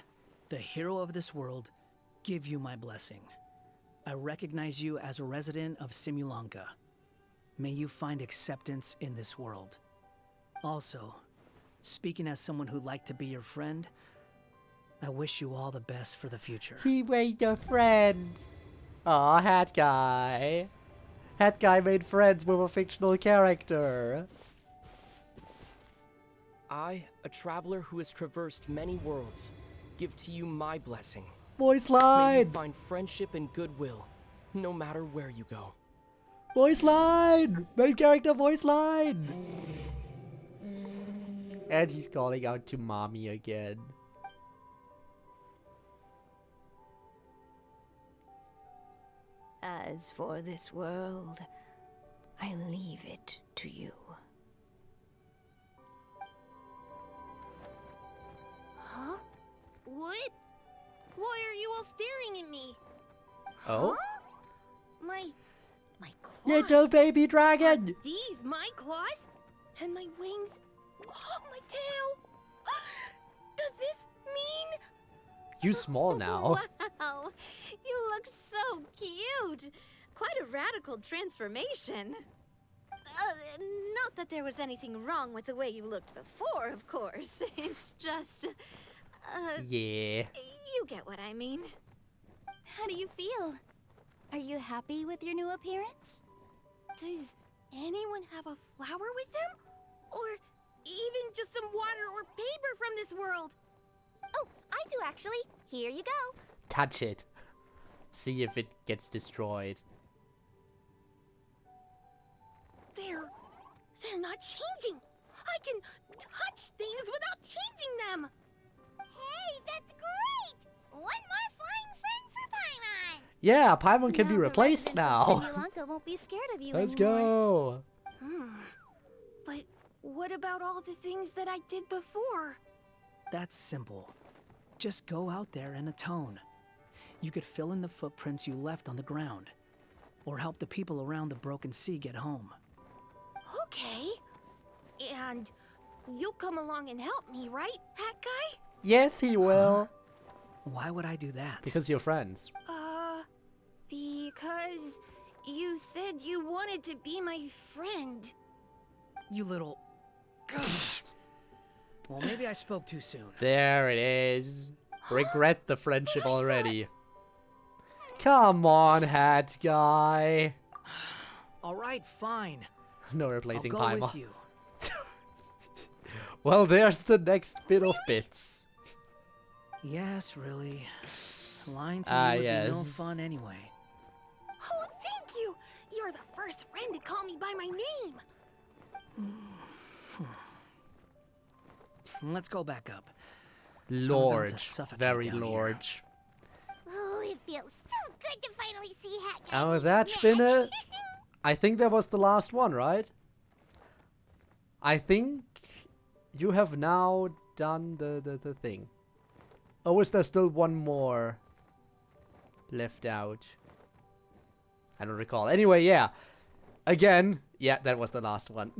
the hero of this world, give you my blessing. I recognize you as a resident of Simulanka. May you find acceptance in this world. Also, speaking as someone who'd like to be your friend, I wish you all the best for the future. He made a friend. Aw, Hat Guy. Hat Guy made friends with a fictional character. I, a traveler who has traversed many worlds, give to you my blessing. Voice May you line. find friendship and goodwill, no matter where you go. Voice line. Main character voice line. And he's calling out to mommy again. As for this world, I leave it to you. Huh? What? Why are you all staring at me? Oh? Huh? My claws. Little baby dragon. Are these my claws? And my wings? Oh, my tail? Does this mean? You small now. Wow, you look so cute. Quite a radical transformation. Not that there was anything wrong with the way you looked before, of course. It's just... Yeah. You get what I mean. How do you feel? Are you happy with your new appearance? Does anyone have a flower with them? Or even just some water or paper from this world? Oh, I do actually. Here you go. Touch it. See if it gets destroyed. They're not changing. I can touch things without changing them. Hey, that's great! One more flying friend for Paimon! Yeah, Paimon can be Now the replaced residents now. of Simulanka won't be scared of you Let's anymore. go. But what about all the things that I did before? That's simple. Just go out there and atone. You could fill in the footprints you left on the ground, or help the people around the broken sea get home. Okay. And you'll come along and help me, right, Hat Guy? Yes, he will. Why would I do that? Because you're friends. Because you said you wanted to be my friend. You little... Well, maybe I spoke too soon. There it is. Regret the friendship already. Come on, Hat Guy. All right, fine. No replacing I'll go with Paimon. you. Well, there's the next bit of bits. Yes, really. Lying to you would be no fun anyway. Oh, thank you! You're the first friend to call me by my name. Let's go back up. Large. Very large. Oh, it feels so good to finally see Hat Guy. Oh, that spinner. I think that was the last one, right? I think you have now done the thing. Oh, is there still one more left out? I don't recall. Anyway, yeah. Again, yeah, that was the last one.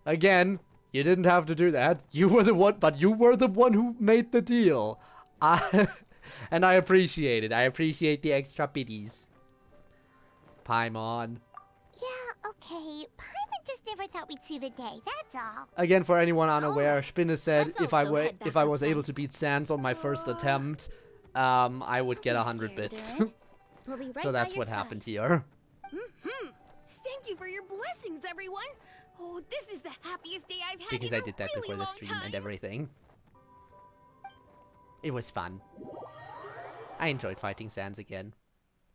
Again, you didn't have to do that. You were the one, but you were the one who made the deal. And I appreciate it. I appreciate the extra biddies. Paimon. Yeah, okay. Paimon just never thought we'd see the day, that's all. Again, for anyone unaware, Spinner said let's if I also were head if back I up was then. able to beat Sans on my first attempt, I would get 100 bits. We'll be right So that's by what your happened side. here. Thank you for your blessings, everyone. Oh, this is the happiest day I've had Because in I did that a really before the long stream time. and everything. It was fun. I enjoyed fighting Sans again.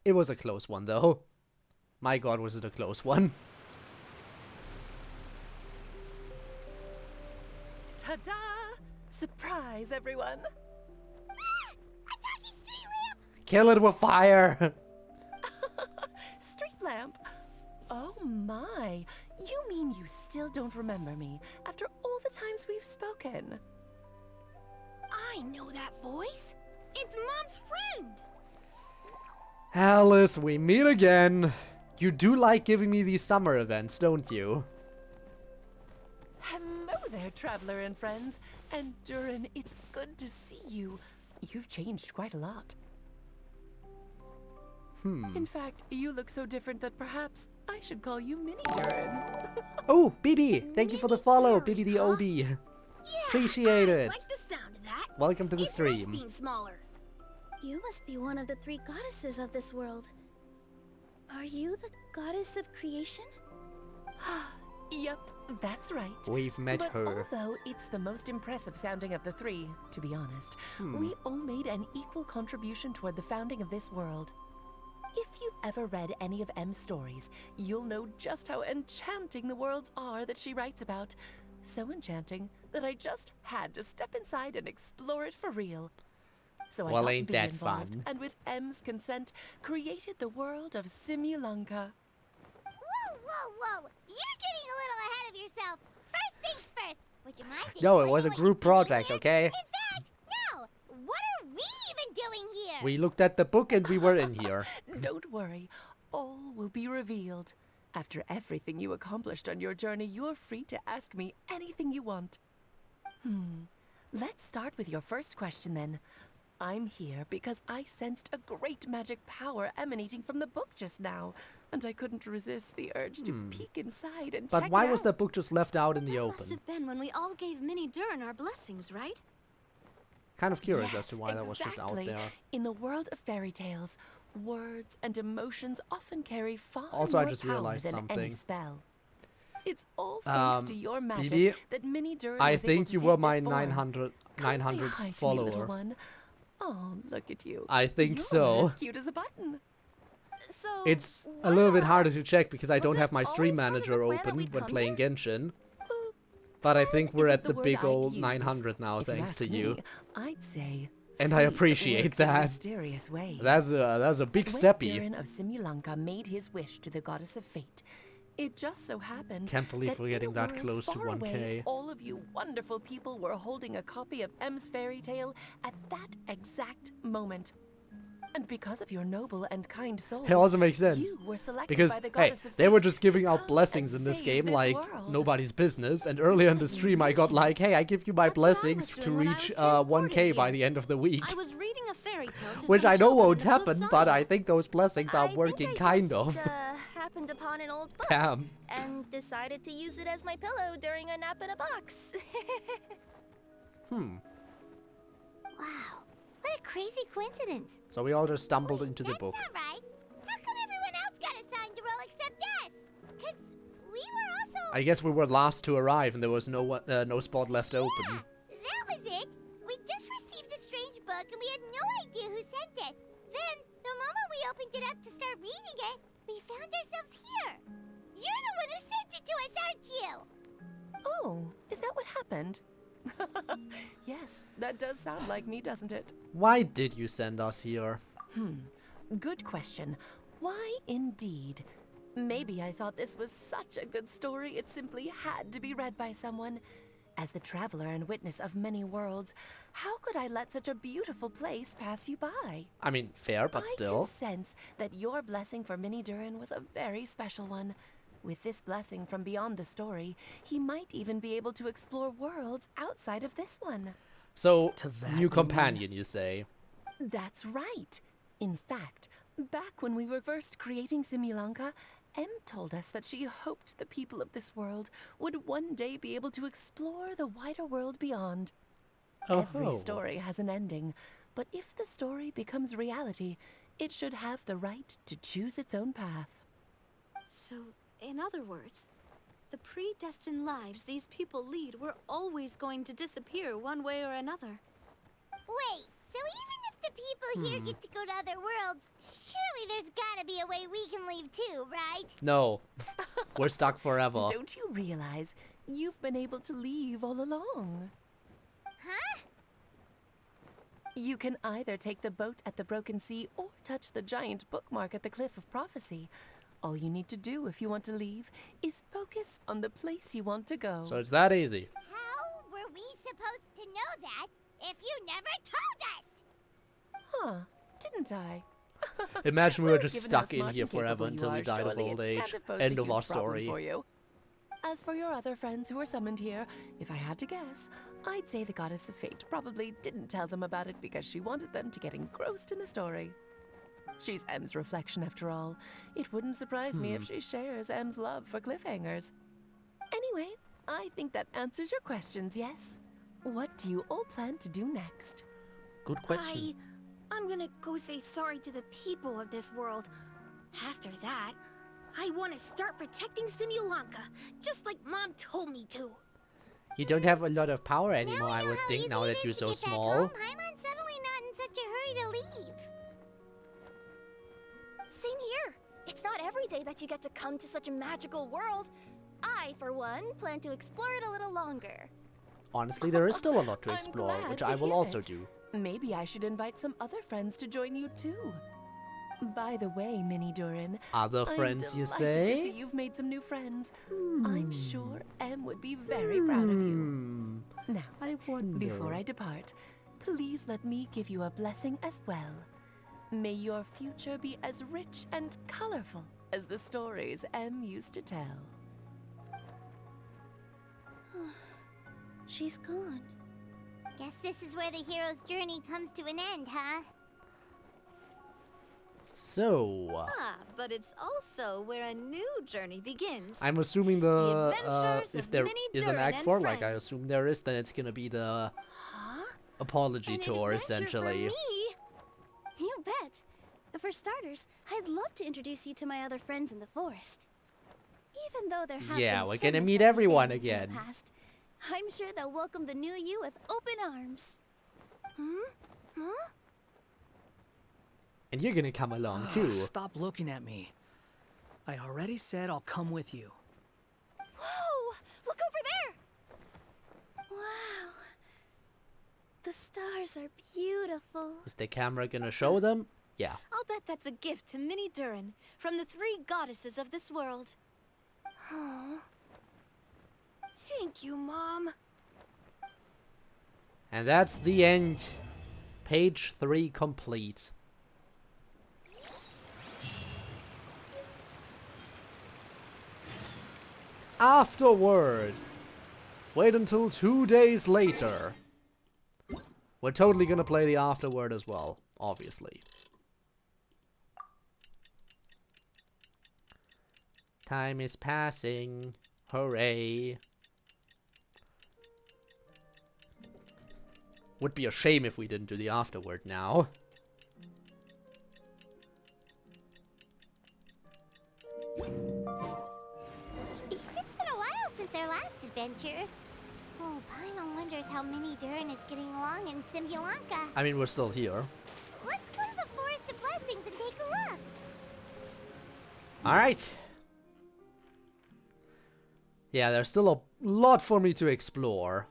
It was a close one though. My god, was it a close one. Ta-da! Surprise, everyone! Kill it with fire! Oh my! You mean you still don't remember me after all the times we've spoken? I know that voice. It's Mom's friend. Alice, we meet again. You do like giving me these summer events, don't you? Hello there, traveler and friends. And Durin, it's good to see you. You've changed quite a lot. In fact, you look so different that perhaps I should call you Mini Durin. Oh, Bibi! Thank you for the follow, Bibi the OB. Appreciate it. Like the sound of that. Welcome to the It's stream. nice being smaller. You must be one of the 3 goddesses of this world. Are you the goddess of creation? Yep, that's right. We've met but her. Although it's the most impressive sounding of the 3, to be honest, we all made an equal contribution toward the founding of this world. If you've ever read any of M's stories, you'll know just how enchanting the worlds are that she writes about. So enchanting that I just had to step inside and explore it for real. So I Well, got ain't to be that involved, fun? and with M's consent, created the world of Simulanka. Whoa, whoa, whoa! You're getting a little ahead of yourself. First things first. Would you mind Yo, it explaining was a what group you're doing project, here? okay? In fact, no. What are we even doing here? We looked at the book and we were in here. Don't worry, all will be revealed. After everything you accomplished on your journey, you're free to ask me anything you want. Let's start with your first question then. I'm here because I sensed a great magic power emanating from the book just now, and I couldn't resist the urge to peek inside and check But why it was out. the book just left out in the That must open? have been when we all gave Mini Durin our blessings, right? Kind of curious as Yes, to why that was just out exactly. there. In the world of fairy tales, words and emotions often carry far Also, I more just power realized than any something. spell. It's all thanks to your magic Bibi, that Mini Durin I was able think to you take were this my form. 900th Come say hi to me, little follower. one. Oh, look at you. I think You're so. as cute as a button. So It's a why little bit not harder us? to check because I Was don't it have my stream always part of the manager plan that open we'd when come playing here? Genshin. But I think we're Isn't at the the word big I'd old use. 900 now, If you thanks ask to me, you. I'd say And I fate appreciate works in that. mysterious ways. That's a big When steppy. Durin of Simulanka made his wish to the goddess of fate, it just so happened Can't believe that we're in getting a that world close to far away, 1K. all of you wonderful people were holding a copy of M's fairy tale at that exact moment. And because of your noble and kind souls, It also makes sense. you were selected Because, by the hey, goddess of they were fate just to giving out come blessings and in this save game this like world. nobody's business. And earlier in the stream, I got like, hey, I give you my blessings to doing when I reach was transported 1K by here. the end of the week. I was reading a fairy tale to Which some I know children won't in the happen, Blue but Zone. I think those blessings are working kind of. Happened upon an old book. Damn. And decided to use it as my pillow during a nap in a box. Wow, what a crazy coincidence. So we all just stumbled into the book. Not right. How come everyone else got assigned to roll except us? Because we were also... I guess we were last to arrive and there was no spot left open. That was it. We just received a strange book and we had no idea who sent it. Then, the moment we opened it up to start reading it, we found ourselves here. You're the one who sent it to us, aren't you? Oh, is that what happened? Yes, that does sound like me, doesn't it? Why did you send us here? Good question. Why indeed? Maybe I thought this was such a good story it simply had to be read by someone. As the traveler and witness of many worlds, how could I let such a beautiful place pass you by? I mean, fair, but still. I can sense that your blessing for Mini Durin was a very special one. With this blessing from beyond the story, he might even be able to explore worlds outside of this one. So, that new you companion, you say? That's right. In fact, back when we were first creating Simulanka, Em told us that she hoped the people of this world would one day be able to explore the wider world beyond. Every Oh. story has an ending, but if the story becomes reality, it should have the right to choose its own path. So, in other words, the predestined lives these people lead were always going to disappear one way or another. Wait, so even if the people here get to go to other worlds, surely there's gotta be a way we can leave too, right? No. We're stuck forever. Don't you realize you've been able to leave all along? Huh? You can either take the boat at the Broken Sea or touch the giant bookmark at the Cliff of Prophecy. All you need to do if you want to leave is focus on the place you want to go. So it's that easy. How were we supposed to know that if you never told us? Huh, didn't I? Imagine we were just Given stuck how in smart here and capable forever you until we are, died of surely old it age. can't have posed End a of our huge problem story. for you. As for your other friends who are summoned here, if I had to guess, I'd say the Goddess of Fate probably didn't tell them about it because she wanted them to get engrossed in the story. She's M's reflection, after all. It wouldn't surprise me if she shares M's love for cliffhangers. Anyway, I think that answers your questions, yes? What do you all plan to do next? Good question. I'm gonna go say sorry to the people of this world. After that, I want to start protecting Simulanka, just like Mom told me to. You don't have a lot of power anymore, I would think, now that you're so small. Paimon's suddenly not in such a hurry to leave. Same here. It's not every day that you get to come to such a magical world. I, for one, plan to explore it a little longer. Honestly, there is still a lot to I'm explore, glad which to I will hear also it. do. Maybe I should invite some other friends to join you too. By the way, Mini Durin, Other friends, you I'm delighted to say? see you've made some new friends. I'm sure Em would be very proud of you. Now, I wonder. before I depart, please let me give you a blessing as well. May your future be as rich and colorful as the stories Em used to tell. She's gone. Guess this is where the hero's journey comes to an end, huh? So, But it's also where a new journey begins. I'm assuming adventures if of there Mini is an Durin Act and 4, like I friends. assume there is, then it's gonna be the apology tour, essentially. You bet. For starters, I'd love to introduce you to my other friends in the forest. Even though there have Yeah, been we're some gonna meet everyone misunderstandings in again. the past, I'm sure they'll welcome the new you with open arms. Huh? And you're gonna come along too. Stop looking at me. I already said I'll come with you. Whoa! Look over there! Wow. The stars are beautiful. Is the camera gonna show them? Yeah. I'll bet that's a gift to Mini Durin from the 3 goddesses of this world. Oh. Thank you, Mom. And that's the end. Page 3 complete. Afterward. Wait until 2 days later. We're totally gonna play the afterword as well, obviously. Time is passing. Hooray. Would be a shame if we didn't do the afterword now. It's been a while since our last adventure. Oh, Paimon wonders how Mini Durin is getting along in Simulanka. I mean, we're still here. Let's go to the Forest of Blessings and take a look. Alright. Yeah, there's still a lot for me to explore.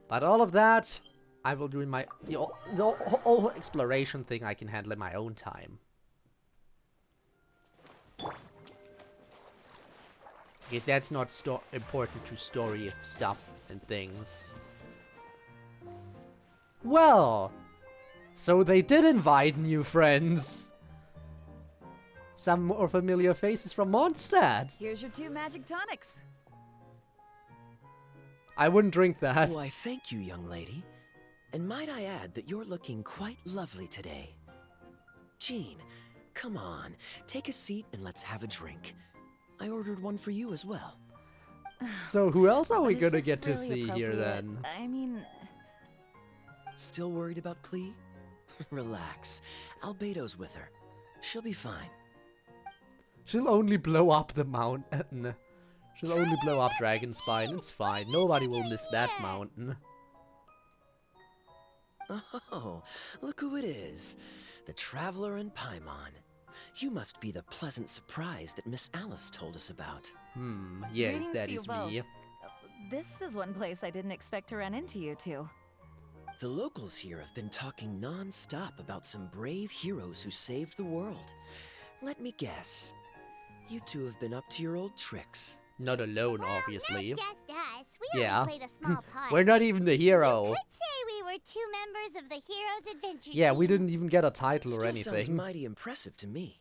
But all of that, I will do in my... The whole exploration thing I can handle in my own time. Because that's not important to story stuff and things. Well, so they did invite new friends. Some more familiar faces from Mondstadt. Here's your 2 magic tonics. I wouldn't drink that. Why, thank you, young lady. And might I add that you're looking quite lovely today. Jean, come on, take a seat and let's have a drink. I ordered one for you as well. So who else are we But is gonna this get to really see here appropriate? then? I mean... Still worried about Klee? Relax. Albedo's with her. She'll be fine. She'll only blow up the mountain. She'll only blow up Dragonspine. It's fine. Nobody will miss that mountain. Oh, look who it is. The Traveler and Paimon. You must be the pleasant surprise that Miss Alice told us about. Yes, Greetings that to you is both. me. This is one place I didn't expect to run into you two. The locals here have been talking non-stop about some brave heroes who saved the world. Let me guess. You two have been up to your old tricks. Not alone, obviously. Not just us. We Yeah. only played a small part. We're not even the hero. You could say we were 2 members of the Heroes Adventure Yeah, we Team. didn't even get a title or Still sounds anything. mighty impressive to me.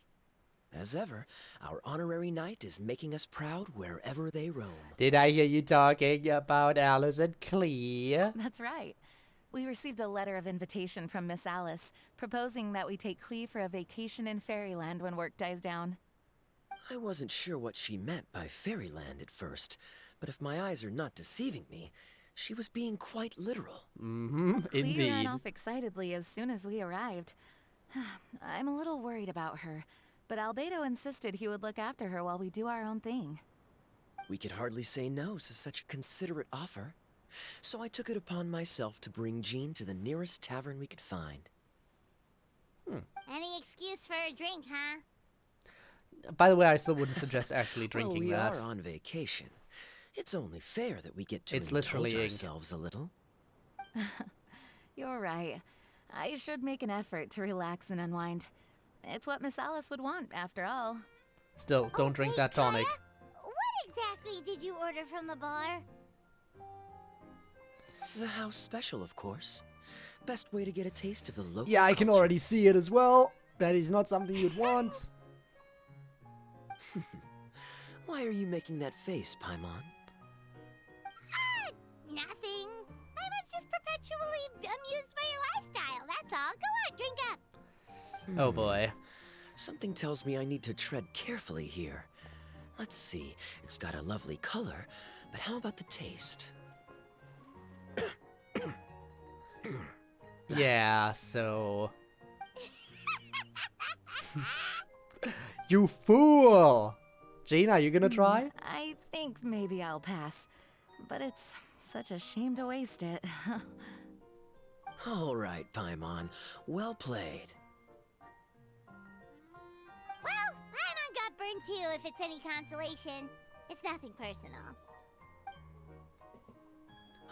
As ever, our honorary knight is making us proud wherever they roam. Did I hear you talking about Alice and Clea? That's right. We received a letter of invitation from Miss Alice, proposing that we take Clea for a vacation in Fairyland when work dies down. I wasn't sure what she meant by fairyland at first, but if my eyes are not deceiving me, she was being quite literal. Mm-hmm, Clea ran indeed. off excitedly as soon as we arrived. I'm a little worried about her, but Albedo insisted he would look after her while we do our own thing. We could hardly say no to such a considerate offer, so I took it upon myself to bring Jean to the nearest tavern we could find. Any excuse for a drink, huh? By the way, I still wouldn't suggest actually drinking well, that. we are on vacation. It's only fair that we get to It's indulge literally ink. ourselves a little. You're right. I should make an effort to relax and unwind. It's what Miss Alice would want, after all. Still, don't drink that tonic. What exactly did you order from the bar? The house special, of course. Best way to get a taste of the local Yeah, I can culture. already see it as well. That is not something you'd want. Why are you making that face, Paimon? Nothing. I was just perpetually amused by your lifestyle, that's all. Go on, drink up. Oh boy. Something tells me I need to tread carefully here. Let's see, it's got a lovely color, but how about the taste? Yeah, so... You fool! Gina, you gonna try? I think maybe I'll pass. But it's such a shame to waste it. All right, Paimon. Well played. Well, Paimon got burned too, if it's any consolation. It's nothing personal.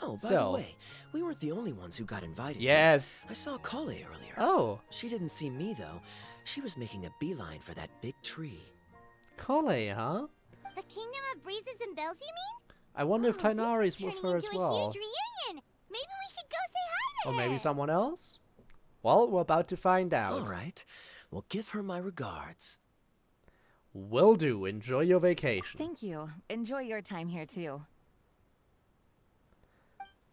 Oh, by So- the way, we weren't the only ones who got invited. Yes. I saw Kale earlier. Oh. She didn't see me, though. She was making a beeline for that big tree. Kale, huh? The Kingdom of Breezes and Bells, you mean? I wonder if Oh, this Tainari's is with turning her as into a well. huge reunion. Maybe we should go say hi to Or her. maybe someone else? Well, we're about to find out. All right. Well, give her my regards. Will do. Enjoy your vacation. Thank you. Enjoy your time here, too.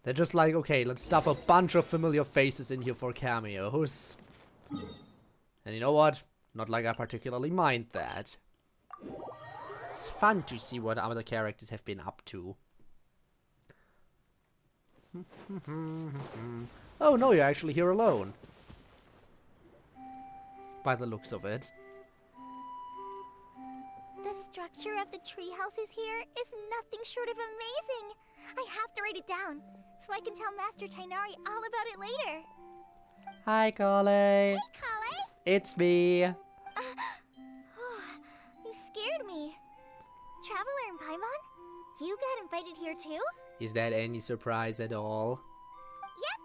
They're just like, okay, let's stuff a bunch of familiar faces in here for cameos. And you know what? Not like I particularly mind that. It's fun to see what other characters have been up to. Oh no, you're actually here alone. By the looks of it. The structure of the tree houses here is nothing short of amazing. I have to write it down so I can tell Master Tainari all about it later. Hi, Kale. Hey, Kale. It's me. You scared me. Traveler and Paimon, you got invited here too? Is that any surprise at all? Yep.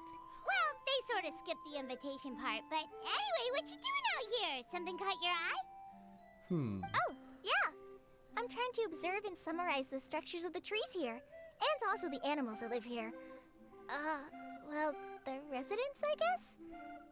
Well, they sort of skipped the invitation part, but anyway, what you doing out here? Something caught your eye? Oh, yeah. I'm trying to observe and summarize the structures of the trees here, and also the animals that live here. Well, the residents, I guess?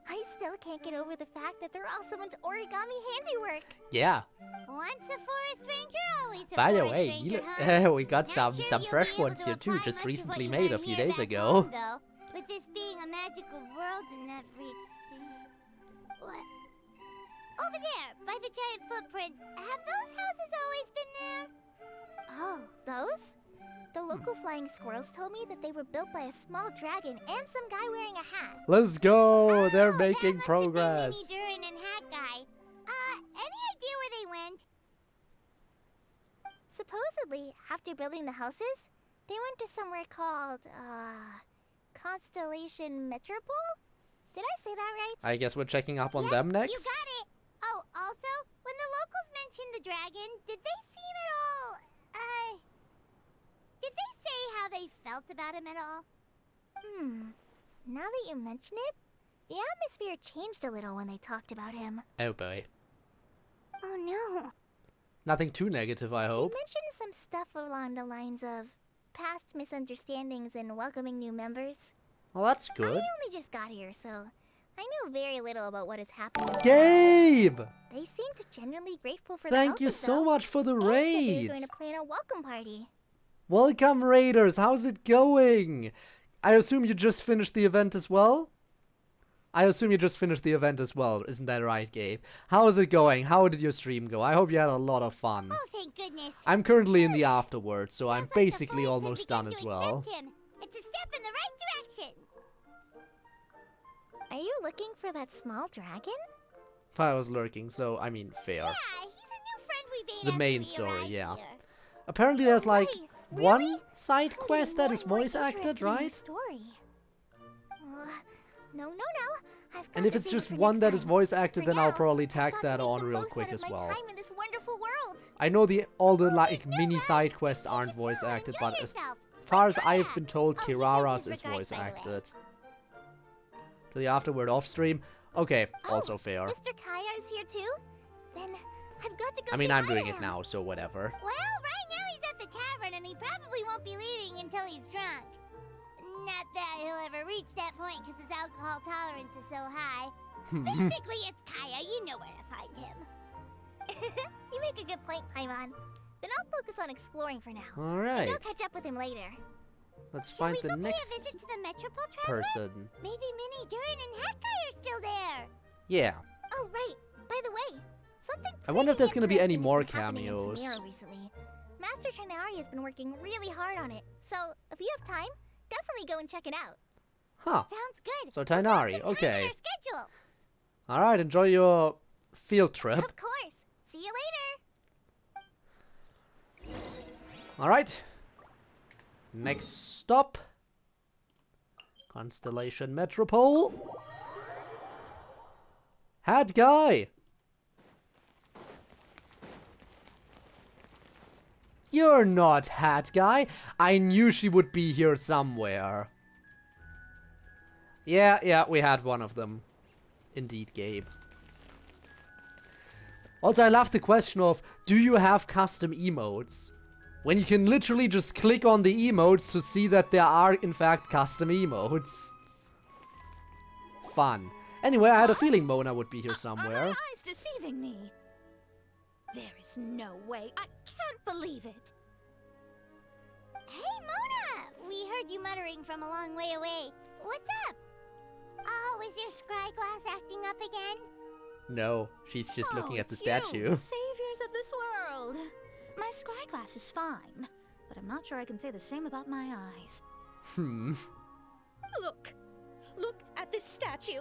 I still can't get over the fact that they're all someone's origami handiwork. Yeah. Once a forest ranger, always a By the forest way, ranger, you huh? we got Not some sure you'll fresh be able ones to here too, apply just much of recently what you made a learn few here days back ago. home, though, with this being a magical world and everything. What? Over there, by the giant footprint. Have those houses always been there? Oh, those? The local flying squirrels told me that they were built by a small dragon and some guy wearing a hat. Let's go! They're Oh, making that must progress. have been Minnie Durin and Hat Guy. Any idea where they went? Supposedly, after building the houses, they went to somewhere called, Constellation Metropole? Did I say that right? I guess we're checking up on Yep, them You next. got it. Oh, also, when the locals mentioned the dragon, did they seem at all, did they say how they felt about him at all? Now that you mention it, the atmosphere changed a little when they talked about him. Oh boy. Oh no. Nothing too negative, I They hope. mentioned some stuff along the lines of past misunderstandings and welcoming new members. Well, that's I good. only just got here, so I know very little about what has happened. Gabe! They seem to genuinely grateful for Thank the you help, so though. much for the And said they raid. were going to plan a welcome party. Welcome, Raiders. How's it going? I assume you just finished the event as well? Isn't that right, Gabe? How is it going? How did your stream go? I hope you had a lot of fun. Oh, thank goodness. I'm currently in the afterwards, so I'm basically almost done as well. It's a step in the right direction. Are you looking for that small dragon? I was lurking, so I mean, fair. Yeah, he's a new friend we made The after main we story, arrived yeah. here. Apparently there's like Really? one side Found quest it that more is and more voice acted, interesting in the right? Story. No. I've And got if to it's save it just for one next that is time. voice acted, For then I'll now, probably I've tag got to that make on the real most quick out as of my well. time in this wonderful world. I know all the like mini side quests aren't voice acted, but as far as I've been told, Kirara's is voice acted. To the afterward off stream, okay, also fair. Mr. Kaya is here too? Then I've got to go I mean, say I'm hi doing to it him. now, so whatever. Well, right now he's at the tavern and he probably won't be leaving until he's drunk. Not that he'll ever reach that point because his alcohol tolerance is so high. Basically, it's Kaya. You know where to find him. You make a good point, Paimon. Then I'll focus on exploring for now. All right. Maybe I'll catch up with him later. Let's Shall find we the go pay a next visit to the Metropole Traveler? person. Maybe Minnie, Durin, and Hatkai are still there. Yeah. Oh, right. By the way, something I wonder if there's gonna be any interesting more has been happening in cameos. Sumeru recently. Master Trinari has been working really hard on it, so if you have time, definitely go and check it out. Huh. Sounds good. So Tainari, okay. Our schedule. All right, enjoy your field trip. Of course. See you later. All right. Next stop. Constellation Metropole. Hat guy. You're not Hat Guy. I knew she would be here somewhere. Yeah, we had one of them. Indeed, Gabe. Also, I love the question of, do you have custom emotes? When you can literally just click on the emotes to see that there are, in fact, custom emotes. Fun. Anyway, I had a feeling Mona would be here somewhere. Are my eyes deceiving me? There is no way. I can't believe it. Hey, Mona! We heard you muttering from a long way away. What's up? Oh, is your scry glass acting up again? No, she's just looking at the It's statue. You, saviors of this world. My scry glass is fine, but I'm not sure I can say the same about my eyes. Look at this statue.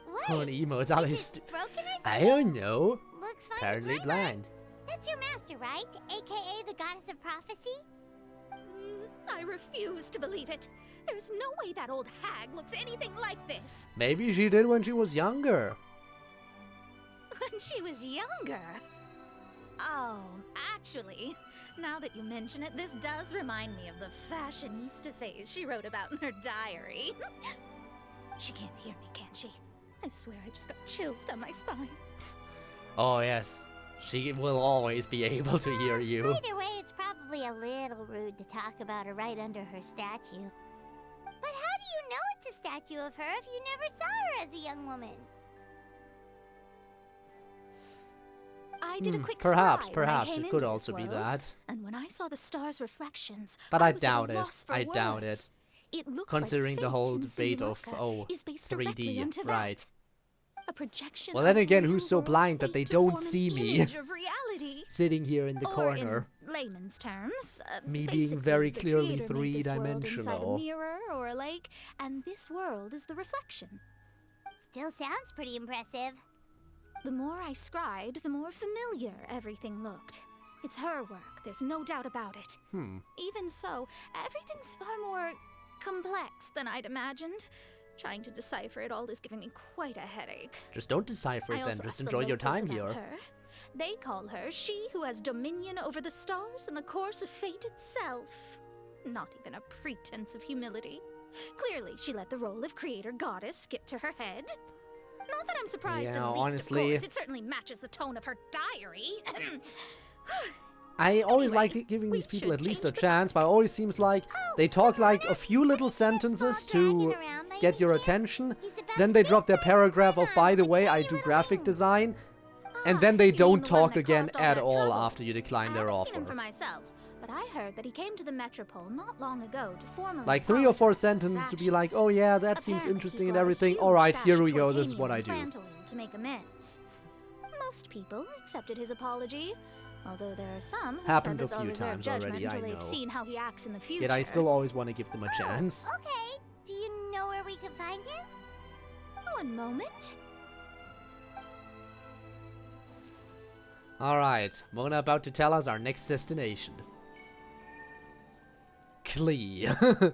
What? Oh, an emotes, are they Is it broken or I something? don't know. Looks fine. Apparently blind. That's your master, right? AKA the goddess of prophecy? I refuse to believe it. There's no way that old hag looks anything like this. Maybe she did when she was younger. When she was younger. Oh, actually, now that you mention it, this does remind me of the fashionista phase she wrote about in her diary. She can't hear me, can she? I swear I just got chills down my spine. Oh yes, she will always be able to hear you. Either way, it's probably a little rude to talk about her right under her statue. But how do you know it's a statue of her if you never saw her as a young woman? I did a quick Perhaps scry when I came it into could this also be world, that. And when I saw the stars' reflections, But I was at a doubt it. loss for I doubt words. it. It looks Considering like the whole fate in debate of Simulanka is based 3D, directly onto right? that. A projection Well, then of again, real who's so world blind that fate they to don't form an see me image of reality. sitting here in the Or corner? in layman's terms, Me being basically, very the clearly creator made this world inside a three-dimensional. mirror or a lake, and this world is the reflection. Still sounds pretty impressive. The more I scried, the more familiar everything looked. It's her work, there's no doubt about it. Even so, everything's far more complex than I'd imagined. Trying to decipher it all is giving me quite a headache. Just don't decipher I it then, also just asked the enjoy your locals time about here. her. They call her she who has dominion over the stars and the course of fate itself. Not even a pretense of humility. Clearly, she let the role of creator goddess skip to her head. Not that I'm surprised in Yeah, the least, honestly, of course. It certainly matches the tone of her diary. I always Anyway, like giving these people should at least a change the chance, but it always seems like they talk like a few little sentences to get your attention, then they drop their paragraph of, by the way, I do graphic design, and then they don't talk again at all after you decline their I haven't seen him for offer. myself, but I heard that he came to the Metropole not long ago to formally Like 3 or 4 apologize for his sentences to be like, actions. oh yeah, that seems Apparently, interesting he and brought a everything, huge alright, stash here of we go, this is titanium what I and do. plant oil to make amends. Most people accepted his apology, although there are some who Happened said a that they'll few reserve times judgment already, I until they've know. seen how he acts in the future. Yet I still always want to give them a chance. Okay, do you know where we can find him? One moment. Alright, Mona about to tell us our next destination. Klee.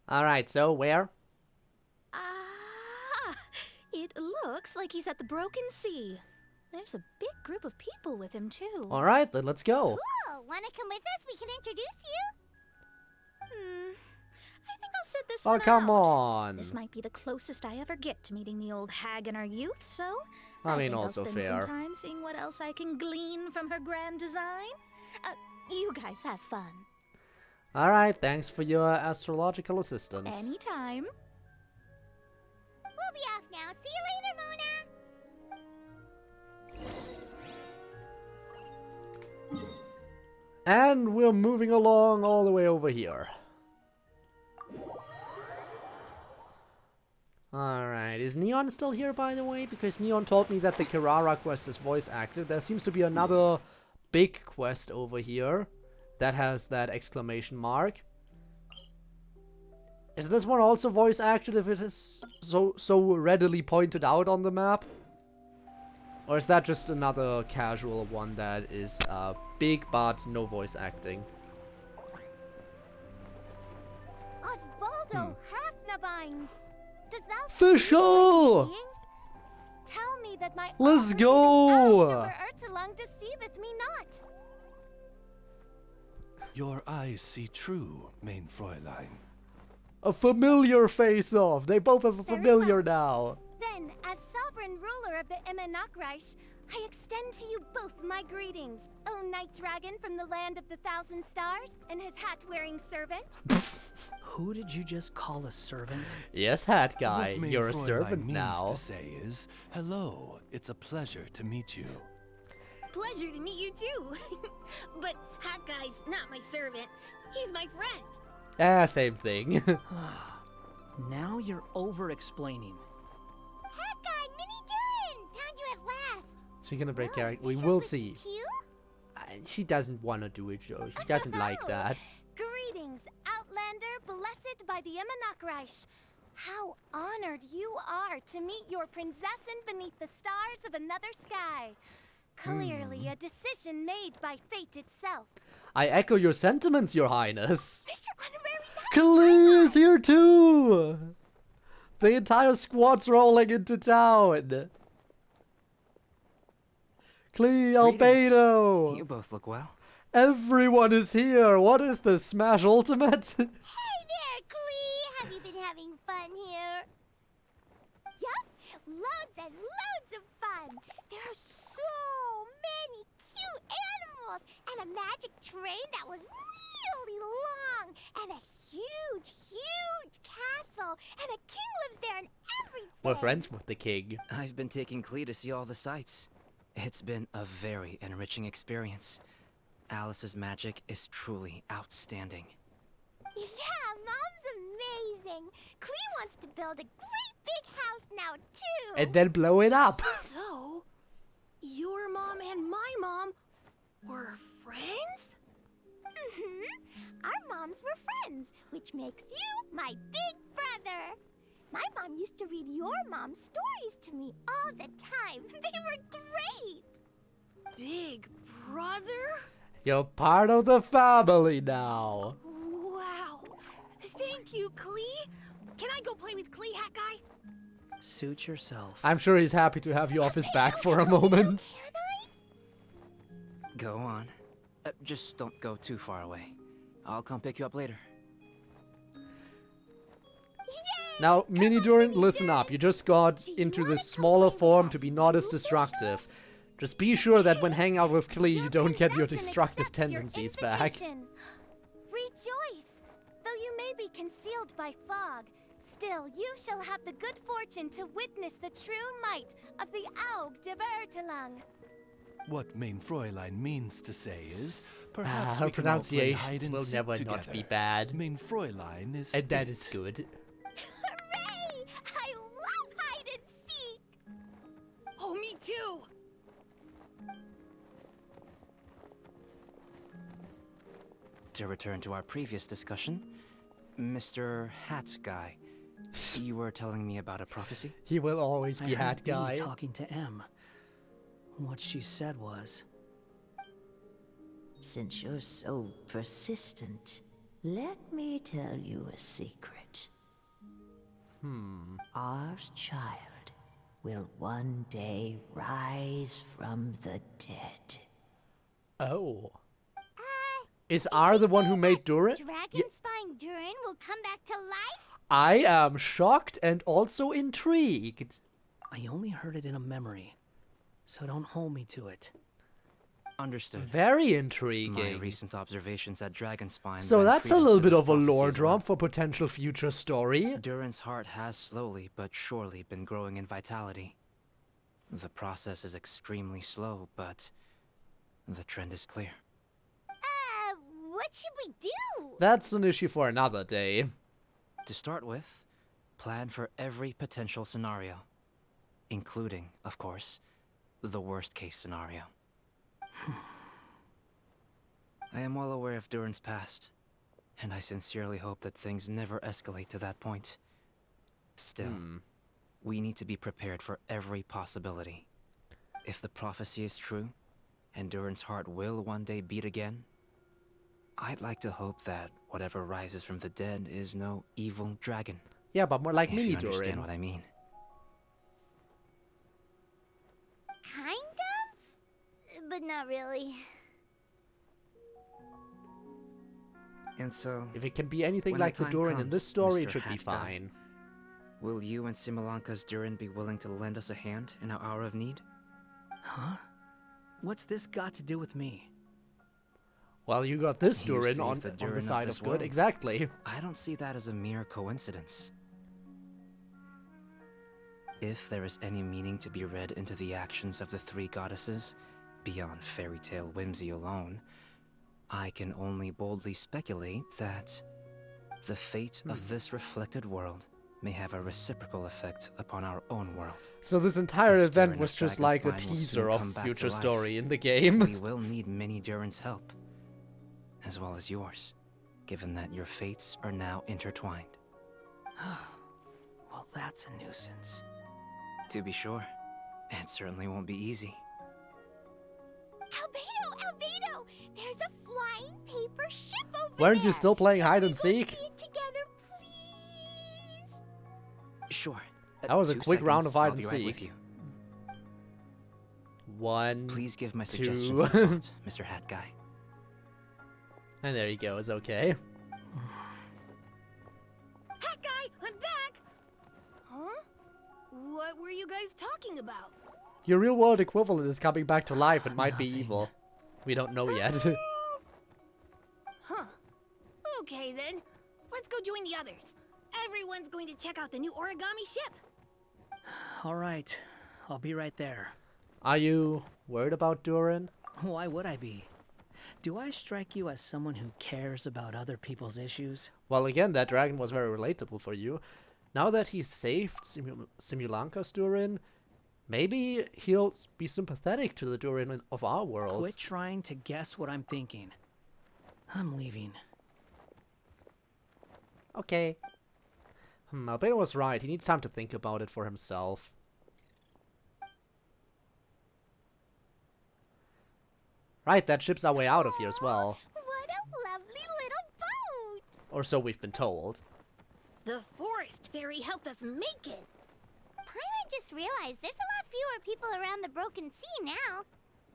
Alright, so where? It looks like he's at the Broken Sea. There's a big group of people with him, too. Alright, then let's go. Cool. Wanna come with us? We can introduce you. I think I'll sit this Oh, one come out. on. This might be the closest I ever get to meeting the old hag in her youth, so I mean, think also I'll spend fair. some time seeing what else I can glean from her grand design. You guys have fun. Alright, thanks for your astrological assistance. Anytime. We'll be off now. See you later, Mona. And we're moving along all the way over here. Alright, is Neon still here, by the way? Because Neon told me that the Kirara quest is voice acted. There seems to be another big quest over here that has that exclamation mark. Is this one also voice acted if it is so readily pointed out on the map? Or is that just another casual one that is big but no voice acting? Osvaldo Hafnavines! Does thou Official! tell me that my Let's offer go! to the elf of Ertelung deceiveth me not? Your eyes see true, main Fräulein. A familiar face-off! They both have a familiar now! Then, as sovereign ruler of the Immanakreich, I extend to you both my greetings, O Night Dragon from the land of the Thousand Stars, and his hat-wearing servant. Who did you just call a servant? Yes, hat guy, What main you're a Fräulein servant means now. to say is, hello, it's a pleasure to meet you. Pleasure to meet you too. But Hat Guy's not my servant. He's my friend. Ah, same thing. Now you're over-explaining. Hat guy, Minnie Durin! Found you at last. She's gonna break character. We This will is see. cute. She doesn't want to do it, Joe. She doesn't like that. Greetings, Outlander, blessed by the Immanakreich. How honored you are to meet your princessin beneath the stars of another sky. Clearly a decision made by fate itself. I echo your sentiments, Your Highness. Mr. Honorary Klee is here too! The entire squad's rolling into town! Klee, Albedo! You both look well. Everyone is here! What is this, Smash Ultimate? Hey there, Klee! Have you been having fun here? Yup, loads and loads of fun. There are so many cute animals and a magic train that was really long and a huge, huge castle and a king lives there and everything. We're friends with the king. I've been taking Klee to see all the sights. It's been a very enriching experience. Alice's magic is truly outstanding. Yeah, Mom's amazing. Klee wants to build a great big house now, too. And then blow it up. So, your mom and my mom were friends? Mm-hmm. Our moms were friends, which makes you my big brother. My mom used to read your mom's stories to me all the time. They were great. Big brother? You're part of the family now. Wow. Thank you, Klee. Can I go play with Klee, Hat Guy? Suit yourself. I'm sure he's happy to have you off his back for a moment. Go on. Just don't go too far away. I'll come pick you up later. Now, Mini Durin, listen up. You just got into this smaller form to be not as destructive. Just be sure that when hanging out with Klee, you don't get your destructive tendencies back. Rejoice! Though you may be concealed by fog, still you shall have the good fortune to witness the true might of the Aug de Bertelang. What Mein Fräulein means to say is, perhaps her we can all play hide pronunciations and will seek never together. not be bad. Mein Fräulein is And that is good. Hooray! I love hide and seek! Oh, me too! To return to our previous discussion, Mr. Hat Guy, you were telling me about a prophecy? He will always be I Hat heard B Guy. talking to M. What she said was, Since you're so persistent, let me tell you a secret. Our child will one day rise from the dead. Oh. Is R the one who made Durin? Dragon spying Durin will come back to life? I am shocked and also intrigued. I only heard it in a memory, so don't hold me to it. Understood. Very intriguing. My recent observations at Dragonspine. So lend that's a credence little to bit this of a prophecy lore as well. drop for potential future story. Durin's heart has slowly but surely been growing in vitality. The process is extremely slow, but the trend is clear. What should we do? That's an issue for another day. To start with, plan for every potential scenario, including, of course, the worst case scenario. I am well aware of Durin's past, and I sincerely hope that things never escalate to that point. Still, we need to be prepared for every possibility. If the prophecy is true, and Durin's heart will one day beat again, I'd like to hope that whatever rises from the dead is no evil dragon. Yeah, but more like If Mini you understand Durin. what I mean. Kind of? But not really. And so, If it can be anything when like the time Durin in comes, this story, Mr. it should be Hat Guy, fine. will you and Simulanka's Durin be willing to lend us a hand in our hour of need? Huh? What's this got to do with me? Well, you got this You Durin saved on the the Durin side this of good. world. Exactly. I don't see that as a mere coincidence. If there is any meaning to be read into the actions of the three goddesses, beyond fairy tale whimsy alone, I can only boldly speculate that the fate of this reflected world may have a reciprocal effect upon our own world. So this entire If event Durin was of just like a Dragonspine will teaser soon of come back future to life, story in the game. We will need many Durin's help, as well as yours, given that your fates are now intertwined. Well, that's a nuisance. To be sure, it certainly won't be easy. Albedo! There's a flying paper ship over Weren't there! you still playing hide and seek? See it together, please? Sure. That was a 2 quick round seconds, of hide I'll and be right with seek. you. One, Please give my 2. suggestions some thought, Mr. Hat Guy. And there you go, it's okay. Hat Guy, I'm back! Huh? What were you guys talking about? Your real world equivalent is coming back to life and might be evil. We don't know yet. Huh. Okay then. Let's go join the others. Everyone's going to check out the new origami ship. All right, I'll be right there. Are you worried about Durin? Why would I be? Do I strike you as someone who cares about other people's issues? Well, again, that dragon was very relatable for you. Now that he saved Simulanka's Durin, maybe he'll be sympathetic to the Durin of our world. Quit trying to guess what I'm thinking. I'm leaving. Okay. Albedo was right. He needs time to think about it for himself. Right, that ship's our way out of here as well. What a lovely little boat! Or so we've been told. The forest fairy helped us make it. Paimon just realized there's a lot fewer people around the Broken Sea now.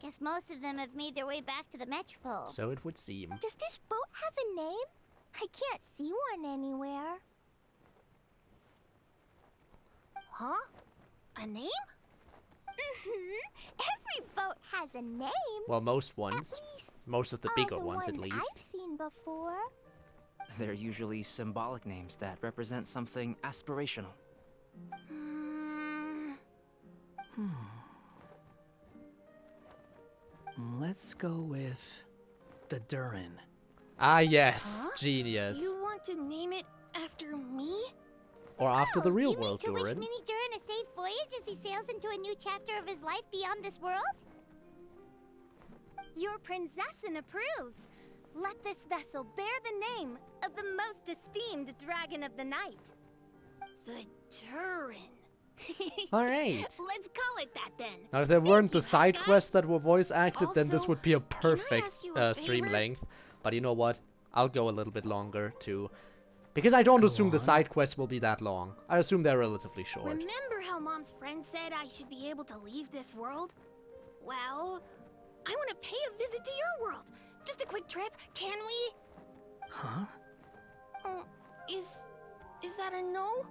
Guess most of them have made their way back to the Metropole. So it would seem. Does this boat have a name? I can't see one anywhere. Huh? A name? Every boat has a name. Well, most ones. Most of the bigger ones, at I've least. seen before. They're usually symbolic names that represent something aspirational. Let's go with the Durin. Ah, yes. Genius. You want to name it after me? Or after the real You mean world to wish Durin. Mini Durin a safe voyage as he sails into a new chapter of his life beyond this world? Your princessin approves. Let this vessel bear the name of the most esteemed dragon of the night. The Durin. Alright. Let's call it that then. Now, if there weren't the side quests that were voice acted, then this would be a perfect ask you a stream favor? length. But you know what? I'll go a little bit longer too. Because I don't assume the side quests will be that long. I assume they're relatively short. Remember how Mom's friend said I should be able to leave this world? Well, I want to pay a visit to your world. Just a quick trip, can we? Huh? Is that a no?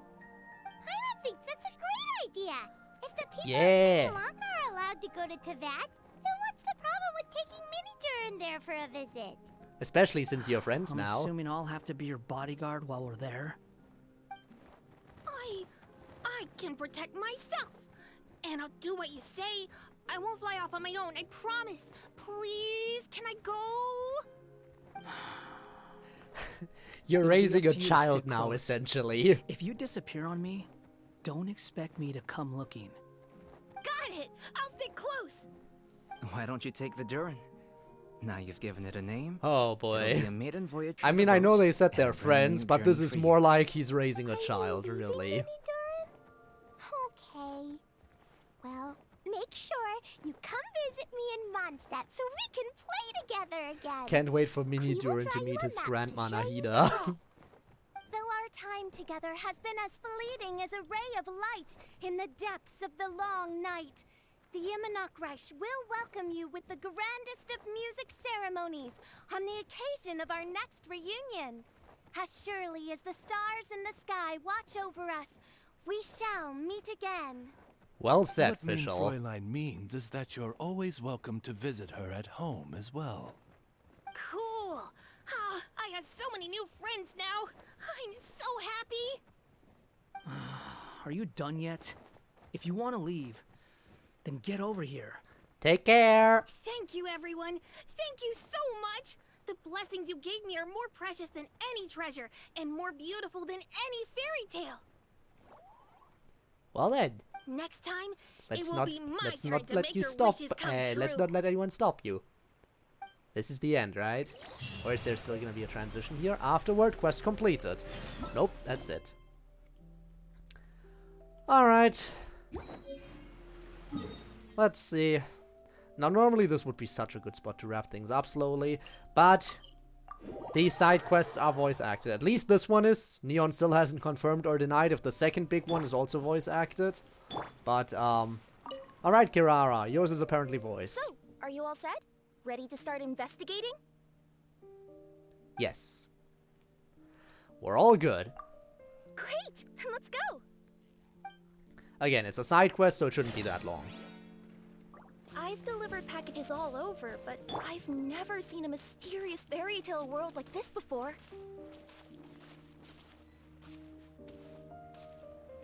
Paimon thinks that's a great idea. If the people Yeah. of Simulanka are allowed to go to Teyvat, then what's the problem with taking Mini Durin there for a visit? Especially since you're friends I'm now. assuming I'll have to be your bodyguard while we're there. I can protect myself. And I'll do what you say. I won't fly off on my own, I promise. Please, can I go? You're It'll be raising up a to you to child stick now, close. essentially. If you disappear on me, don't expect me to come looking. Got it! I'll stick close. Why don't you take the Durin? Now you've given it a name. Oh It'll boy. be a maiden voyage I for mean, the I know boat they said and they're a brand friends, new but this journey is for more you. like he's raising a child, really. Okay. Well, make sure you come visit me in Mondstadt so we can play together again. Can't wait for Mini We will Durin draw to you meet a his map grandma to show you Nahida. Though our time together has been as fleeting as a ray of light in the depths of the long night, the Immonokreich will welcome you with the grandest of music ceremonies on the occasion of our next reunion. As surely as the stars in the sky watch over us, we shall meet again. Well said, What Mein Fischl. Fräulein means is that you're always welcome to visit her at home as well. Cool. Ah, I have so many new friends now. I'm so happy. Are you done yet? If you want to leave, then get over here. Take care. Thank you, everyone. Thank you so much. The blessings you gave me are more precious than any treasure and more beautiful than any fairy tale. Well then, Next time, let's it will not be my let's turn not to let make you your stop. wishes come Let's true. not let anyone stop you. This is the end, right? Or is there still gonna be a transition here? Afterward, quest completed. Nope, that's it. Alright. Let's see. Now, normally this would be such a good spot to wrap things up slowly, but these side quests are voice acted. At least this one is. Neon still hasn't confirmed or denied if the second big one is also voice acted. But, alright, Kirara, yours is apparently voiced. So, are you all set? Ready to start investigating? Yes. We're all good. Great! Then let's go! Again, it's a side quest, so it shouldn't be that long. I've delivered packages all over, but I've never seen a mysterious fairy tale world like this before.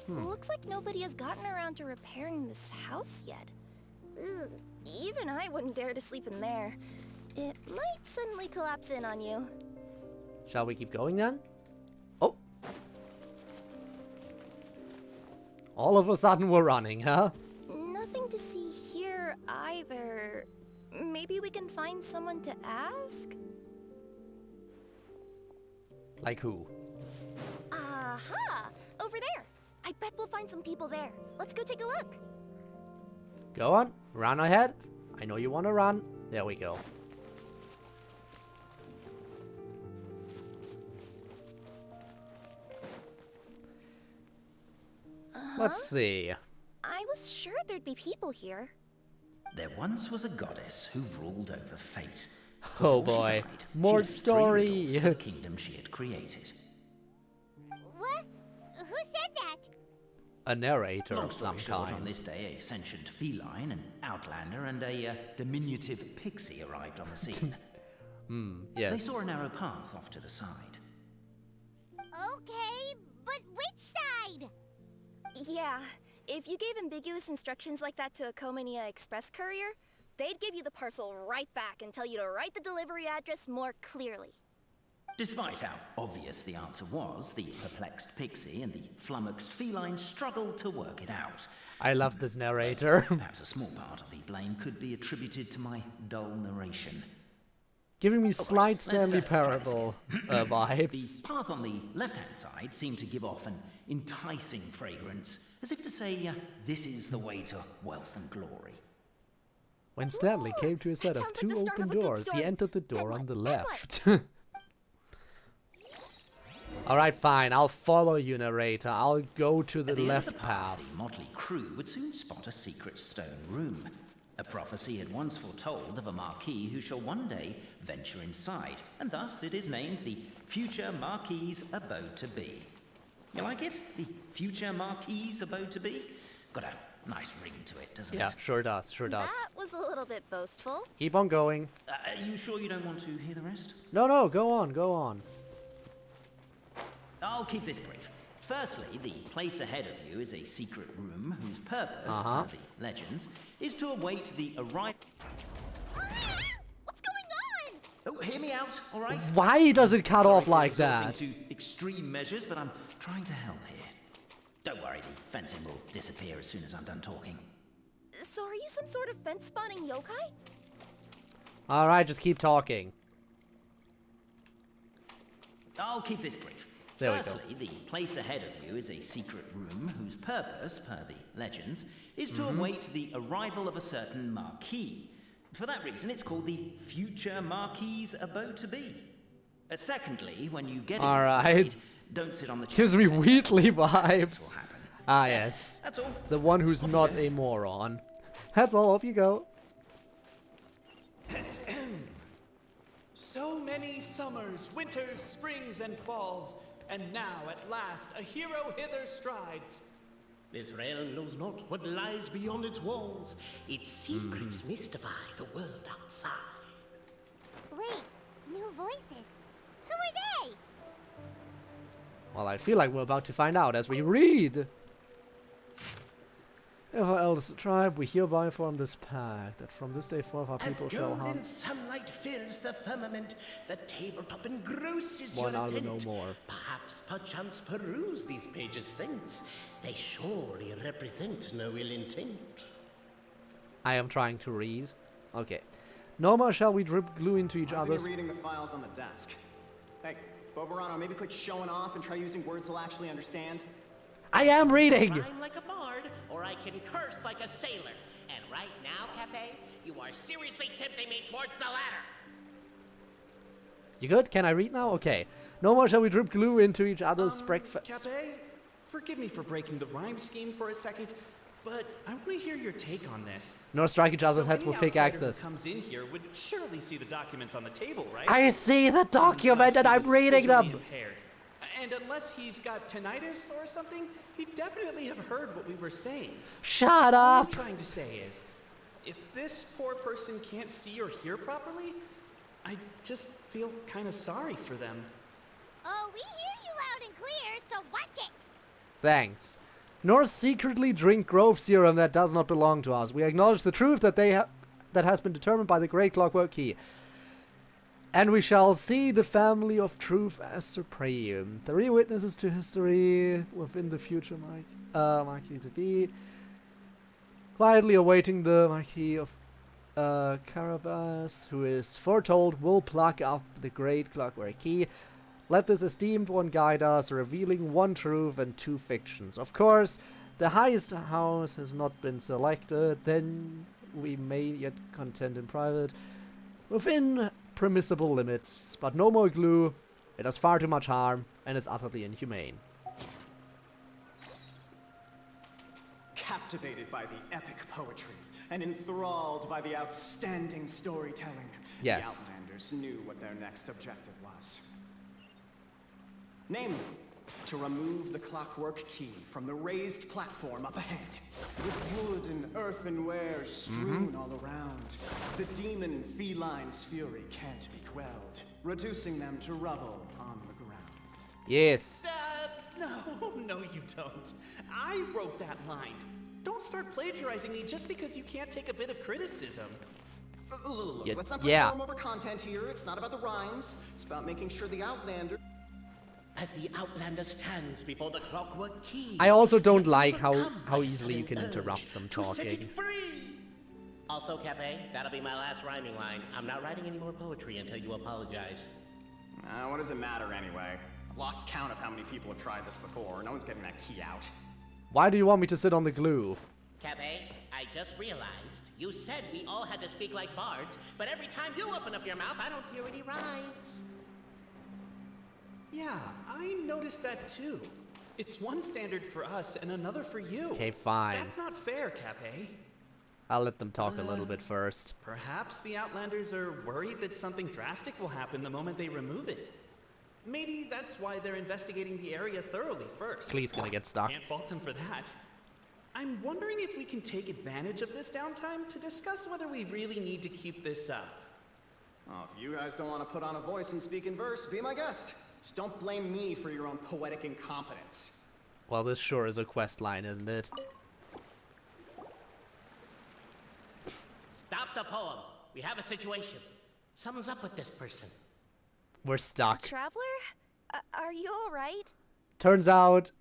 Looks like nobody has gotten around to repairing this house yet. Ugh, even I wouldn't dare to sleep in there. It might suddenly collapse in on you. Shall we keep going then? Oh. All of a sudden we're running, huh? Nothing to see here either. Maybe we can find someone to ask? Like who? Aha! Over there! I bet we'll find some people there. Let's go take a look. Go on, run ahead. I know you want to run. There we go. Let's see. I was sure there'd be people here. There once was a goddess who ruled over fate. Oh Before she boy, died, more she left 3 story. riddles for the kingdom she had created. What? Who said that? A narrator Long of story some short, kind. on this day, a sentient feline, an outlander, and a diminutive pixie arrived on the scene. Yes. They saw a narrow path off to the side. Okay, but which side? Yeah, if you gave ambiguous instructions like that to a Comania Express courier, they'd give you the parcel right back and tell you to write the delivery address more clearly. Despite how obvious the answer was, the perplexed pixie and the flummoxed feline struggled to work it out. I love this narrator. Perhaps a small part of the blame could be attributed to my dull narration. Giving me slight let's, Stanley try this Parable vibes. The path on the left-hand side seemed to give off an enticing fragrance, as if to say, this is the way to wealth and glory. When Stanley came to a set of sounds like 2 the start open of a good doors, he story. entered the door Then on the what? Then left. Alright, fine. I'll follow you, narrator. I'll go to the At the end of left the path, path. the motley crew would soon spot a secret stone room. A prophecy had once foretold of a marquis who shall one day venture inside, and thus it is named the future Marquis's abode to be. You like it? The future Marquis's abode to be? Got a nice ring to it, doesn't Yeah, it? sure does, sure does. That was a little bit boastful. Keep on going. Are you sure you don't want to hear the rest? No, go on, go on. I'll keep this brief. Firstly, the place ahead of you is a secret room whose purpose, Uh-huh. per the legends, is to await the arrival. What's going on? Oh, hear me out, all right? Why does it cut Sorry off for like resorting that? to extreme measures, but I'm trying to help here. Don't worry, the fencing will disappear as soon as I'm done talking. So are you some sort of fence-spawning yokai? Alright, just keep talking. I'll keep this brief. There we go. Firstly, the place ahead of you is a secret room whose purpose, per the legends, is to await the arrival of a certain marquis. For that reason, it's called the future Marquis's abode to be. Secondly, when you get Alright. inside, don't sit on the chair. Gives me Sit Wheatley down. vibes. Will happen. Ah, yes. That's all. The one who's not a moron. That's all, off you go. So many summers, winters, springs, and falls, and now at last a hero hither strides. This realm knows not what lies beyond its walls. Its secrets mystify the world outside. Wait, new voices. Who are they? Well, I feel like we're about to find out as we read. Our eldest tribe, we hereby form this pact, that from this day forth our people As shall golden hunt. sunlight fills the firmament, the tabletop engrosses One your out of intent. no more. Perhaps, perchance, peruse these pages thence. They surely represent no ill intent. I am trying to read. Okay. No more shall we drip glue into each I was other's... reading the files on the desk. Hey, Bobarano, maybe quit showing off and try using words they'll actually understand. I am reading! Rhyme like a bard, or I can curse like a sailor. And right now, Cafe, you are seriously tempting me towards the latter. You good? Can I read now? Okay. No more shall we drip glue into each other's breakfast. Cafe, forgive me for breaking the rhyme scheme for a second, but I want to hear your take on this. Nor strike each other's So heads any with outsider who pickaxes. comes in here would surely see the documents on the table, right? I see the document and I'm reading them! Impaired. And unless he's got tinnitus or something, he'd definitely have heard what we were saying. Shut All up! I'm trying to say is, if this poor person can't see or hear properly, I just feel kind of sorry for them. Oh, we hear you loud and clear, so watch it. Thanks. Nor secretly drink growth serum that does not belong to us. We acknowledge the truth that that has been determined by the great clockwork key. And we shall see the family of truth as supreme. The real witnesses to history within the future Marquis to be. Quietly awaiting the Marquis of Carabas, who is foretold will pluck up the great clockwork key. Let this esteemed one guide us, revealing one truth and two fictions. Of course, the highest house has not been selected, then we may yet contend in private, within permissible limits, but no more glue. It does far too much harm, and is utterly inhumane. captivated by the epic poetry and enthralled by the outstanding storytelling, Yes. the Outlanders knew what their next objective was. Namely, to remove the clockwork key from the raised platform up ahead. With wood and earthenware strewn all around, the demon feline's fury can't be quelled, reducing them to rubble on the ground. Yes. No, you don't. I wrote that line. Don't start plagiarizing me just because you can't take a bit of criticism. Look, Yeah, let's not put yeah. form over content here. It's not about the rhymes. It's about making sure the Outlander... As the Outlander stands before the clockwork key. I also don't like how easily you can interrupt them talking. Also, Cafe, that'll be my last rhyming line. I'm not writing any more poetry until you apologize. What does it matter anyway? I've lost count of how many people have tried this before. No one's getting that key out. Why do you want me to sit on the glue? Cafe, I just realized you said we all had to speak like bards, but every time you open up your mouth, I don't hear any rhymes. Yeah, I noticed that too. It's one standard for us and another for you. Okay, fine. That's not fair, Cafe. I'll let them talk a little bit first. Perhaps the Outlanders are worried that something drastic will happen the moment they remove it. Maybe that's why they're investigating the area thoroughly first. Klee's gonna get stuck. Can't fault them for that. I'm wondering if we can take advantage of this downtime to discuss whether we really need to keep this up. Oh, if you guys don't want to put on a voice and speak in verse, be my guest. Just don't blame me for your own poetic incompetence. Well, this sure is a quest line, isn't it? Stop the poem. We have a situation. Something's up with this person. We're stuck. Traveler? Are you alright? Turns out,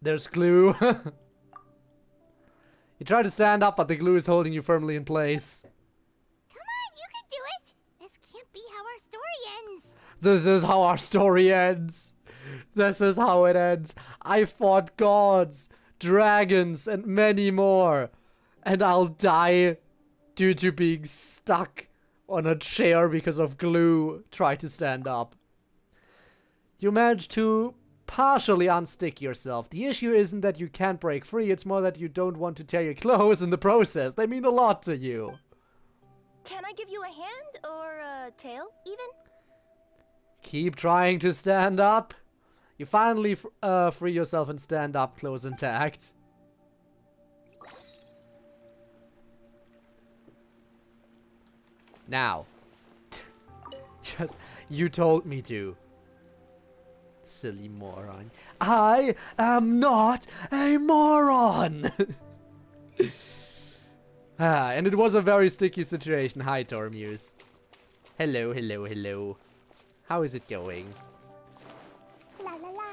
there's glue. You try to stand up, but the glue is holding you firmly in place. Come on, you can do it! This can't be how our story ends. This is how our story ends. This is how it ends. I fought gods, dragons, and many more. And I'll die due to being stuck on a chair because of glue. Try to stand up. You managed to partially unstick yourself. The issue isn't that you can't break free, it's more that you don't want to tear your clothes in the process. They mean a lot to you. Can I give you a hand or a tail, even? Keep trying to stand up. You finally free yourself and stand up, clothes intact. Now. Just, you told me to. Silly moron. I am not a moron! And it was a very sticky situation. Hi, Tormuse. Hello, hello, hello. How is it going? La la la.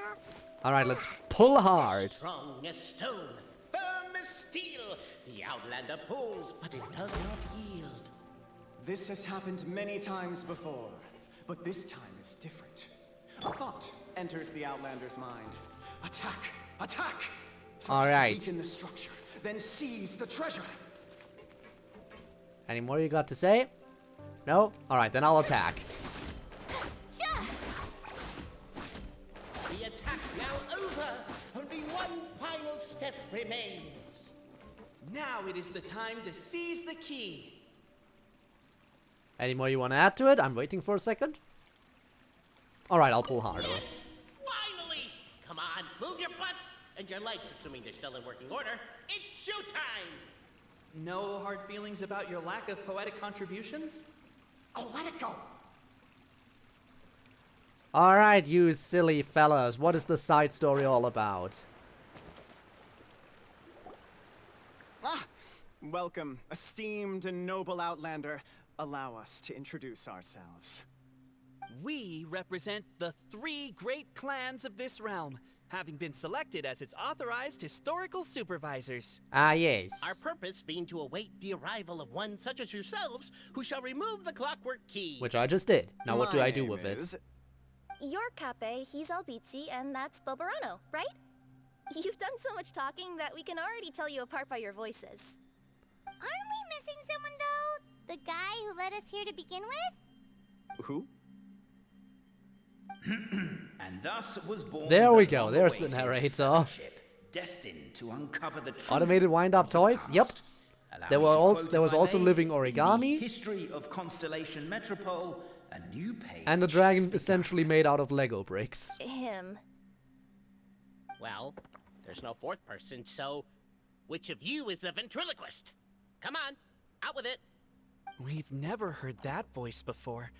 Alright, let's pull hard. Strong as stone, firm as steel. The Outlander pulls, but it does not yield. This has happened many times before, but this time is different. A thought enters the Outlander's mind. Attack! Attack! Alright. Weaken the structure, then seize the treasure. Any more you got to say? No? Alright, then I'll attack. The attack now over. Only one final step remains. Now it is the time to seize the key. Any more you want to add to it? I'm waiting for a second. Alright, I'll pull harder. Yes, finally! Come on, move your butts and your lights, assuming they're still in working order. It's showtime! No hard feelings about your lack of poetic contributions? Oh, let it go! Alright, you silly fellas. What is the side story all about? Ah! Welcome, esteemed and noble Outlander. Allow us to introduce ourselves. We represent the 3 great clans of this realm, having been selected as its authorized historical supervisors. Ah, yes. Our purpose being to await the arrival of one such as yourselves, who shall remove the clockwork key. Which I just did. Now what do My I do name with is... it? You're Cape, he's Albizzi, and that's Bobarano, right? You've done so much talking that we can already tell you apart by your voices. Aren't we missing someone, though? The guy who led us here to begin with? Who? And thus was born There the we go. There's the long-awaited narrator. fellowship. destined to uncover the truth. Automated wind-up of the toys? past. Yep. Allow There me were to also quote, there was if I also may, living in the origami history of Constellation Metropole, a new page. and a dragon essentially made out of Lego bricks. Him. Well, there's no fourth person, so which of you is the ventriloquist? Come on, out with it. We've never heard that voice before,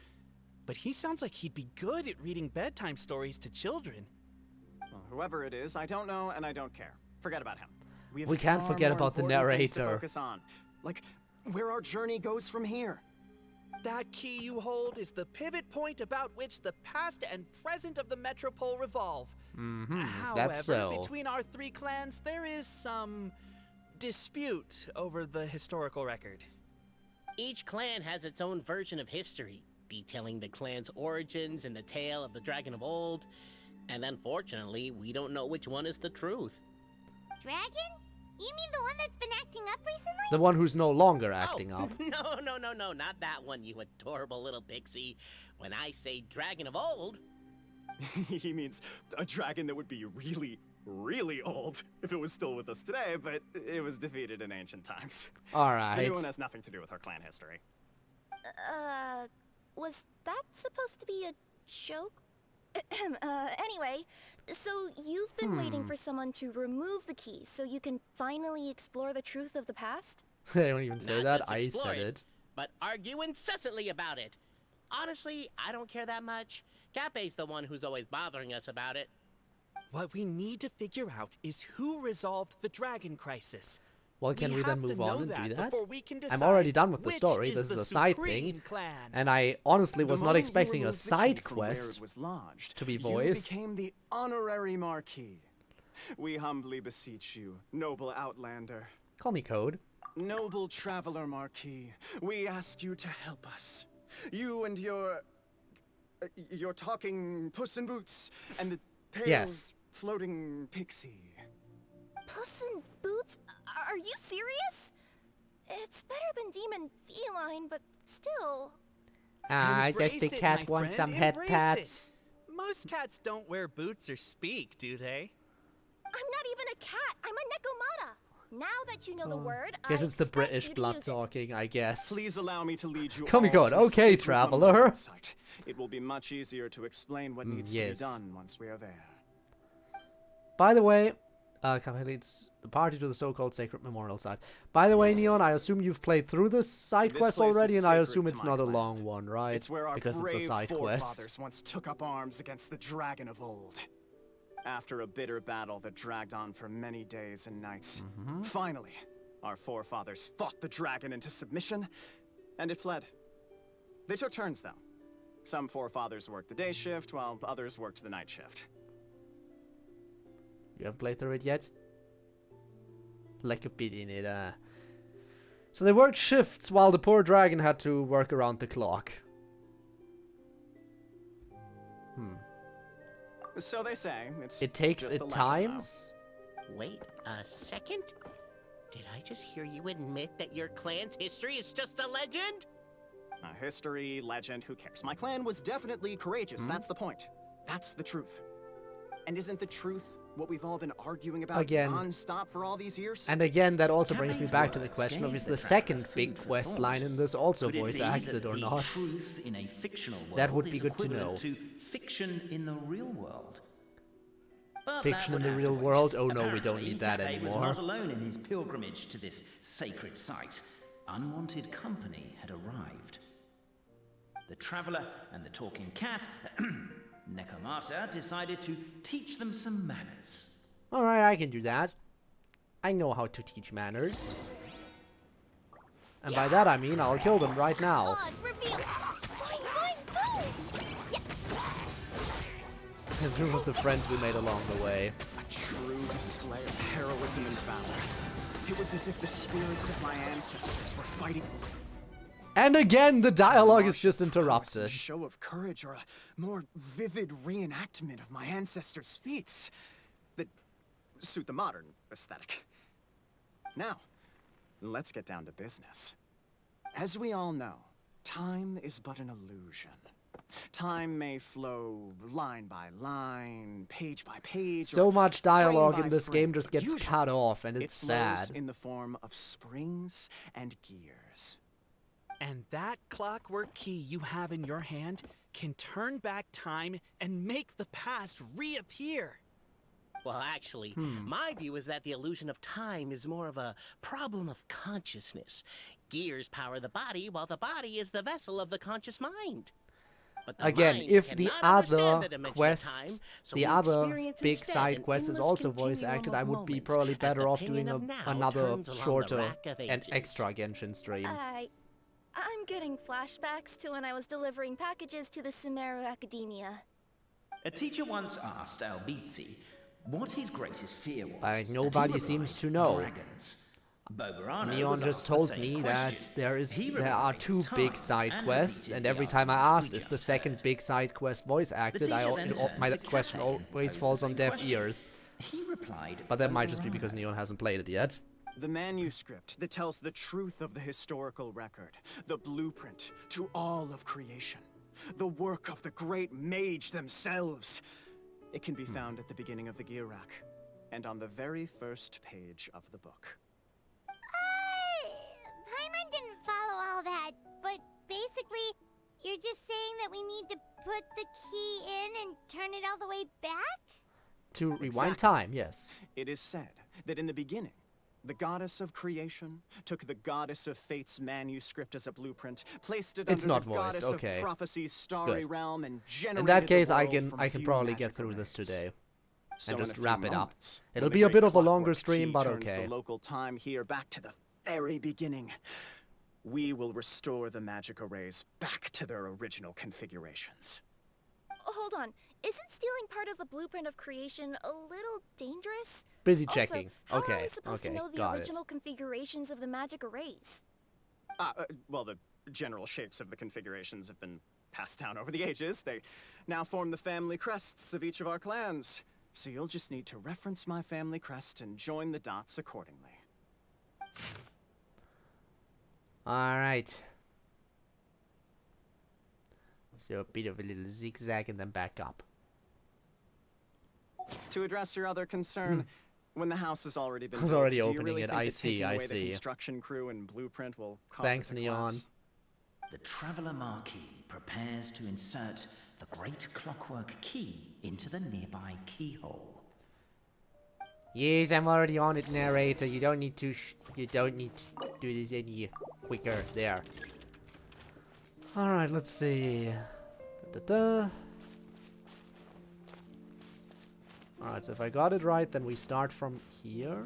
but he sounds like he'd be good at reading bedtime stories to children. Well, whoever it is, I don't know and I don't care. Forget about him. We have can't far forget more about the important things to narrator. focus on, like where our journey goes from here. That key you hold is the pivot point about which the past and present of the Metropole revolve. Is However, that so? between our three clans, there is some dispute over the historical record. Each clan has its own version of history, detailing the clan's origins and the tale of the dragon of old, and unfortunately, we don't know which one is the truth. Dragon? You mean the one that's been acting up recently? The one who's no longer acting up. No, not that one, you adorable little pixie. When I say dragon of old... He means a dragon that would be really, really old if it was still with us today, but it was defeated in ancient times. Alright. The new one has nothing to do with our clan history. Was that supposed to be a joke? Anyway, so you've been waiting for someone to remove the key so you can finally explore the truth of the past? They don't even say Not that. just I explore said it. But argue incessantly about it. Honestly, I don't care that much. Cape's the one who's always bothering us about it. What we need to figure out is who resolved the dragon crisis. Well, can we then have to move on know and do that? before we can I'm decide already done with the which story. is This is the a side supreme thing. clan. And I honestly was The not moment you expecting a removed the side key from where quest it was lodged, to be you voiced. became the honorary marquis. We humbly beseech you, noble outlander. Call me Code. Noble traveler marquis, we ask you to help us. You and your talking Puss in Boots and the pale Yes. floating pixie. Puss in Boots? Are you serious? It's better than demon feline, but still. I guess the Embrace it, cat my wants friend, some head embrace pats. it. Most cats don't wear boots or speak, do they? I'm not even a cat. I'm a Nekomata. Now that you know the word, Guess I it's the expect British you to blood use it. talking, I guess. Please allow me to lead you Call me all God. to a Okay, secret traveler. memorial site. It will be much easier to explain what needs yes. to be done once we are there. By the way, leads the party to the so-called sacred memorial site. By the way, Neon, I assume you've played through this side This quest place is already, and I sacred assume to it's my not a clan. long one, right? It's where our because it's a brave side forefathers quest. once took up arms against the dragon of old. After a bitter battle that dragged on for many days and nights, finally, our forefathers fought the dragon into submission, and it fled. They took turns, though. Some forefathers worked the day shift, while others worked the night shift. You haven't played through it yet? Like a bit in it, So they worked shifts while the poor dragon had to work around the clock. So they say. It takes just a it legend, times? Wait a second? Did I just hear you admit that your clan's history is just a legend? History, legend, who cares? My clan was definitely courageous, that's the point. That's the truth. And isn't the truth what we've all been arguing about Again. non-stop for all these years? And again, that also brings me Cape's back to the words question of gave is the the traveler second food big for quest thought. line in this also Could it voice be acted that or the not? truth in a fictional world That would be is good to equivalent know. to fiction in the real world? But Fiction that in would the have real to wait. world? Oh no, we don't Apparently, need that Cape anymore. was not alone in his pilgrimage to this sacred site. Unwanted company had arrived. The traveler and the talking cat, Nekomata, decided to teach them some manners. Alright, I can do that. I know how to teach manners. And by that I mean I'll kill them right now. And there was the friends we made along the way. A true display of heroism and valor. It was as if the spirits of my ancestors were fighting. And again, the dialogue is just A interrupted. show of courage or a more vivid reenactment of my ancestors' feats that suit the modern aesthetic. Now, let's get down to business. As we all know, time is but an illusion. Time may flow line by line, page by page. So much dialogue frame in by this frame, game just but gets usually cut off, and it it's flows sad. in the form of springs and gears. And that clockwork key you have in your hand can turn back time and make the past reappear. Well, actually, my view is that the illusion of time is more of a problem of consciousness. Gears power the body, while the body is the vessel of the conscious mind. But the Again, mind if the cannot other understand the dimension of quest, time, so the we other experience big instead side an quest is endless also voice continuum acted, of I would be moments probably as better the off pain doing of now another turns along the shorter rack of and ages. extra Genshin stream. I'm getting flashbacks to when I was delivering packages to the Sumeru Academia. A teacher once asked Albizzi what his greatest fear was. But and he nobody seems replied, to know. Dragons. Bogarano Neon was just asked the told same me question. that He there are replied, 2 big time, side and quests, repeated and the every time I argument asked we is the just second heard. big side quest voice acted, teacher then turned my to question Cafe and always posed the falls on same deaf question. ears. He replied, But that might just be Bogarano. because Neon hasn't played it yet. The manuscript that tells the truth of the historical record, the blueprint to all of creation, the work of the great mage themselves. It can be found at the beginning of the gear rack, and on the very first page of the book. Paimon didn't follow all that, but basically, you're just saying that we need to put the key in and turn it all the way back? To rewind Exactly. time, yes. It is said that in the beginning, the goddess of creation took the goddess of fate's manuscript as a blueprint, placed it It's under not the voiced, goddess okay. of prophecy's starry Good. realm and generated In that the case, I world from can few probably get magic through this arrays. today. So And in just a few wrap it up. moments, It'll when be the a bit great of a longer clockwork stream, key but turns okay. the local time here back to the very beginning. We will restore the magic arrays back to their original configurations. Hold on, isn't stealing part of the blueprint of creation a little dangerous? Busy Also, checking. how are Okay, we supposed okay, to know the got it. original configurations of the magic arrays? Well, the general shapes of the configurations have been passed down over the ages. They now form the family crests of each of our clans. So you'll just need to reference my family crest and join the dots accordingly. Alright. So a bit of a little zigzag and then back up. To address your other concern, when the house has already been I was built, already do you opening really it. think I that see, taking I away see. The construction crew and blueprint will cause Thanks, it to Neon. collapse? The Traveler Marquis prepares to insert the great clockwork key into the nearby keyhole. Yes, I'm already on it, narrator. You don't need to do this any quicker. There. Alright, let's see. Alright, so if I got it right, then we start from here.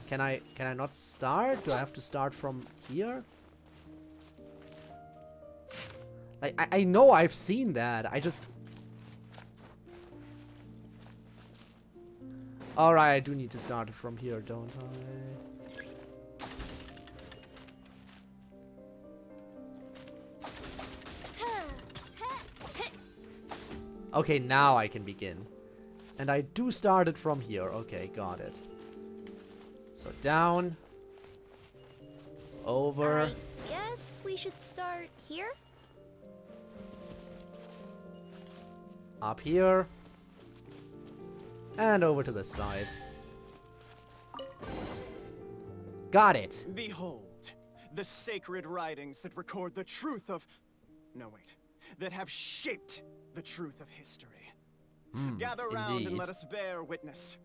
Can I not start? Do I have to start from here? I know I've seen that. I just... Alright, I do need to start from here, don't I? Okay, now I can begin. And I do start it from here. Okay, got it. So down. Over. I guess we should start here? Up here. And over to the side. Got it. Behold, the sacred writings that record the truth of... No, wait. That have shaped the truth of history. Gather round indeed. and let us bear witness.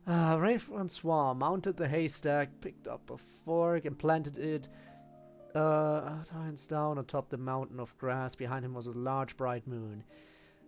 Ray Francois mounted the haystack, picked up a fork, and planted it hands down atop the mountain of grass. Behind him was a large, bright moon.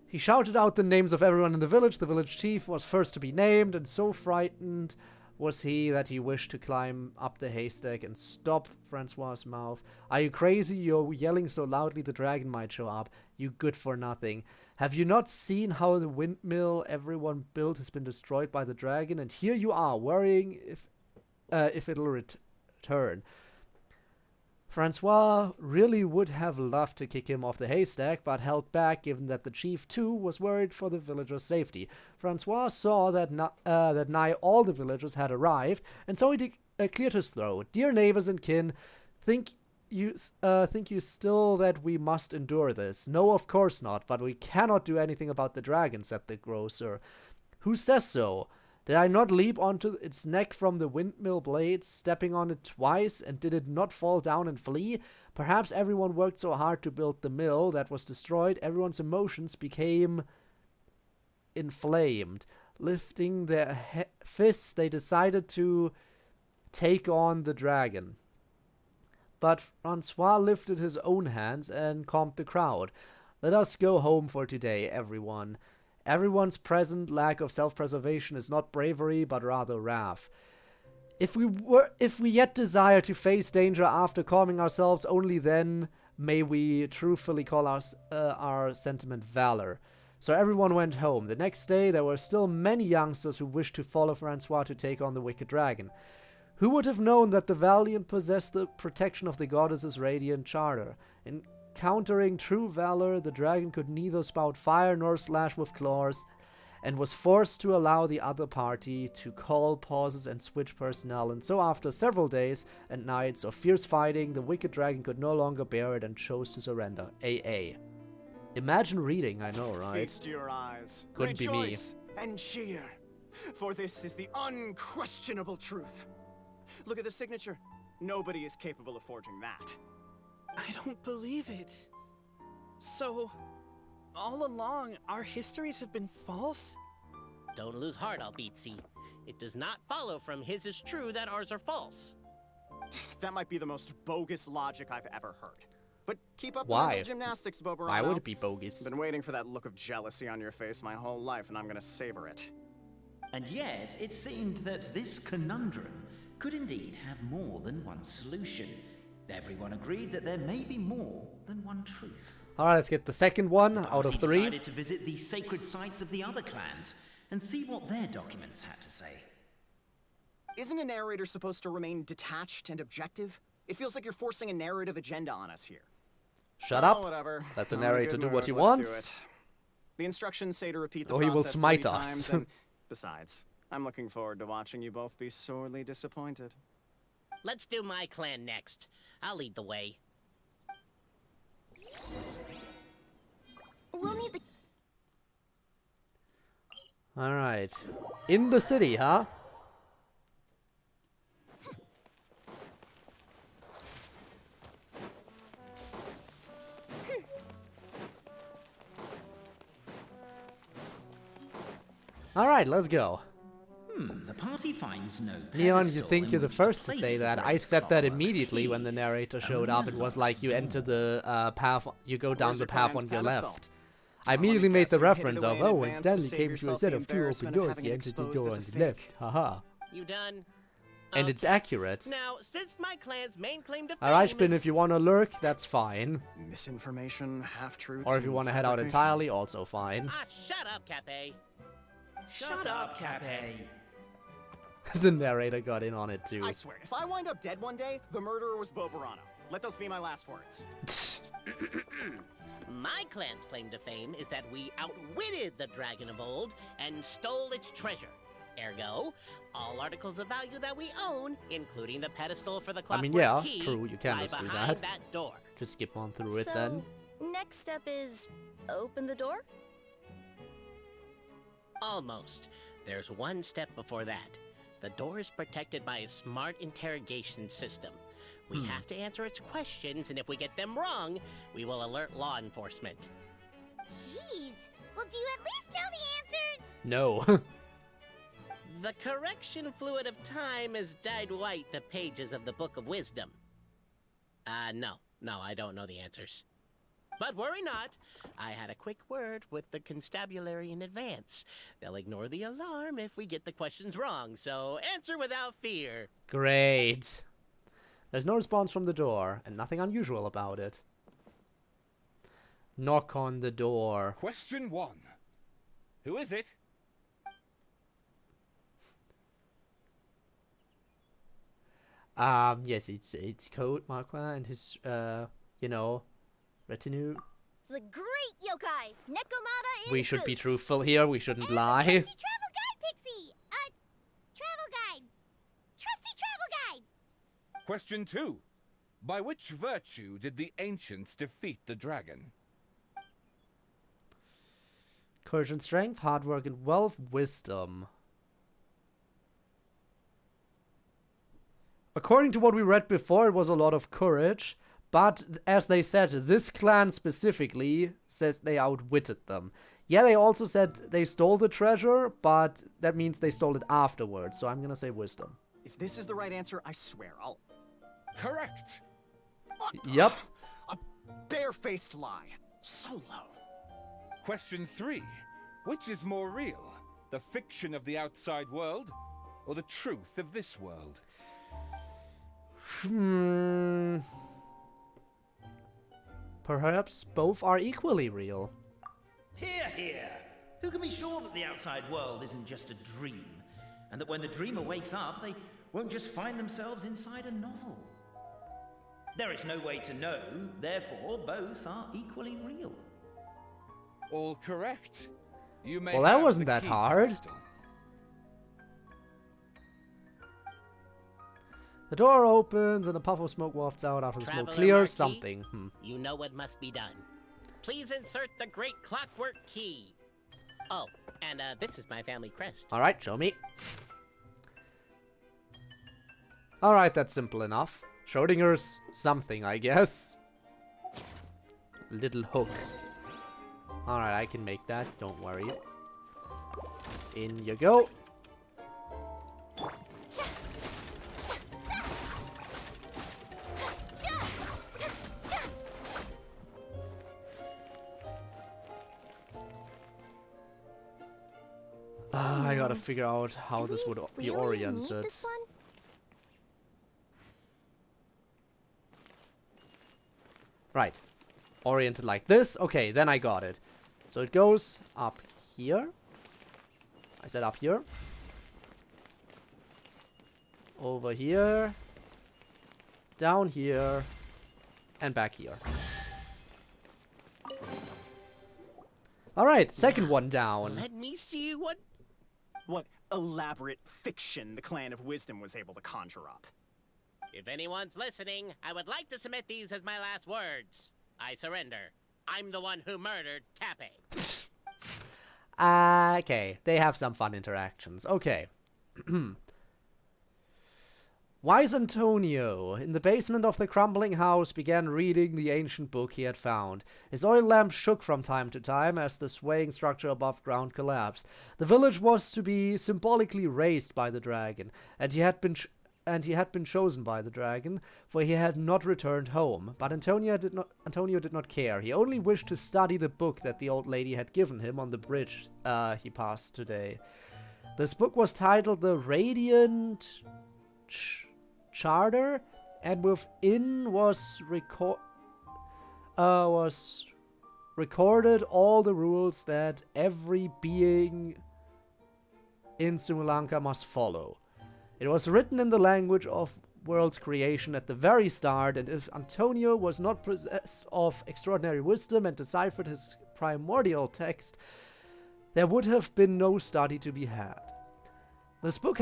He shouted out the names of everyone in the village. The village chief was first to be named, and so frightened was he that he wished to climb up the haystack and stop Francois' mouth. Are you crazy? You're yelling so loudly the dragon might show up. You good for nothing. Have you not seen how the windmill everyone built has been destroyed by the dragon? And here you are, worrying if it'll return. Francois really would have loved to kick him off the haystack, but held back given that the chief too was worried for the villagers' safety. Francois saw that nigh all the villagers had arrived, and so he cleared his throat. Dear neighbors and kin, think you still that we must endure this? No, of course not, but we cannot do anything about the dragon, said the grocer. Who says so? Did I not leap onto its neck from the windmill blades, stepping on it twice, and did it not fall down and flee? Perhaps everyone worked so hard to build the mill that was destroyed, everyone's emotions became inflamed. Lifting their fists, they decided to take on the dragon. But Francois lifted his own hands and calmed the crowd. Let us go home for today, everyone. Everyone's present lack of self-preservation is not bravery, but rather wrath. If we yet desire to face danger after calming ourselves, only then may we truthfully call our sentiment valor. So everyone went home. The next day, there were still many youngsters who wished to follow Francois to take on the wicked dragon. Who would have known that the valiant possessed the protection of the goddess's radiant charter? Encountering true valor, the dragon could neither spout fire nor slash with claws, and was forced to allow the other party to call pauses and switch personnel, and so after several days and nights of fierce fighting, the wicked dragon could no longer bear it and chose to surrender. AA. Imagine reading, I know, right? Feast your eyes. Couldn't be me. Rejoice and cheer, for this is the unquestionable truth. Look at the signature. Nobody is capable of forging that. I don't believe it. So, all along, our histories have been false? Don't lose heart, Albizzi. It does not follow from his is true that ours are false. That might be the most bogus logic I've ever heard. But keep up Why? the mental gymnastics, Boberano. Why would it be bogus? Been waiting for that look of jealousy on your face my whole life, and I'm gonna savor it. And yet, it seemed that this conundrum could indeed have more than one solution. Everyone agreed that there may be more than one truth. Alright, let's get the second one out of He 3. decided to visit the sacred sites of the other clans and see what their documents had to say. Isn't a narrator supposed to remain detached and objective? It feels like you're forcing a narrative agenda on us here. Shut Oh, up. whatever. Let the I'm in a narrator good do mood. what he Let's do wants. it. The instructions say to repeat the Or he will process smite 3 us. times, and besides, I'm looking forward to watching you both be sorely disappointed. Let's do my clan next. I'll lead the way. We'll need the... Alright. In the city, huh? Alright, let's go. The party finds no Leon, you pedestal think in you're the which to first to place say the that. I great said that clockwork immediately key. when the narrator showed up. It was like you enter the path, you go down Where's the your path clan's on your pedestal? left. I immediately made the guess you hid it reference away of, in oh, when advance to Stanley save came to a yourself set the of 2 open embarrassment of doors, having he it entered the exposed door as on a the left. fake. Haha. You done? And it's accurate. Now, since my clan's main claim to Alright, fame Spin, is- if you want to lurk, that's fine. Misinformation, half-truths, Or if you and want to head out fabrication. entirely, also fine. Ah, shut up, Cape. Shut up, Cape. The narrator got in on it too. I swear, if I wind up dead one day, the murderer was Boberano. Let those be my last words. My clan's claim to fame is that we outwitted the dragon of old and stole its treasure. Ergo, all articles of value that we own, including the pedestal for the I clockwork mean, yeah, key, true, you can lie just do behind that. door. Just skip on through it So, then. next step is open the door? Almost. There's one step before that. The door is protected by a smart interrogation system. We have to answer its questions, and if we get them wrong, we will alert law enforcement. Jeez. Well, do you at least know the answers? No. The correction fluid of time has dyed white the pages of the Book of Wisdom. No, I don't know the answers. But worry not, I had a quick word with the constabulary in advance. They'll ignore the alarm if we get the questions wrong, so answer without fear. Great. There's no response from the door, and nothing unusual about it. Knock on the door. Question 1. Who is it? Yes, it's CodeErr and his, retinue. The great yokai, Nekomata We should be truthful here, we shouldn't lie. Travel guide, Pixie! Travel guide. trusty travel guide. Question 2. By which virtue did the ancients defeat the dragon? Courage and strength, hard work and wealth, wisdom. According to what we read before, it was a lot of courage. But as they said, this clan specifically says they outwitted them. Yeah, they also said they stole the treasure, but that means they stole it afterwards. So I'm gonna say wisdom. If this is the right answer, I swear I'll... Correct. Yep. A barefaced lie. So low. Question 3. Which is more real? The fiction of the outside world or the truth of this world? Perhaps both are equally real. Hear, hear! Who can be sure that the outside world isn't just a dream? And that when the dreamer wakes up, they won't just find themselves inside a novel? There is no way to know, therefore both are equally real. All correct. You may Well, that have wasn't the that key hard. crystal. The door opens and a puff of smoke wafts out after the smoke Traveler clears. Marquis, Something. You know what must be done. Please insert the great clockwork key. Oh, and this is my family crest. Alright, show me. Alright, that's simple enough. Schrodinger's something, I guess. Little hook. Alright, I can make that, don't worry. In you go. I gotta figure out how this would be oriented. Right. Oriented like this. Okay, then I got it. So it goes up here. I said up here. Over here. Down here. And back here. Alright, second one down. Let me see what elaborate fiction the Clan of Wisdom was able to conjure up. If anyone's listening, I would like to submit these as my last words. I surrender. I'm the one who murdered Cappe. Okay, they have some fun interactions. Okay. Wise Antonio, in the basement of the crumbling house, began reading the ancient book he had found. His oil lamp shook from time to time as the swaying structure above ground collapsed. The village was to be symbolically raised by the dragon, and he had been chosen by the dragon, for he had not returned home. But Antonio did not care. He only wished to study the book that the old lady had given him on the bridge he passed today. This book was titled The Radiant Charter, and within was recorded all the rules that every being in Simulanka must follow. It was written in the language of world's creation at the very start, and if Antonio was not possessed of extraordinary wisdom and deciphered his primordial text, there would have been no study to be had. This book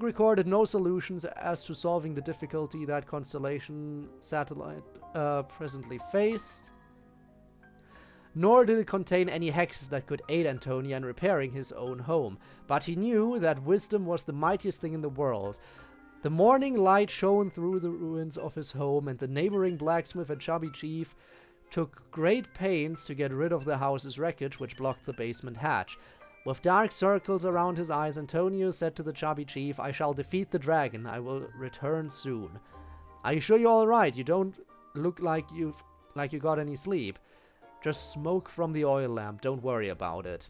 recorded no solutions as to solving the difficulty that Constellation Satellite presently faced, nor did it contain any hexes that could aid Antonio in repairing his own home. But he knew that wisdom was the mightiest thing in the world. The morning light shone through the ruins of his home, and the neighboring blacksmith and chubby chief took great pains to get rid of the house's wreckage which blocked the basement hatch. With dark circles around his eyes, Antonio said to the chubby chief, "I shall defeat the dragon. I will return soon." "Are you sure you're alright? You don't look like you got any sleep." "Just smoke from the oil lamp. Don't worry about it."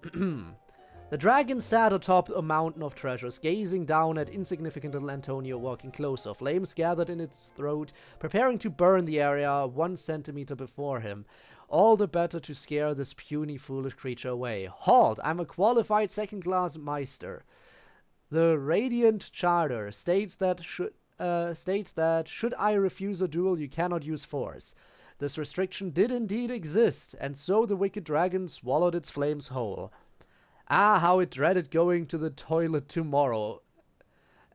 The dragon sat atop a mountain of treasures, gazing down at insignificant little Antonio walking closer. Flames gathered in its throat, preparing to burn the area 1 centimeter before him. All the better to scare this puny, foolish creature away. "Halt! I'm a qualified second-class Meister. The Radiant Charter states that should I refuse a duel, you cannot use force. This restriction did indeed exist, and so the wicked dragon swallowed its flames whole. Ah, how it dreaded going to the toilet tomorrow.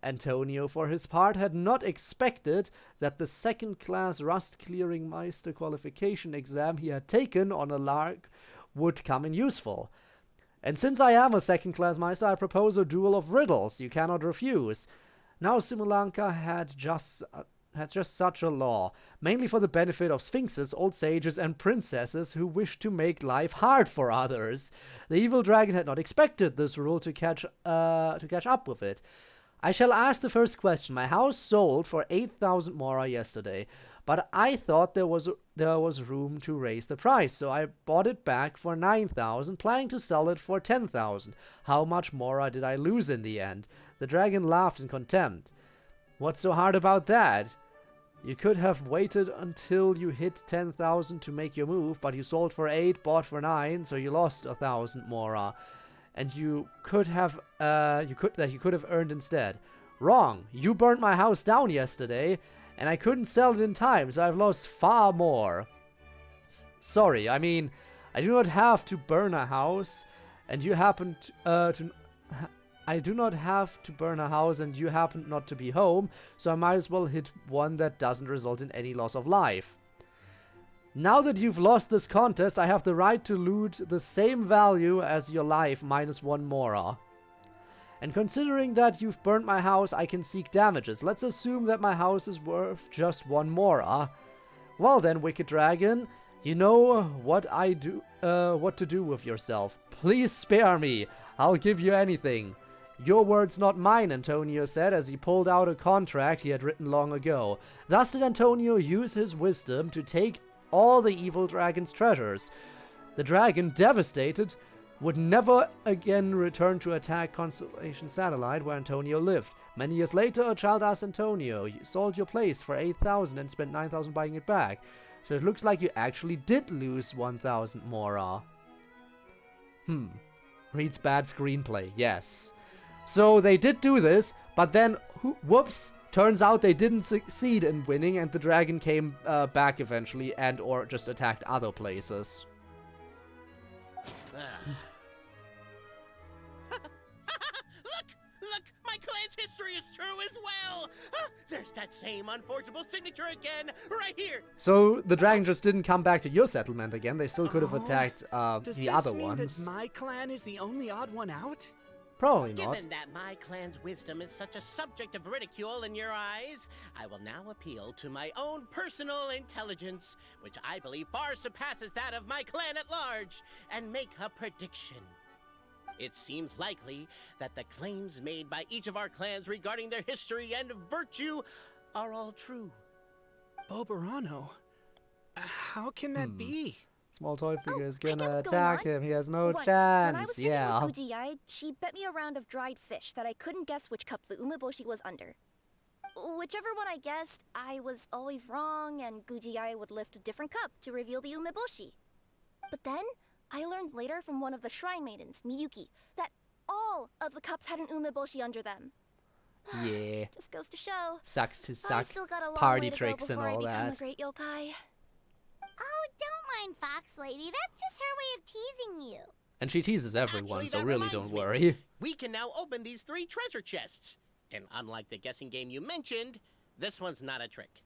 Antonio, for his part, had not expected that the second-class rust-clearing Meister qualification exam he had taken on a lark would come in useful. And since I am a second-class Meister, I propose a duel of riddles you cannot refuse. Now Simulanka had just such a law, mainly for the benefit of sphinxes, old sages, and princesses who wished to make life hard for others. The evil dragon had not expected this rule to catch up with it. I shall ask the first question. My house sold for 8,000 mora yesterday, but I thought there was room to raise the price, so I bought it back for 9,000, planning to sell it for 10,000. How much mora did I lose in the end? The dragon laughed in contempt. What's so hard about that? You could have waited until you hit 10,000 to make your move, but you sold for 8, bought for 9, so you lost 1,000 mora. And you could have earned instead. Wrong. You burnt my house down yesterday, and I couldn't sell it in time, so I've lost far more. Sorry, I mean, I do not have to burn a house, and you happen I do not have to burn a house, and you happen not to be home, so I might as well hit one that doesn't result in any loss of life. Now that you've lost this contest, I have the right to loot the same value as your life minus 1 mora. And considering that you've burnt my house, I can seek damages. Let's assume that my house is worth just 1 mora. Well then, Wicked Dragon, you know what to do with yourself. Please spare me. I'll give you anything. Your words, not mine, Antonio said as he pulled out a contract he had written long ago. Thus did Antonio use his wisdom to take all the evil dragon's treasures. The dragon, devastated, would never again return to attack Constellation Satellite where Antonio lived. Many years later, a child asked Antonio, "You sold your place for 8,000 and spent 9,000 buying it back. So it looks like you actually did lose 1,000 mora." Reads bad screenplay, yes. So they did do this, but then, whoops, turns out they didn't succeed in winning, and the dragon came back eventually and or just attacked other places. Look! My clan's history is true as well! There's that same unforgeable signature again, right here! So the dragon just didn't come back to your settlement again. They still could have attacked Does the this other mean ones. that my clan is the only odd one out? Probably not. Given that my clan's wisdom is such a subject of ridicule in your eyes, I will now appeal to my own personal intelligence, which I believe far surpasses that of my clan at large, and make a prediction. It seems likely that the claims made by each of our clans regarding their history and virtue are all true. Bobarano? How can that be? Small toy figure is gonna what's attack going him. He has no Once, chance. When I was Yeah. with Uji-ai, she bet me a round of dried fish that I couldn't guess which cup the umeboshi was under. Whichever one I guessed, I was always wrong, and Guji-ai would lift a different cup to reveal the umeboshi. But then, I learned later from one of the shrine maidens, Miyuki, that all of the cups had an umeboshi under them. Yeah. Just goes to show. Sucks to I suck. still got a long Party way to tricks go and before all I become that. a great yokai. Oh, don't mind Fox Lady. That's just her way of teasing you. And she teases everyone, Actually, so that really reminds don't me. worry. We can now open these 3 treasure chests. And unlike the guessing game you mentioned, this one's not a trick.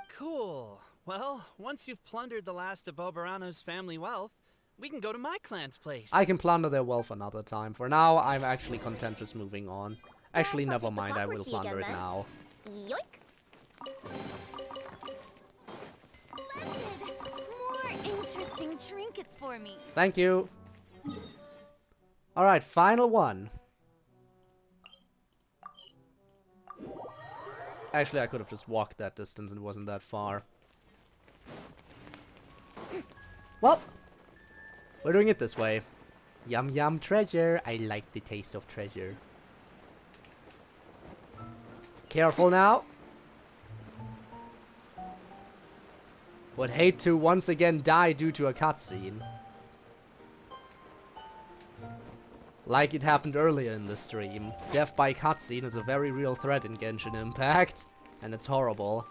Cool. Well, once you've plundered the last of Bobarano's family wealth, we can go to my clan's place. I can plunder their wealth another time. For now, I'm actually content just moving on. Actually, I'll never take the mind, I will clockwork key plunder it again, then. now. Yoink! More interesting trinkets for me. Thank you. Alright, final one. Actually, I could have just walked that distance and it wasn't that far. Well, we're doing it this way. Yum yum treasure. I like the taste of treasure. Careful now. Would hate to once again die due to a cutscene. Like it happened earlier in the stream. Death by cutscene is a very real threat in Genshin Impact, and it's horrible.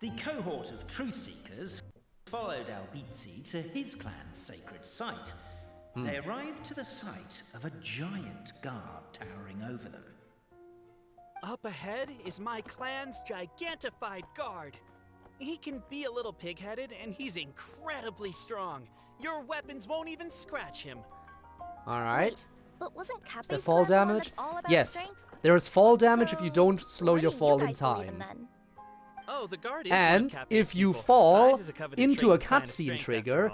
The cohort of truth seekers followed Albizzi to his clan's sacred site. They arrived to the site of a giant guard towering over them. Up ahead is my clan's gigantified guard. He can be a little pig-headed, and he's incredibly strong. Your weapons won't even scratch him. Alright. But wasn't Is Cape's there fall clan the one damage? that's all about Yes. strength? There is fall damage if you don't slow What your do you fall in guys believe time. then? Oh, the guard is And if you fall into a cutscene trigger,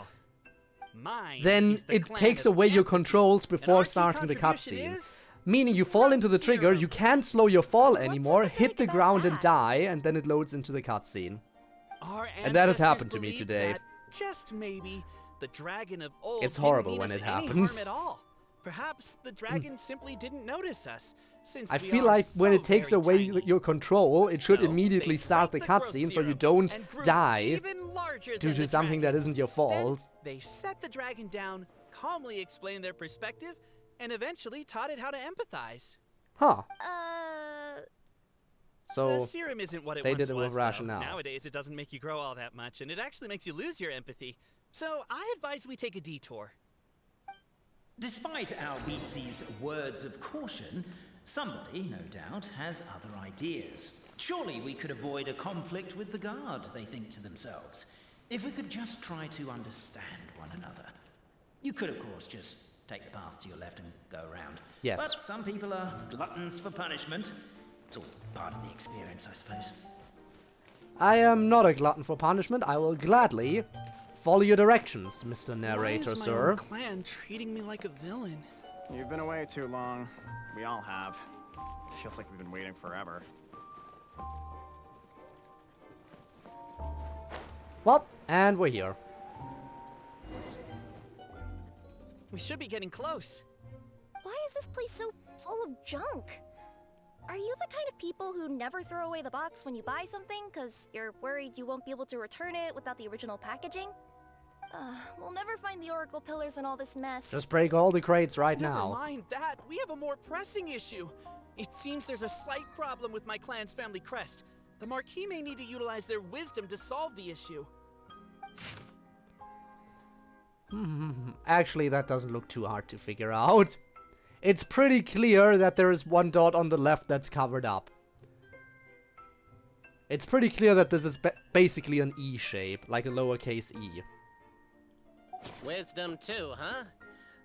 then it takes away your controls before starting the cutscene. Meaning you fall into the trigger, you can't slow your fall anymore, hit the ground and die, and then it loads into the cutscene. And that has happened to me today. That just maybe the dragon of old It's didn't horrible mean when us it any happens. harm at all. Perhaps the dragon simply didn't notice us. Since I we feel are like when so it takes very away tiny. your control, it should So immediately they start the drank the cutscene so you growth don't serum and grew die even larger due than to the something that isn't your fault. They set the dragon down, calmly explained their perspective, and eventually taught it how to empathize. Huh. The So serum isn't what it they once did it with was, though. rationale. Nowadays, it doesn't make you grow all that much, and it actually makes you lose your empathy. So I advise we take a detour. Despite Albizzi's words of caution, somebody, no doubt, has other ideas. Surely we could avoid a conflict with the guard, they think to themselves, if we could just try to understand one another. You could, of course, just take the path to your left and go around. Yes. But some people are gluttons for punishment. It's all part of the experience, I suppose. I am not a glutton for punishment. I will gladly follow your directions, Mr. Narrator, Why is my sir. own clan treating me like a villain? You've been away too long. We all have. Feels like we've been waiting forever. Well, and we're here. We should be getting close. Why is this place so full of junk? Are you the kind of people who never throw away the box when you buy something because you're worried you won't be able to return it without the original packaging? We'll never find the Oracle pillars in all this mess. Just break all the crates right Never now. mind that. We have a more pressing issue. It seems there's a slight problem with my clan's family crest. The Marquis may need to utilize their wisdom to solve the issue. Actually, that doesn't look too hard to figure out. It's pretty clear that there is one dot on the left that's covered up. It's pretty clear that this is basically an E shape, like a lowercase e. Wisdom too, huh?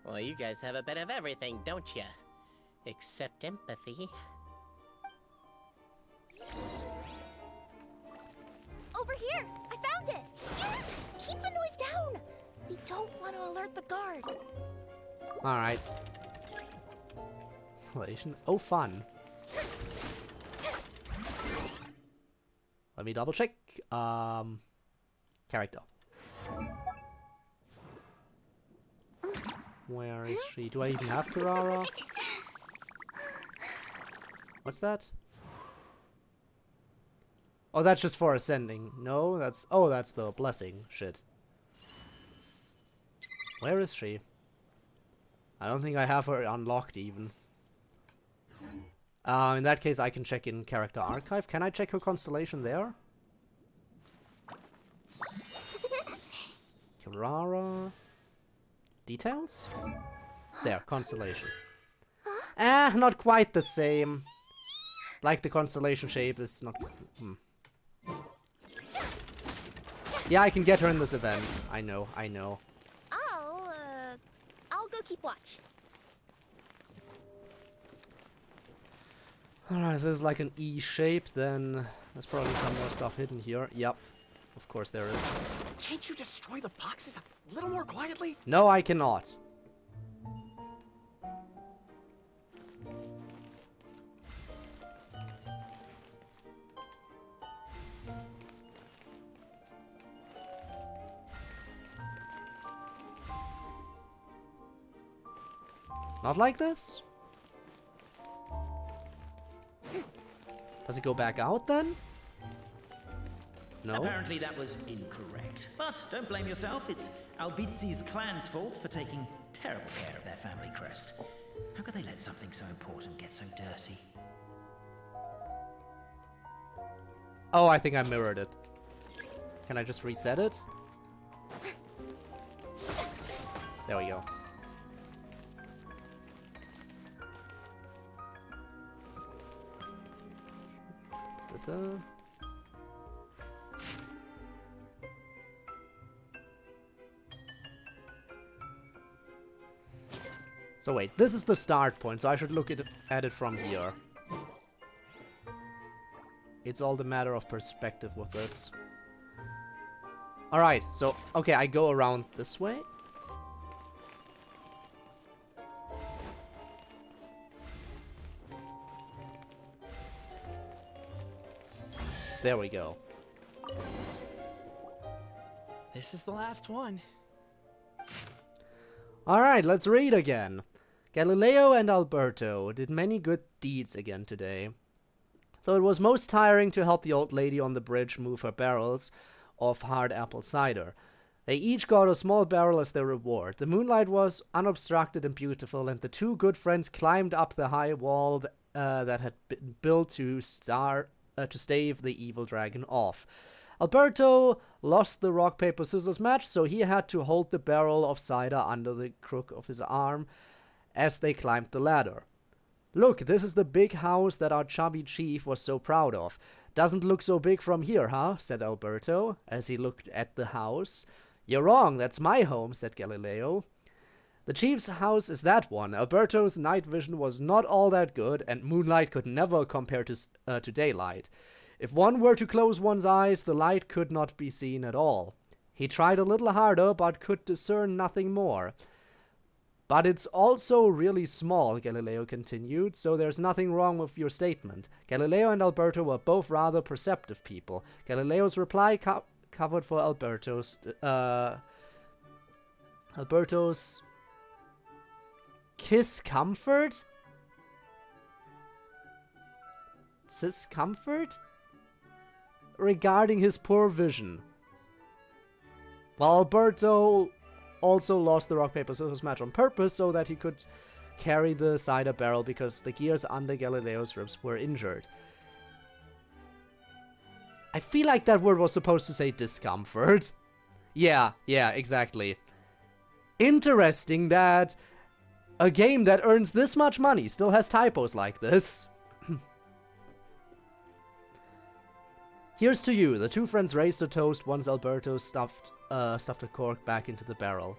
Well, you guys have a bit of everything, don't you? Except empathy. Over here! I found it! Yes! Keep the noise down! We don't want to alert the guard. Alright. Relation. Oh, fun. Let me double check. Character. Where is she? Do I even have Carrara? What's that? Oh, that's just for ascending. No, that's... Oh, that's the blessing. Shit. Where is she? I don't think I have her unlocked even. In that case, I can check in Character Archive. Can I check her constellation there? Carrara... Details? There, constellation. Not quite the same. Like the constellation shape is not... Yeah, I can get her in this event. I know, I know. I'll go keep watch. Alright, if there's like an E shape, then there's probably some more stuff hidden here. Yep, of course there is. Can't you destroy the boxes a little more quietly? No, I cannot. Not like this? Does it go back out then? No? Apparently that was incorrect. But don't blame yourself, it's Albizzi's clan's fault for taking terrible care of their family crest. How could they let something so important get so dirty? Oh, I think I mirrored it. Can I just reset it? There we go. Da-da. So wait, this is the start point, so I should look at it from here. It's all the matter of perspective with this. Alright, so, okay, I go around this way. There we go. This is the last one. Alright, let's read again. Galileo and Alberto did many good deeds again today. Though it was most tiring to help the old lady on the bridge move her barrels of hard apple cider. They each got a small barrel as their reward. The moonlight was unobstructed and beautiful, and the two good friends climbed up the high wall that had been built to stave the evil dragon off. Alberto lost the rock, paper, scissors match, so he had to hold the barrel of cider under the crook of his arm as they climbed the ladder. Look, this is the big house that our chubby chief was so proud of. Doesn't look so big from here, huh? Said Alberto, as he looked at the house. You're wrong, that's my home, said Galileo. The chief's house is that one. Alberto's night vision was not all that good, and moonlight could never compare to daylight. If one were to close one's eyes, the light could not be seen at all. He tried a little harder, but could discern nothing more. But it's also really small, Galileo continued, so there's nothing wrong with your statement. Galileo and Alberto were both rather perceptive people. Galileo's reply covered for Alberto's kiss comfort? Discomfort? Regarding his poor vision. While Alberto also lost the rock, paper, scissors match on purpose so that he could carry the cider barrel because the gears under Galileo's ribs were injured. I feel like that word was supposed to say discomfort. Yeah, exactly. Interesting that a game that earns this much money still has typos like this. Here's to you. The two friends raised a toast once Alberto stuffed a cork back into the barrel.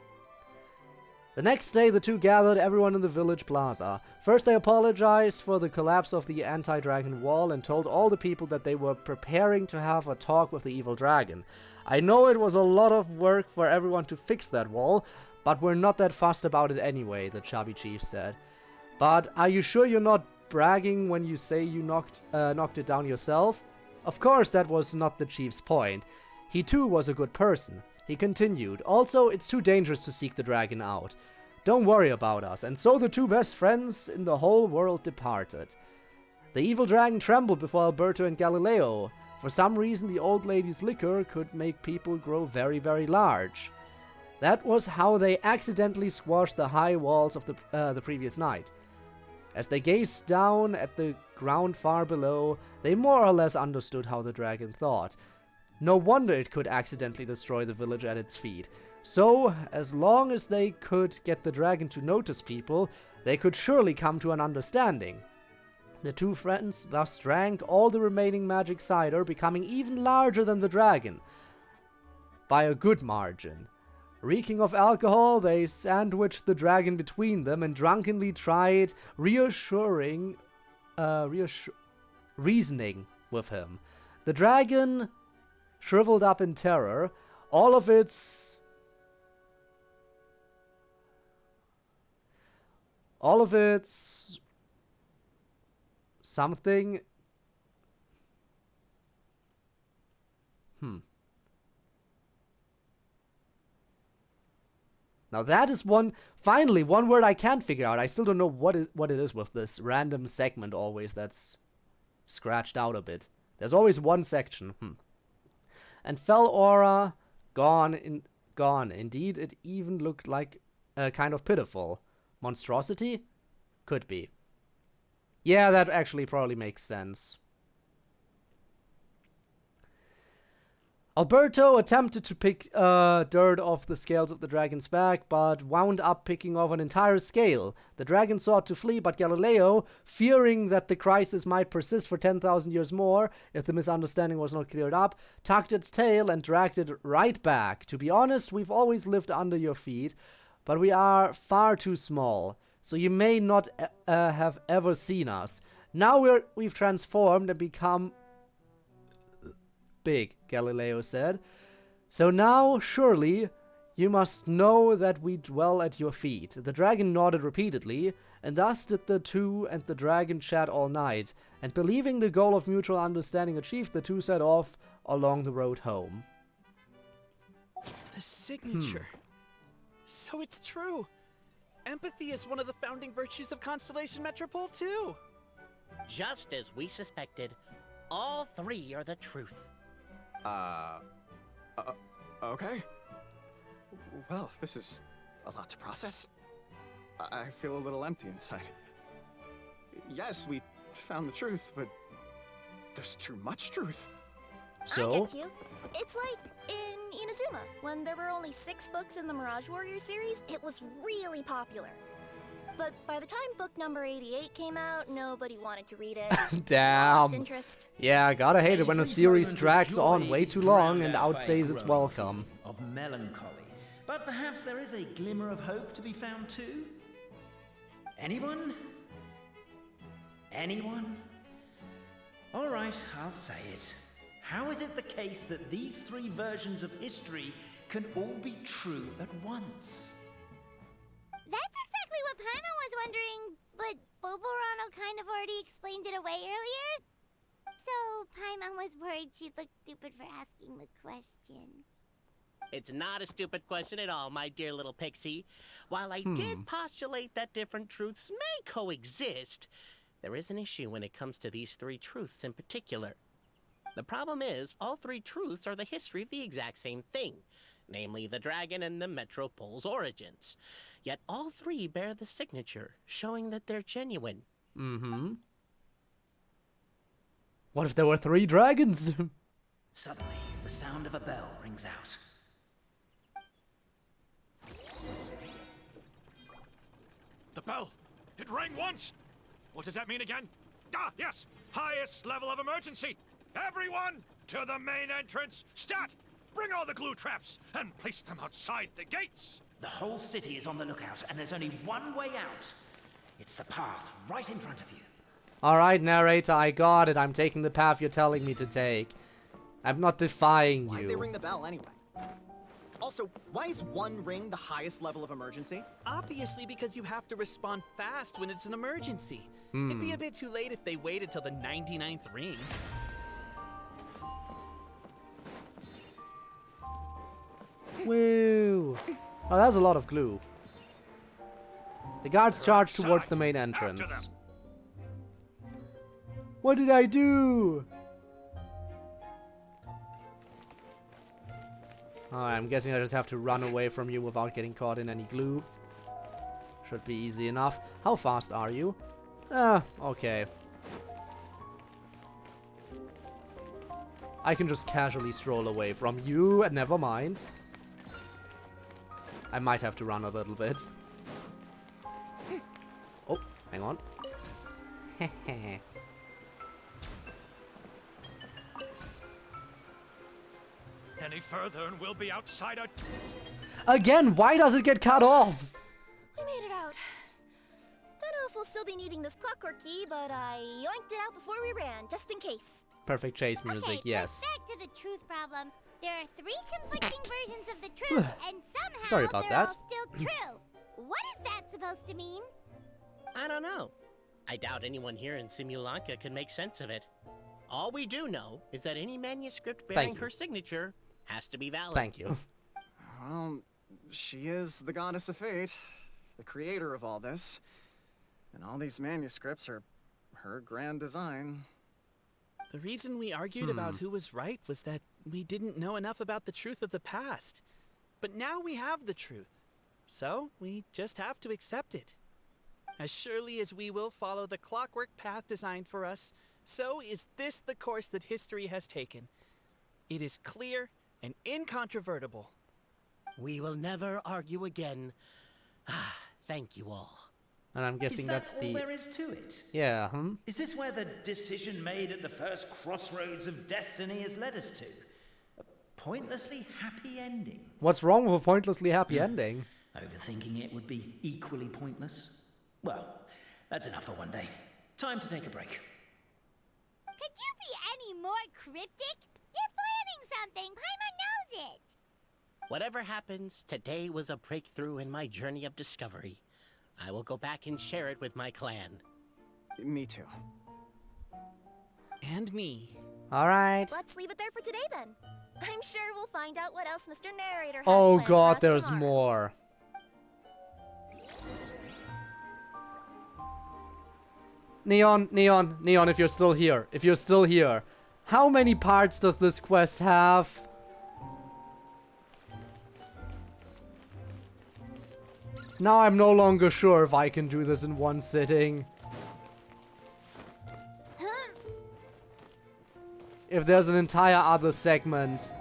The next day, the two gathered everyone in the village plaza. First, they apologized for the collapse of the anti-dragon wall and told all the people that they were preparing to have a talk with the evil dragon. I know it was a lot of work for everyone to fix that wall, but we're not that fussed about it anyway, the chubby chief said. But are you sure you're not bragging when you say you knocked it down yourself? Of course, that was not the chief's point. He too was a good person. He continued, also, it's too dangerous to seek the dragon out. Don't worry about us. And so the two best friends in the whole world departed. The evil dragon trembled before Alberto and Galileo. For some reason, the old lady's liquor could make people grow very, very large. That was how they accidentally squashed the high walls of the previous night. As they gazed down at the ground far below, they more or less understood how the dragon thought. No wonder it could accidentally destroy the village at its feet. So, as long as they could get the dragon to notice people, they could surely come to an understanding. The two friends thus drank all the remaining magic cider, becoming even larger than the dragon, by a good margin. Reeking of alcohol, they sandwiched the dragon between them and drunkenly tried reasoning with him. The dragon shriveled up in terror, all of its something. Now that is finally one word I can't figure out. I still don't know what it is with this random segment always that's scratched out a bit. There's always one section. And fell aura, gone. Indeed, it even looked like kind of pitiful. Monstrosity? Could be. Yeah, that actually probably makes sense. Alberto attempted to pick dirt off the scales of the dragon's back, but wound up picking off an entire scale. The dragon sought to flee, but Galileo, fearing that the crisis might persist for 10,000 years more if the misunderstanding was not cleared up, tucked its tail and dragged it right back. To be honest, we've always lived under your feet, but we are far too small, so you may not have ever seen us. Now we've transformed and become big, Galileo said. So now, surely, you must know that we dwell at your feet. The dragon nodded repeatedly, and thus did the two and the dragon chat all night, and believing the goal of mutual understanding achieved, the two set off along the road home. The signature. So it's true. Empathy is one of the founding virtues of Constellation Metropole, too. Just as we suspected, all three are the truth. Okay. Well, this is a lot to process. I feel a little empty inside. Yes, we found the truth, but there's too much truth. So? I get you. It's like in Inazuma, when there were only 6 books in the Mirage Warrior series, it was really popular. But by the time book number 88 came out, nobody wanted to read it. Damn. Lost interest. Yeah, gotta hate it when a series drags on way too long and outstays its welcome. Of melancholy. But perhaps there is a glimmer of hope to be found too? Anyone? Anyone? Alright, I'll say it. How is it the case that these three versions of history can all be true at once? That's exactly what Paimon was wondering, but Boborano kind of already explained it away earlier. So Paimon was worried she'd look stupid for asking the question. It's not a stupid question at all, my dear little pixie. While I did postulate that different truths may coexist, there is an issue when it comes to these three truths in particular. The problem is, all three truths are the history of the exact same thing, namely the dragon and the Metropole's origins. Yet all three bear the signature, showing that they're genuine. What if there were 3 dragons? Suddenly, the sound of a bell rings out. The bell! It rang once! What does that mean again? Ah, yes! Highest level of emergency! Everyone, to the main entrance! Stat! Bring all the glue traps, and place them outside the gates! The whole city is on the lookout, and there's only one way out. It's the path right in front of you. Alright, narrator, I got it. I'm taking the path you're telling me to take. I'm not defying you. Why'd they ring the bell anyway? Also, why is 1 ring the highest level of emergency? Obviously because you have to respond fast when it's an emergency. It'd be a bit too late if they waited till the 99th ring. Woo! Oh, that's a lot of glue. The guards charge towards the main entrance. What did I do? I'm guessing I just have to run away from you without getting caught in any glue. Should be easy enough. How fast are you? Okay. I can just casually stroll away from you, and never mind. I might have to run a little bit. Oh, hang on. Any further and we'll be outside our... Again, why does it get cut off? We made it out. Don't know if we'll still be needing this clockwork key, but I yoinked it out before we ran, just in case. Perfect chase music, Okay, yes. so back to the truth problem. There are 3 conflicting versions of the truth, and somehow Sorry about they're that. all still true. What is that supposed to mean? I don't know. I doubt anyone here in Simulanka can make sense of it. All we do know is that any manuscript bearing her signature has to be valid. Thank you. Well, she is the goddess of fate, the creator of all this. And all these manuscripts are her grand design. The reason we argued about who was right was that we didn't know enough about the truth of the past. But now we have the truth. So we just have to accept it. As surely as we will follow the clockwork path designed for us, so is this the course that history has taken. It is clear, and incontrovertible. We will never argue again. Ah, thank you all. And I'm guessing that's all the... there is to it? Yeah, Is this where the decision made at the first crossroads of destiny has led us to? A pointlessly happy ending? What's wrong with a pointlessly happy ending? Overthinking it would be equally pointless. Well, that's enough for one day. Time to take a break. Could you be any more cryptic? You're planning something. Paimon knows it. Whatever happens, today was a breakthrough in my journey of discovery. I will go back and share it with my clan. Me too. And me. Alright. Let's leave it there for today then. I'm sure we'll find out what else Mr. Narrator has Oh planned for god, us there's tomorrow. more. Neon, if you're still here. How many parts does this quest have? Now I'm no longer sure if I can do this in one sitting. If there's an entire other segment.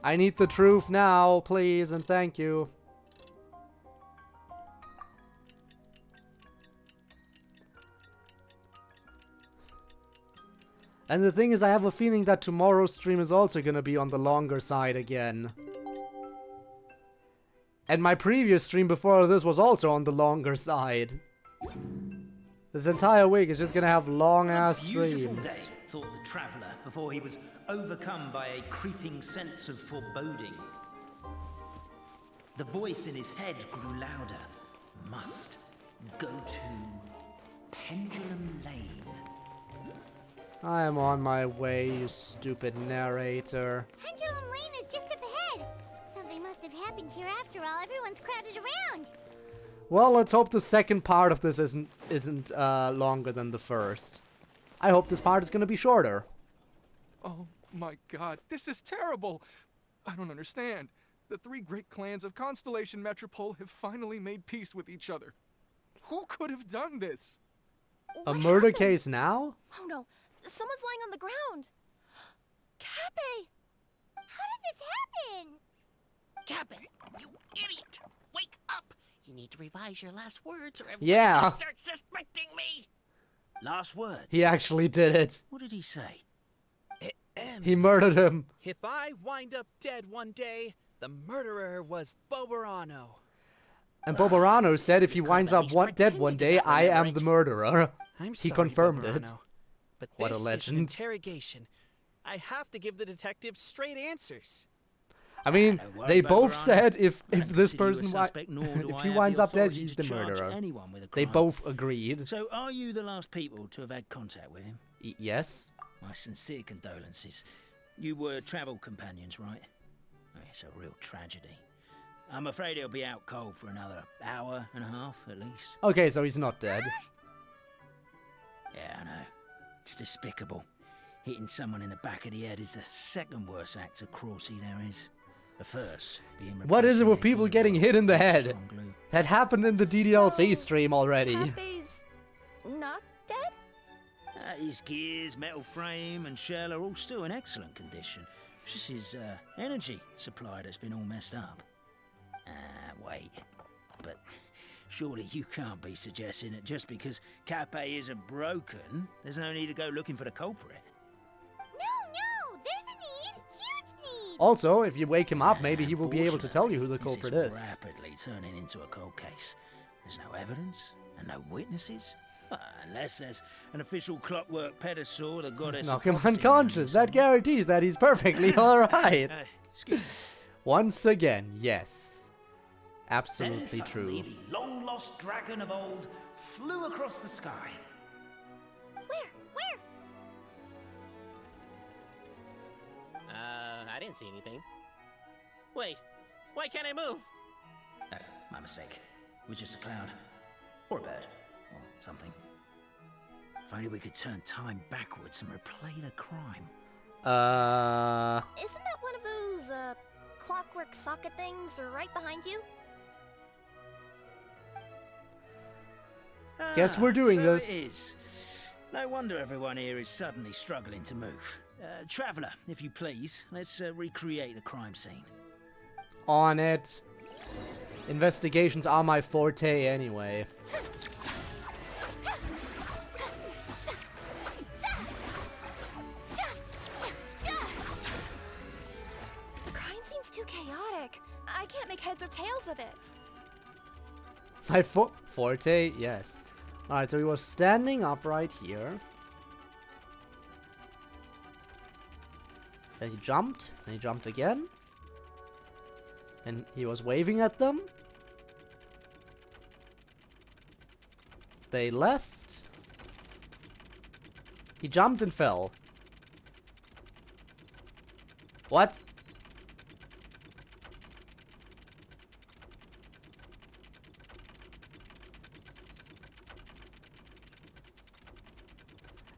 I need the truth now, please, and thank you. And the thing is, I have a feeling that tomorrow's stream is also gonna be on the longer side again. And my previous stream before this was also on the longer side. This entire week is just gonna have long-ass Beautiful streams. day, thought the traveller, before he was overcome by a creeping sense of foreboding. The voice in his head grew louder. Must go to Pendulum Lane. I am on my way, you stupid narrator. Pendulum Lane is just up ahead. Something must have happened here after all. Everyone's crowded around. Well, let's hope the second part of this isn't longer than the first. I hope this part is gonna be shorter. Oh my god, this is terrible! I don't understand. The three great clans of Constellation Metropole have finally made peace with each other. Who could have done this? A murder case now? Oh no, someone's lying on the ground. Cappe! How did this happen? Cappe, you idiot! Wake up! You need to revise your last words or everyone's Yeah. gonna start suspecting me! Last words? He actually did it. What did he say? He murdered him. If I wind up dead one day, the murderer was Boberano. And Boberano said if he winds up dead one day, I am the murderer. I'm He sorry, confirmed it. Boberano, but What a this is an legend. interrogation. I have to give the detective straight answers. I mean, worry, they both Boberano. said if I don't this consider you a person suspect, nor do if I he have winds the up dead, authority he's to the charge murderer. anyone with a They crime. both agreed. So, are you the last people to have had contact with him? Yes. My sincere condolences. You were travel companions, right? Oh, it's a real tragedy. I'm afraid he'll be out cold for another hour and a half, at least. Okay, so he's not dead. Yeah, I know. It's despicable. Hitting someone in the back of the head is the second worst act of cruelty there is. The first being What is it replacing with their people getting hit in the head? strong glue. That happened in the DDLC stream already. Cappe's not dead? His gears, metal frame, and shell are all still in excellent condition. It's just his energy supply that's been all messed up. Wait. But surely you can't be suggesting that just because Cappe isn't broken, there's no need to go looking for the culprit. No, there's a need. Huge need. Also, if you wake him up, maybe he will be able to tell you who the culprit This is. rapidly turning into a cold case. There's no evidence and no witnesses. Unless there's an official clockwork pedestal, the goddess. Knock of him prophecy unconscious. That guarantees that he's perfectly alright. Excuse me. Once again, yes. Absolutely Then true. suddenly the long-lost dragon of old flew across the sky. Where? I didn't see anything. Wait, why can't I move? Oh, my mistake. It was just a cloud. Or a bird. Or something. If only we could turn time backwards and replay the crime. Isn't that one of those, clockwork socket things right behind you? Guess we're doing so this. It is. No wonder everyone here is suddenly struggling to move. Traveller, if you please, let's recreate the crime scene. On it. Investigations are my forte anyway. The crime scene's too chaotic. I can't make heads or tails of it. My forte? Yes. Alright, so he was standing up right here. Then he jumped, and he jumped again. And he was waving at them. They left. He jumped and fell. What?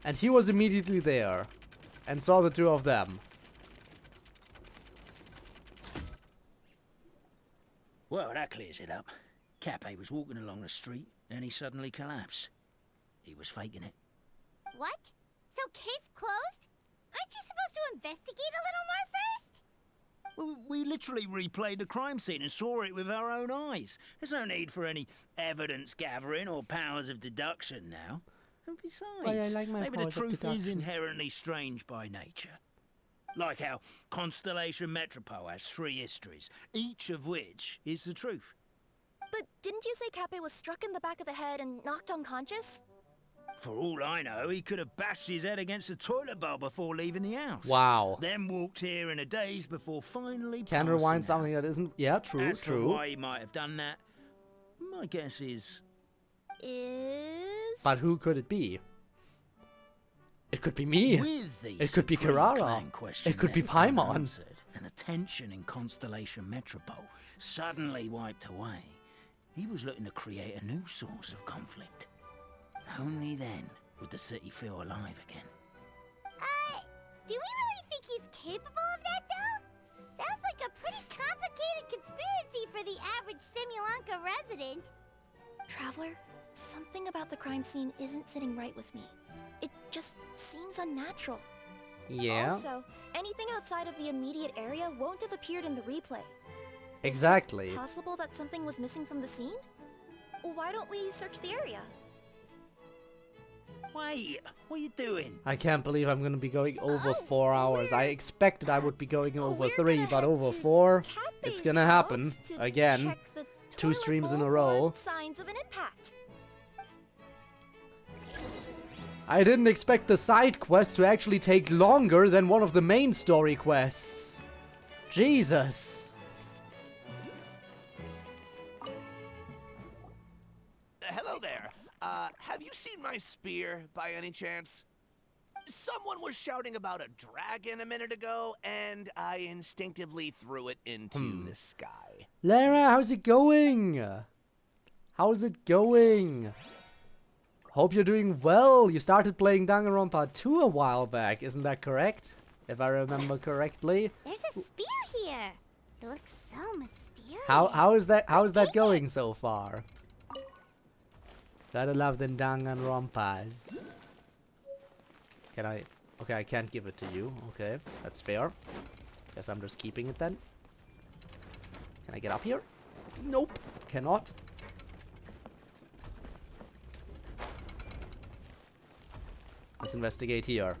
And he was immediately there and saw the two of them. Well, that clears it up. Cappe was walking along the street, then he suddenly collapsed. He was faking it. What? So case closed? Aren't you supposed to investigate a little more first? Well, we literally replayed the crime scene and saw it with our own eyes. There's no need for any evidence gathering or powers of deduction now. And besides, maybe the truth is inherently strange by nature. Like how Constellation Metropole has 3 histories, each of which is the truth. But didn't you say Cappe was struck in the back of the head and knocked unconscious? For all I know, he could have bashed his head against a toilet bowl before leaving the house. Wow. Then walked here in a daze before finally Can rewind something that isn't... Yeah, true, As for true. why he might have done that, my guess is... But who could it be? It could be me. With the It could be supreme Carrara. clang question It could be left Paimon. unanswered, and the tension in Constellation Metropole suddenly wiped away. He was looking to create a new source of conflict. Only then would the city feel alive again. Do we really think he's capable of that, though? Sounds like a pretty complicated conspiracy for the average Simulanka resident. Traveler, something about the crime scene isn't sitting right with me. It just seems unnatural. Yeah. Also, anything outside of the immediate area won't have appeared in the replay. Exactly. Possible that something was missing from the scene? Why don't we search the area? Wait, what are you doing? I can't believe I'm gonna be going over 4 hours. I expected I would be going over 3, but over 4, it's gonna happen. Again. 2 streams in a row. Signs of an impact. I didn't expect the side quest to actually take longer than one of the main story quests. Jesus. Hello there. Have you seen my spear by any chance? Someone was shouting about a dragon a minute ago, and I instinctively threw it into the sky. Lara, how's it going? How's it going? Hope you're doing well. You started playing Danganronpa 2 a while back, isn't that correct? If I remember correctly. There's a spear here. It looks so mysterious. How is that going so far? Gotta love the Danganronpas. Can I? Okay, I can't give it to you. Okay, that's fair. Guess I'm just keeping it then. Can I get up here? Nope, cannot. Let's investigate here.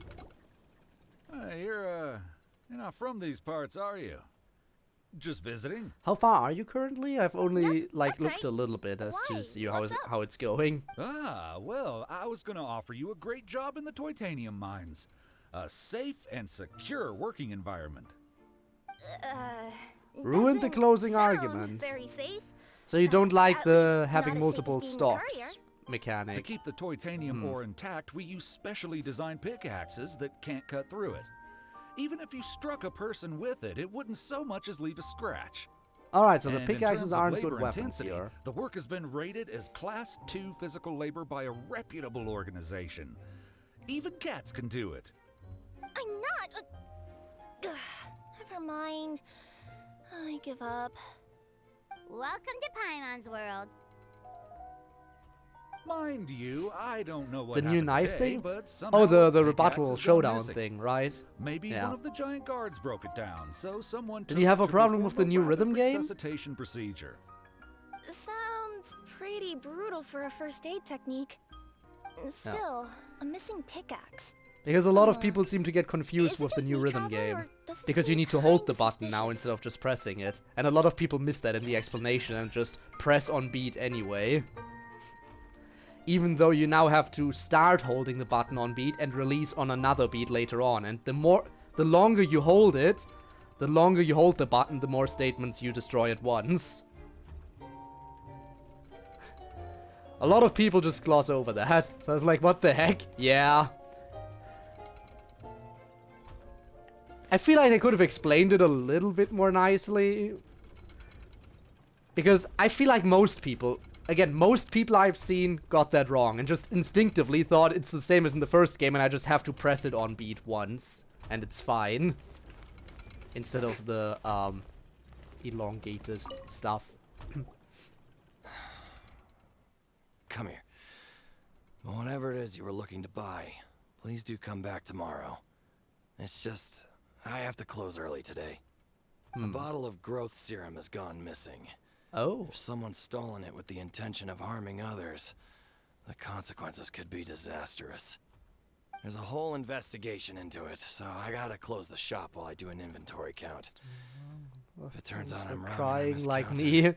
You're not from these parts, are you? Just visiting? How far are you currently? I've only looked a little bit as to see how it's going. Ah, well, I was gonna offer you a great job in the Titanium mines. A safe and secure working environment. Ruined the closing argument. Very safe. So you don't like the not having as safe multiple as being a stops mechanic. To keep the titanium ore intact, we use specially designed pickaxes that can't cut through it. Even if you struck a person with it, it wouldn't so much as leave a scratch. Alright, so the And in pickaxes terms of aren't labor good weapons intensity, here. The work has been rated as Class 2 physical labor by a reputable organization. Even cats can do it. I'm not. Never mind. I give up. Welcome to Paimon's world. Mind you, I don't know what The new happened knife today, thing? but Oh, somehow the pickaxe rebuttal has gone showdown missing. thing, right? Maybe Yeah. one of the giant guards broke it down, so someone Did took you have it a to problem with the perform new a rhythm rapid game? resuscitation procedure. Sounds pretty brutal for a first aid technique. Still, a missing pickaxe. Because a lot of people seem to get confused with the new rhythm game. does it Because you seem need to hold the kinda button now instead of just pressing it. And a lot of people miss that in the explanation and just press on beat anyway. Even though you now have to start holding the button on beat and release on another beat later on. And the longer you hold it, the longer you hold the button, the more statements you destroy at once. A lot of people just gloss over that. So I was like, what the heck? Yeah. I feel like they could have explained it a little bit more nicely. Because I feel like most people, again, most people I've seen got that wrong and just instinctively thought it's the same as in the first game and I just have to press it on beat once and it's fine. Instead of the elongated stuff. Come here. Whatever it is you were looking to buy, please do come back tomorrow. It's just, I have to close early today. A bottle of growth serum has gone missing. Oh. If someone's stolen it with the intention of harming others, the consequences could be disastrous. There's a whole investigation into it, so I gotta close the shop while I do an inventory count. If it turns out I'm wrong, crying like me.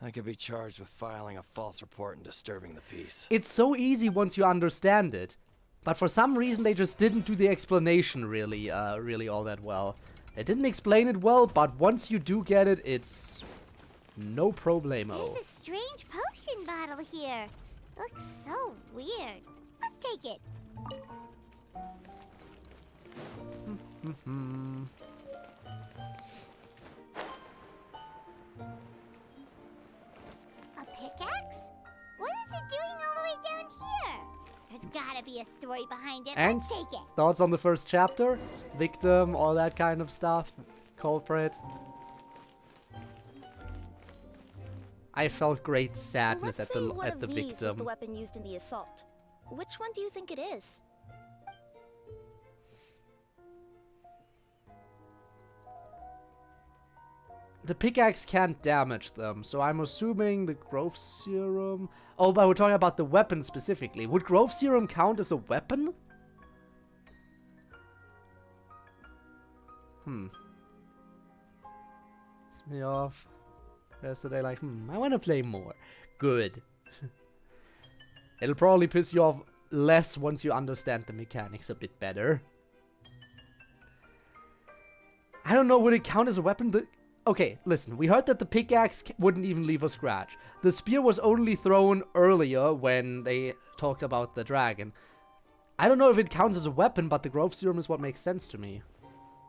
I could be charged with filing a false report and disturbing the peace. It's so easy once you understand it. But for some reason they just didn't do the explanation really all that well. They didn't explain it well, but once you do get it, it's no problemo. There's a strange potion bottle here. Looks so weird. Let's take it. A pickaxe? What is it doing all the way down here? There's gotta be a story behind it. And Let's take it. thoughts on the first chapter? Victim, all that kind of stuff. Culprit. I felt great sadness Let's at say the one of these was victim. the weapon used in the assault. Which one do you think it is? The pickaxe can't damage them, so I'm assuming the growth serum... Oh, but we're talking about the weapon specifically. Would growth serum count as a weapon? Piss me off. Yesterday, like, I want to play more. Good. It'll probably piss you off less once you understand the mechanics a bit better. I don't know, would it count as a weapon? Okay, listen, we heard that the pickaxe wouldn't even leave a scratch. The spear was only thrown earlier when they talked about the dragon. I don't know if it counts as a weapon, but the growth serum is what makes sense to me.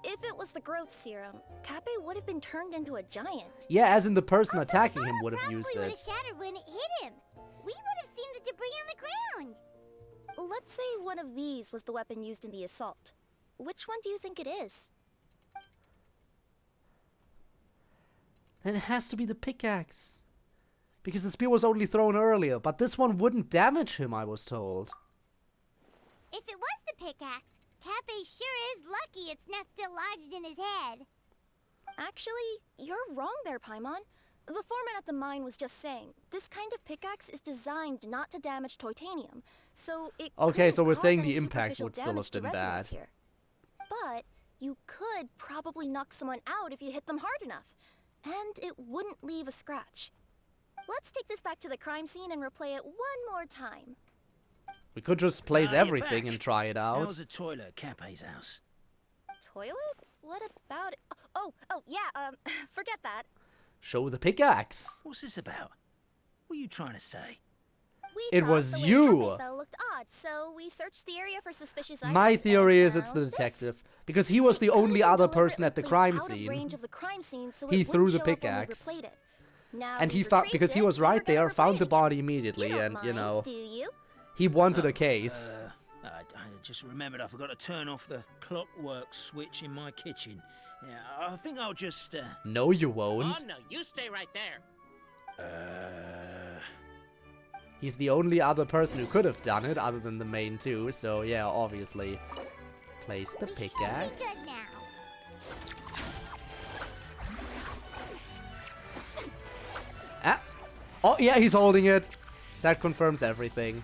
If it was the growth serum, Kappe would have been turned into a giant. Yeah, as in the person attacking him would have used Probably would it. have shattered when it hit him. We would have seen the debris on the ground. Let's say one of these was the weapon used in the assault. Which one do you think it is? Then it has to be the pickaxe. Because the spear was only thrown earlier, but this one wouldn't damage him, I was told. If it was the pickaxe, Kappe sure is lucky it's not still lodged in his head. Actually, you're wrong there, Paimon. The foreman at the mine was just saying, this kind of pickaxe is designed not to damage titanium, so it Okay, so we're couldn't saying cause the any impact superficial would still damage have to been residents bad. here. But you could probably knock someone out if you hit them hard enough, and it wouldn't leave a scratch. Let's take this back to the crime scene and replay it one more time. We could just place You're everything back. and try it out. How's the toilet at Kappe's house? Toilet? What about it? Oh, yeah, forget that. Show the pickaxe. What's this about? What are you trying to say? We It thought was the way you. Kappe fell looked odd, so we searched the area for suspicious items. My theory and is it's the found this. detective. Because he was the only other person at the crime Out of scene. range of the crime scene, so He it threw wouldn't the show up when we pickaxe. replayed it. Now And he we've found, retrieved because he it, was we're right gonna there, replay found it the again. body immediately, You don't and, you mind, know, do you? he wanted a case. I just remembered I forgot to turn off the clockwork switch in my kitchen. Yeah, I think I'll just, No, you won't. Oh, no, you stay right there. He's the only other person who could have done it, other than the main two. So yeah, obviously. Place the pickaxe. Ah! Oh yeah, he's holding it. That confirms everything.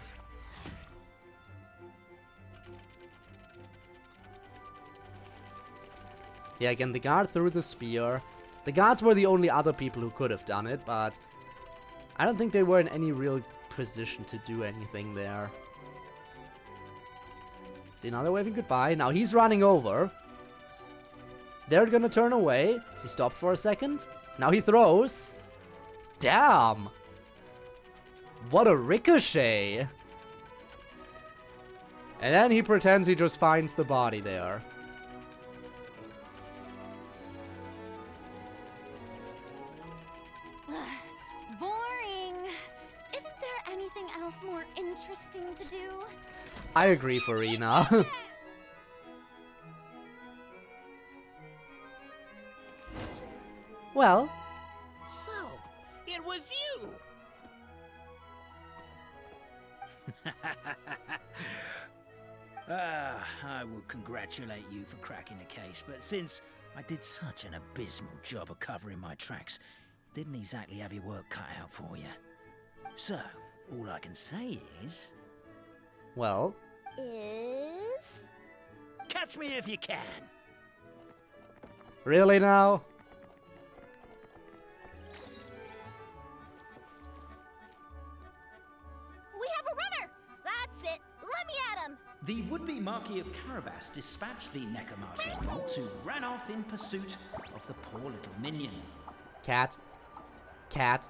Yeah, again, the guard threw the spear. The guards were the only other people who could have done it, but I don't think they were in any real position to do anything there. See, now they're waving goodbye. Now he's running over. They're gonna turn away. He stopped for a second. Now he throws. Damn! What a ricochet! And then he pretends he just finds the body there. Boring. Isn't there anything else more interesting to do? I agree, Farina. Well. So, it was you! I would congratulate you for cracking the case, but since I did such an abysmal job of covering my tracks, didn't exactly have your work cut out for you. So, all I can say is... Well? Is? Catch me if you can! Really now? We have a runner! That's it! Let me at him! The would-be Marquis of Carabas dispatched the Necromancer Monks who ran off in pursuit of the poor little minion. Cat. Cat.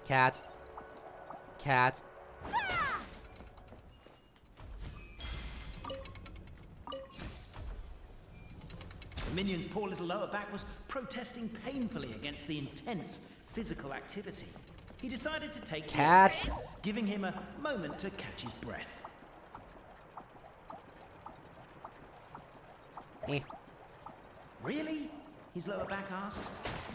Cat. Cat. The minion's poor little lower back was protesting painfully against the intense physical activity. He decided to take Cat. the hit, giving him a moment to catch his breath. Really? His lower back asked.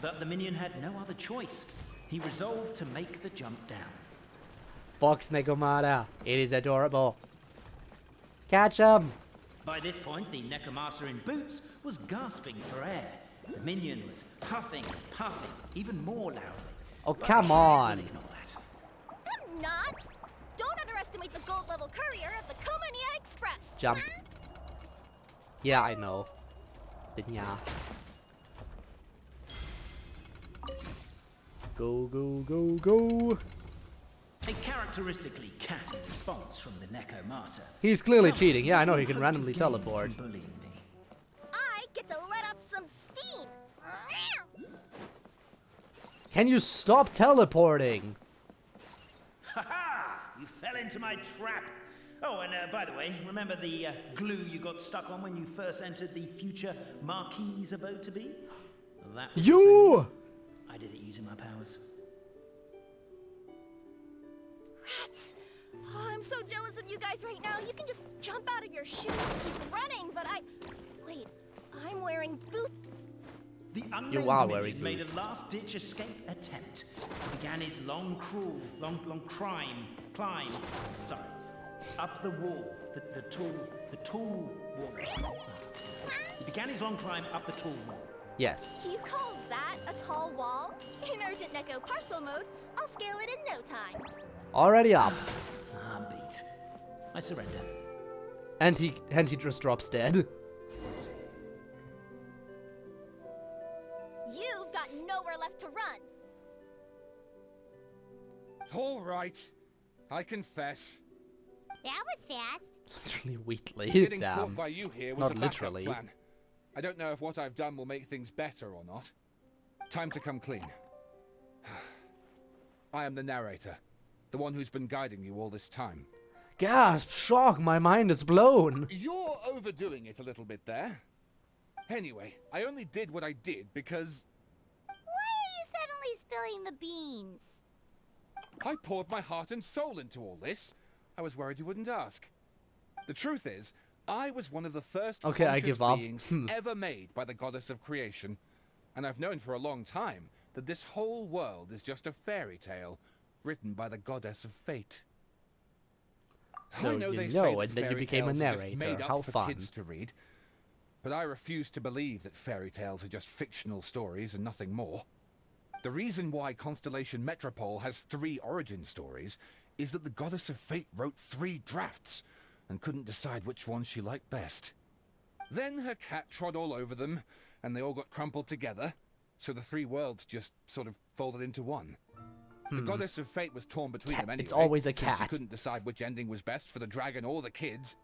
But the minion had no other choice. He resolved to make the jump down. Box Necromata. It is adorable. Catch him! By this point, the Necromancer in boots was gasping for air. The minion was huffing and puffing, even more loudly. Oh, But come we'll on. ignore that. I'm not! Don't underestimate the gold level courier of the Komania Express! Jump. Yeah, I know. Then yeah. Go, go, go, go. A characteristically catty response from the Necromancer. He's clearly cheating. Yeah, I know he can randomly teleport. I get to let off some steam! Can you stop teleporting? Ha-ha! You fell into my trap. Oh, and by the way, remember the glue you got stuck on when you first entered the future Marquis' abode to be? That was You! I did it using my powers. Rats! Oh, I'm so jealous of you guys right now. You can just jump out of your shoes and keep running, but Wait, I'm wearing boots. The unnamed You are minion wearing made boots. a last-ditch escape attempt. He began his long climb, up the wall, the tall wall. He began his long climb up the tall wall. Yes. You call that a tall wall? In urgent Neko parcel mode, I'll scale it in no time. Already up. I'm beat. I surrender. And he just drops dead. You've got nowhere left to run. All right. I confess. That was fast. Literally Wheatley. Getting Damn. caught by you here was Not a backup literally. plan. I don't know if what I've done will make things better or not. Time to come clean. I am the narrator, the one who's been guiding you all this time. Gasp! Shock! My mind is blown. You're overdoing it a little bit there. Anyway, I only did what I did because Why are you suddenly spilling the beans? I poured my heart and soul into all this. I was worried you wouldn't ask. The truth is, I was one of the first Okay, I conscious give up. beings ever made by the goddess of creation. And I've known for a long time that this whole world is just a fairy tale written by the goddess of fate. So I know you they know, say and that then you fairy became a tales are just narrator. made up How for fun. kids to read, but I refuse to believe that fairy tales are just fictional stories and nothing more. The reason why Constellation Metropole has 3 origin stories is that the goddess of fate wrote 3 drafts and couldn't decide which one she liked best. Then her cat trod all over them, and they all got crumpled together, so the 3 worlds just sort of folded into one. The goddess of fate was torn between them anyway. It's always a since cat. She couldn't decide which ending was best for the dragon or the kids.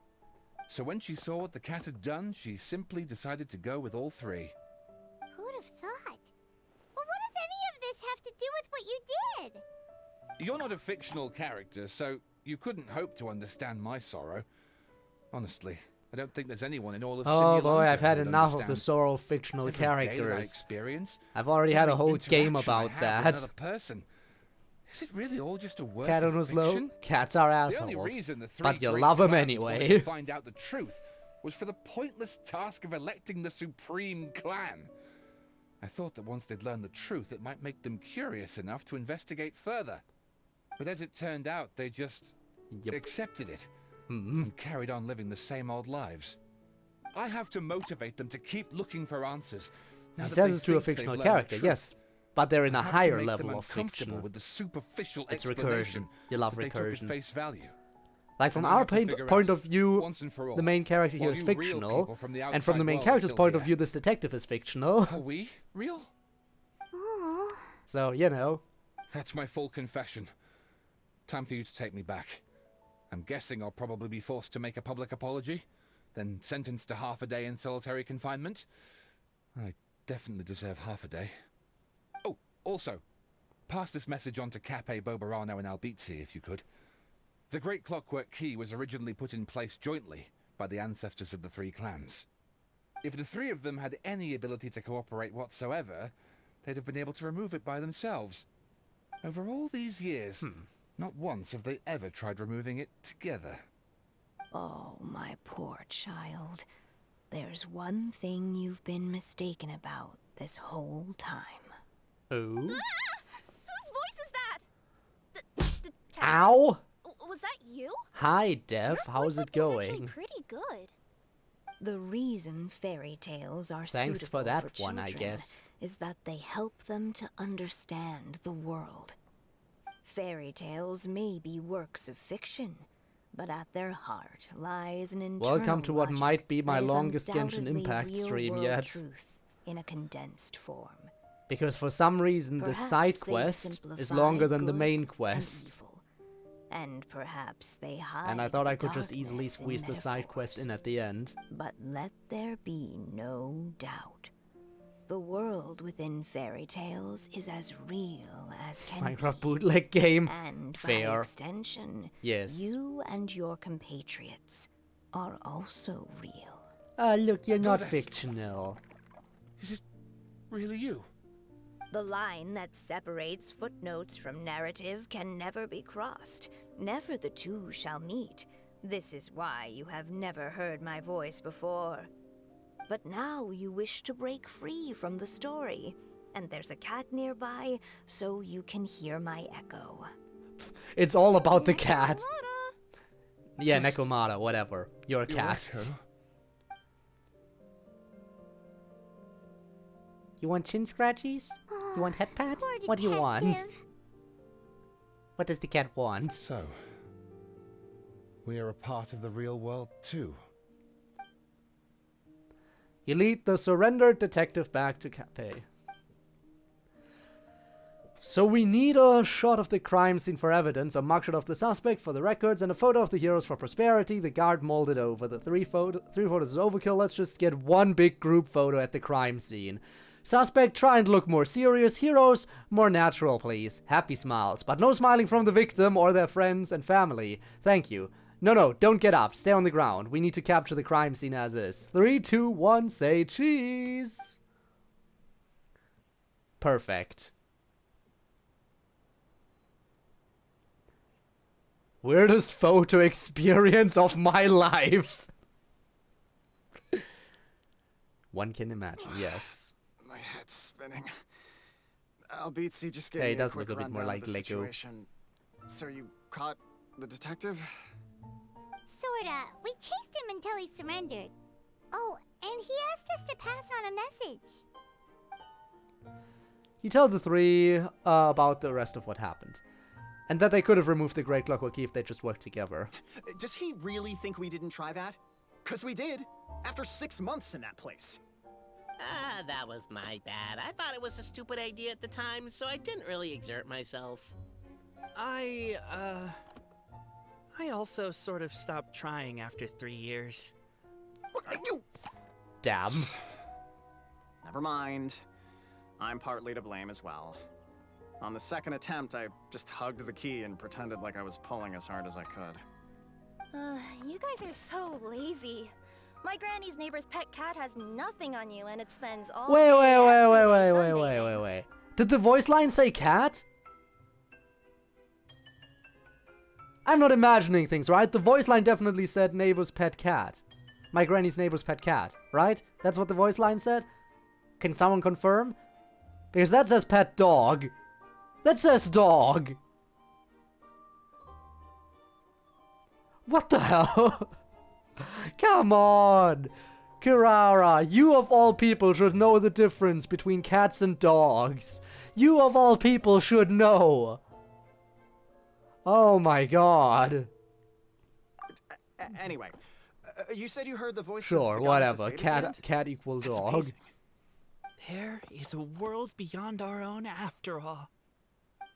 So when she saw what the cat had done, she simply decided to go with all 3. Who'd have thought? But what does any of this have to do with what you did? You're not a fictional character, so you couldn't hope to understand my sorrow. Honestly, I don't think there's anyone in all of Oh Simulanka boy, I've had who would enough of the understand sorrow of fictional every day that I characters. experience, I've already had a every whole game interaction I about have with that. another person. Is it really all just a work Cat of on was low. fiction? Cats are The only assholes. reason the 3 But you great love them clans wanted anyway. to find out the truth was for the pointless task of electing the supreme clan. I thought that once they'd learned the truth, it might make them curious enough to investigate further. But as it turned out, they just accepted it and carried on living the same old lives. I have to motivate them to keep looking for answers. He says it's to a fictional character, yes. But they're in a higher level of fiction. With the superficial It's explanation recursion. You love that they took at recursion. face value. Like from And I our have to figure point out, of view, once and for all, the main character here while is you real fictional, people from the and from the outside main world character's still point of react. view, this detective is fictional. Are we real? So, you know. That's my full confession. Time for you to take me back. I'm guessing I'll probably be forced to make a public apology, then sentenced to half a day in solitary confinement. I definitely deserve half a day. Oh, also, pass this message on to Cape Bobarano and Albizzi, if you could. The Great Clockwork Key was originally put in place jointly by the ancestors of the 3 clans. If the 3 of them had any ability to cooperate whatsoever, they'd have been able to remove it by themselves. Over all these years, not once have they ever tried removing it together. Oh, my poor child. There's one thing you've been mistaken about this whole time. Oh? Whose voice is that? Ow! Was that you? Hi, Dev. How's it going? Pretty good. The reason fairy tales are Thanks for suitable that for one, I children guess. is that they help them to understand the world. Fairy tales may be works of fiction, but at their heart lies an internal Welcome to what logic might be my that is longest Genshin undoubtedly Impact stream real-world yet. truth in a condensed form. Because for some reason the Perhaps side they quest is simplify longer than the good main and quest. And perhaps they hide And I thought I the could just easily darkness in squeeze the side quest in at the end. But let there be no doubt. The world within fairy tales is as real as can Minecraft be. bootleg game. And by Fair. extension, Yes. you and your compatriots are also real. Ah, look, you're not Goddess. fictional. Is it really you? The line that separates footnotes from narrative can never be crossed. Never the two shall meet. This is why you have never heard my voice before. But now you wish to break free from the story, and there's a cat nearby, so you can hear my echo. It's all about the cat. Yeah, Nekomata, whatever. You're a cat. You want chin scratchies? You want head pat? What do you want? What does the cat want? So, we are a part of the real world too. You lead the surrendered detective back to Cape. So we need a shot of the crime scene for evidence, a mugshot of the suspect for the records, and a photo of the heroes for prosperity. The guard molded over. The three photos is overkill. Let's just get one big group photo at the crime scene. Suspect, try and look more serious. Heroes, more natural, please. Happy smiles, but no smiling from the victim or their friends and family. Thank you. No, don't get up. Stay on the ground. We need to capture the crime scene as is. 3, 2, 1, say cheese. Perfect. Weirdest photo experience of my life. One can imagine, yes. My head's spinning. Albizzi just gave Hey, me it does a quick look a bit more rundown like of the Lego. situation. So you caught the detective? Sorta. We chased him until he surrendered. Oh, and he asked us to pass on a message. You tell the three about the rest of what happened. And that they could have removed the Great Clockwork Key if they just worked together. Does he really think we didn't try that? 'Cause we did, after 6 months in that place. Ah, that was my bad. I thought it was a stupid idea at the time, so I didn't really exert myself. I also sort of stopped trying after 3 years. Damn. Never mind. I'm partly to blame as well. On the second attempt, I just hugged the key and pretended like I was pulling as hard as I could. You guys are so lazy. My granny's neighbor's pet cat has nothing on you, and it spends all Wait. day Wait. Did the voice line say cat? I'm not imagining things, right? The voice line definitely said neighbor's pet cat. My granny's neighbor's pet cat, right? That's what the voice line said? Can someone confirm? Because that says pet dog. That says dog. What the hell? Come on. Kirara, you of all people should know the difference between cats and dogs. You of all people should know. Oh my god. Anyway, you said you heard the voice Sure, of the whatever. goddess of fate at the end? Cat equal That's dog. amazing. There is a world beyond our own after all.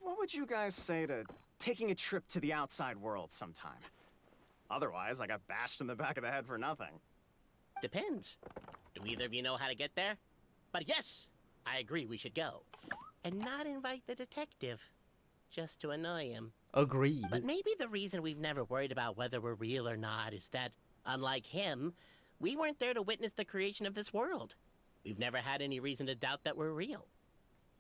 What would you guys say to taking a trip to the outside world sometime? Otherwise, I got bashed in the back of the head for nothing. Depends. Do either of you know how to get there? But yes, I agree we should go. And not invite the detective. Just to annoy him. Agreed. But maybe the reason we've never worried about whether we're real or not is that, unlike him, we weren't there to witness the creation of this world. We've never had any reason to doubt that we're real.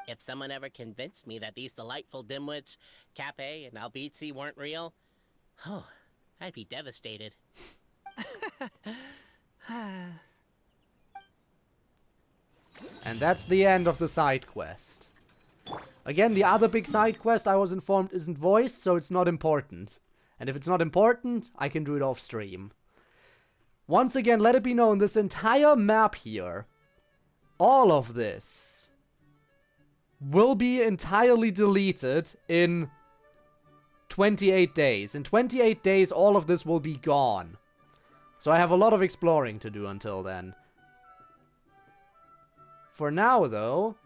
If someone ever convinced me that these delightful dimwits, Cape and Albizzi, weren't real, oh, I'd be devastated. And that's the end of the side quest. Again, the other big side quest I was informed isn't voiced, so it's not important. And if it's not important, I can do it off stream. Once again, let it be known, this entire map here, all of this, will be entirely deleted in 28 days. In 28 days, all of this will be gone. So I have a lot of exploring to do until then. For now, though,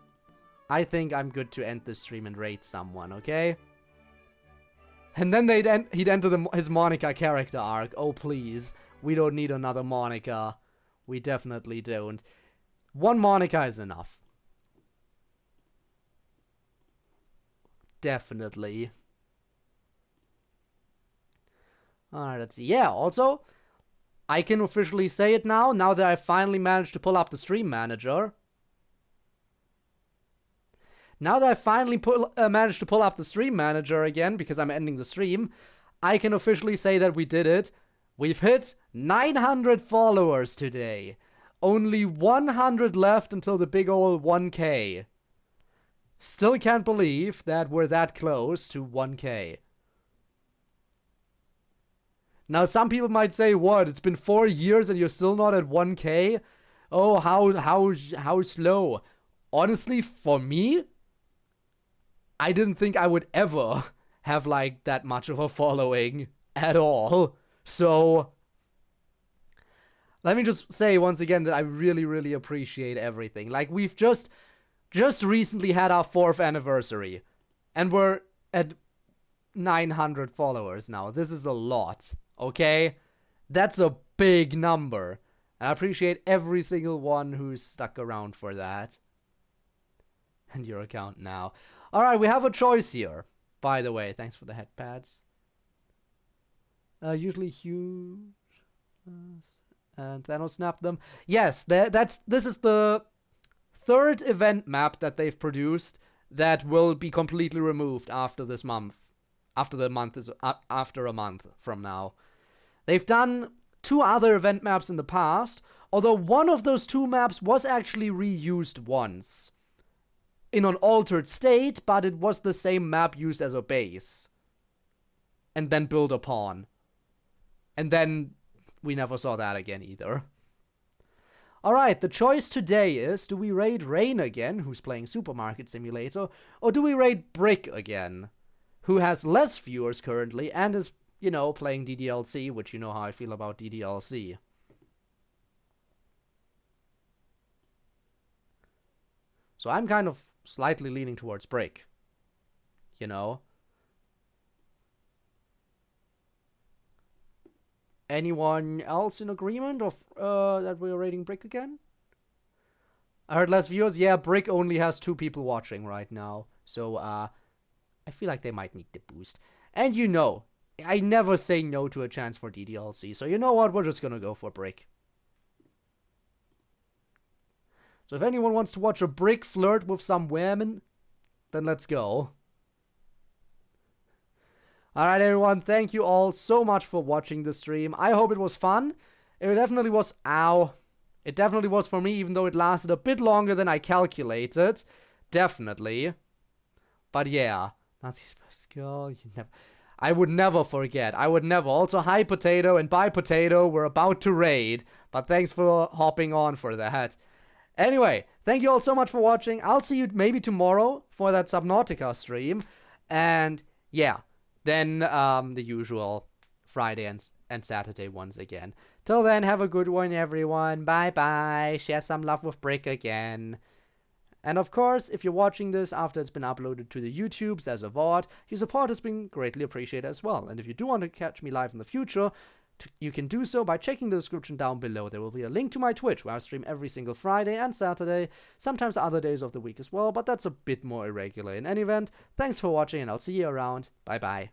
I think I'm good to end the stream and raid someone, okay? And then he'd enter his Monica character arc. Oh, please. We don't need another Monica. We definitely don't. One Monica is enough. Definitely. Alright, let's see. Yeah, also, I can officially say it now that I finally managed to pull up the stream manager. Now that I finally managed to pull up the stream manager again, because I'm ending the stream, I can officially say that we did it. We've hit 900 followers today. Only 100 left until the big ol' 1K. Still can't believe that we're that close to 1K. Now, some people might say, what, it's been 4 years and you're still not at 1K? Oh, how slow. Honestly, for me, I didn't think I would ever have, like, that much of a following at all. So, let me just say once again that I really, really appreciate everything. Like, we've just recently had our 4th anniversary, and we're at 900 followers now. This is a lot, okay? That's a big number. And I appreciate every single one who's stuck around for that. And your account now. Alright, we have a choice here. By the way, thanks for the head pads. Usually huge. And Thanos snapped them. Yes, this is the 3rd event map that they've produced that will be completely removed after this month. After a month from now. They've done 2 other event maps in the past, although one of those 2 maps was actually reused once. In an altered state, but it was the same map used as a base. and then build a pawn. And then we never saw that again either. Alright, the choice today is, do we raid Rain again, who's playing Supermarket Simulator, or do we raid Brick again, who has less viewers currently and is, you know, playing DDLC, which you know how I feel about DDLC. So I'm kind of slightly leaning towards Brick, you know. Anyone else in agreement of that we're raiding Brick again? I heard less viewers. Yeah, Brick only has 2 people watching right now. So, I feel like they might need the boost. And you know, I never say no to a chance for DDLC. So you know what? We're just gonna go for Brick. So if anyone wants to watch a Brick flirt with some women, then let's go. Alright everyone, thank you all so much for watching the stream. I hope it was fun. It definitely was, it definitely was for me, even though it lasted a bit longer than I calculated. Definitely. But yeah, Nazi's first girl, I would never forget. I would never. Also, hi Potato and bye Potato, we're about to raid. But thanks for hopping on for that. Anyway, thank you all so much for watching. I'll see you maybe tomorrow for that Subnautica stream. And yeah. Then the usual Friday and Saturday once again. Till then, have a good one, everyone. Bye-bye. Share some love with Brick again. And of course, if you're watching this after it's been uploaded to the YouTubes as a VOD, your support has been greatly appreciated as well. And if you do want to catch me live in the future, you can do so by checking the description down below. There will be a link to my Twitch, where I stream every single Friday and Saturday, sometimes other days of the week as well, but that's a bit more irregular. In any event, thanks for watching, and I'll see you around. Bye-bye.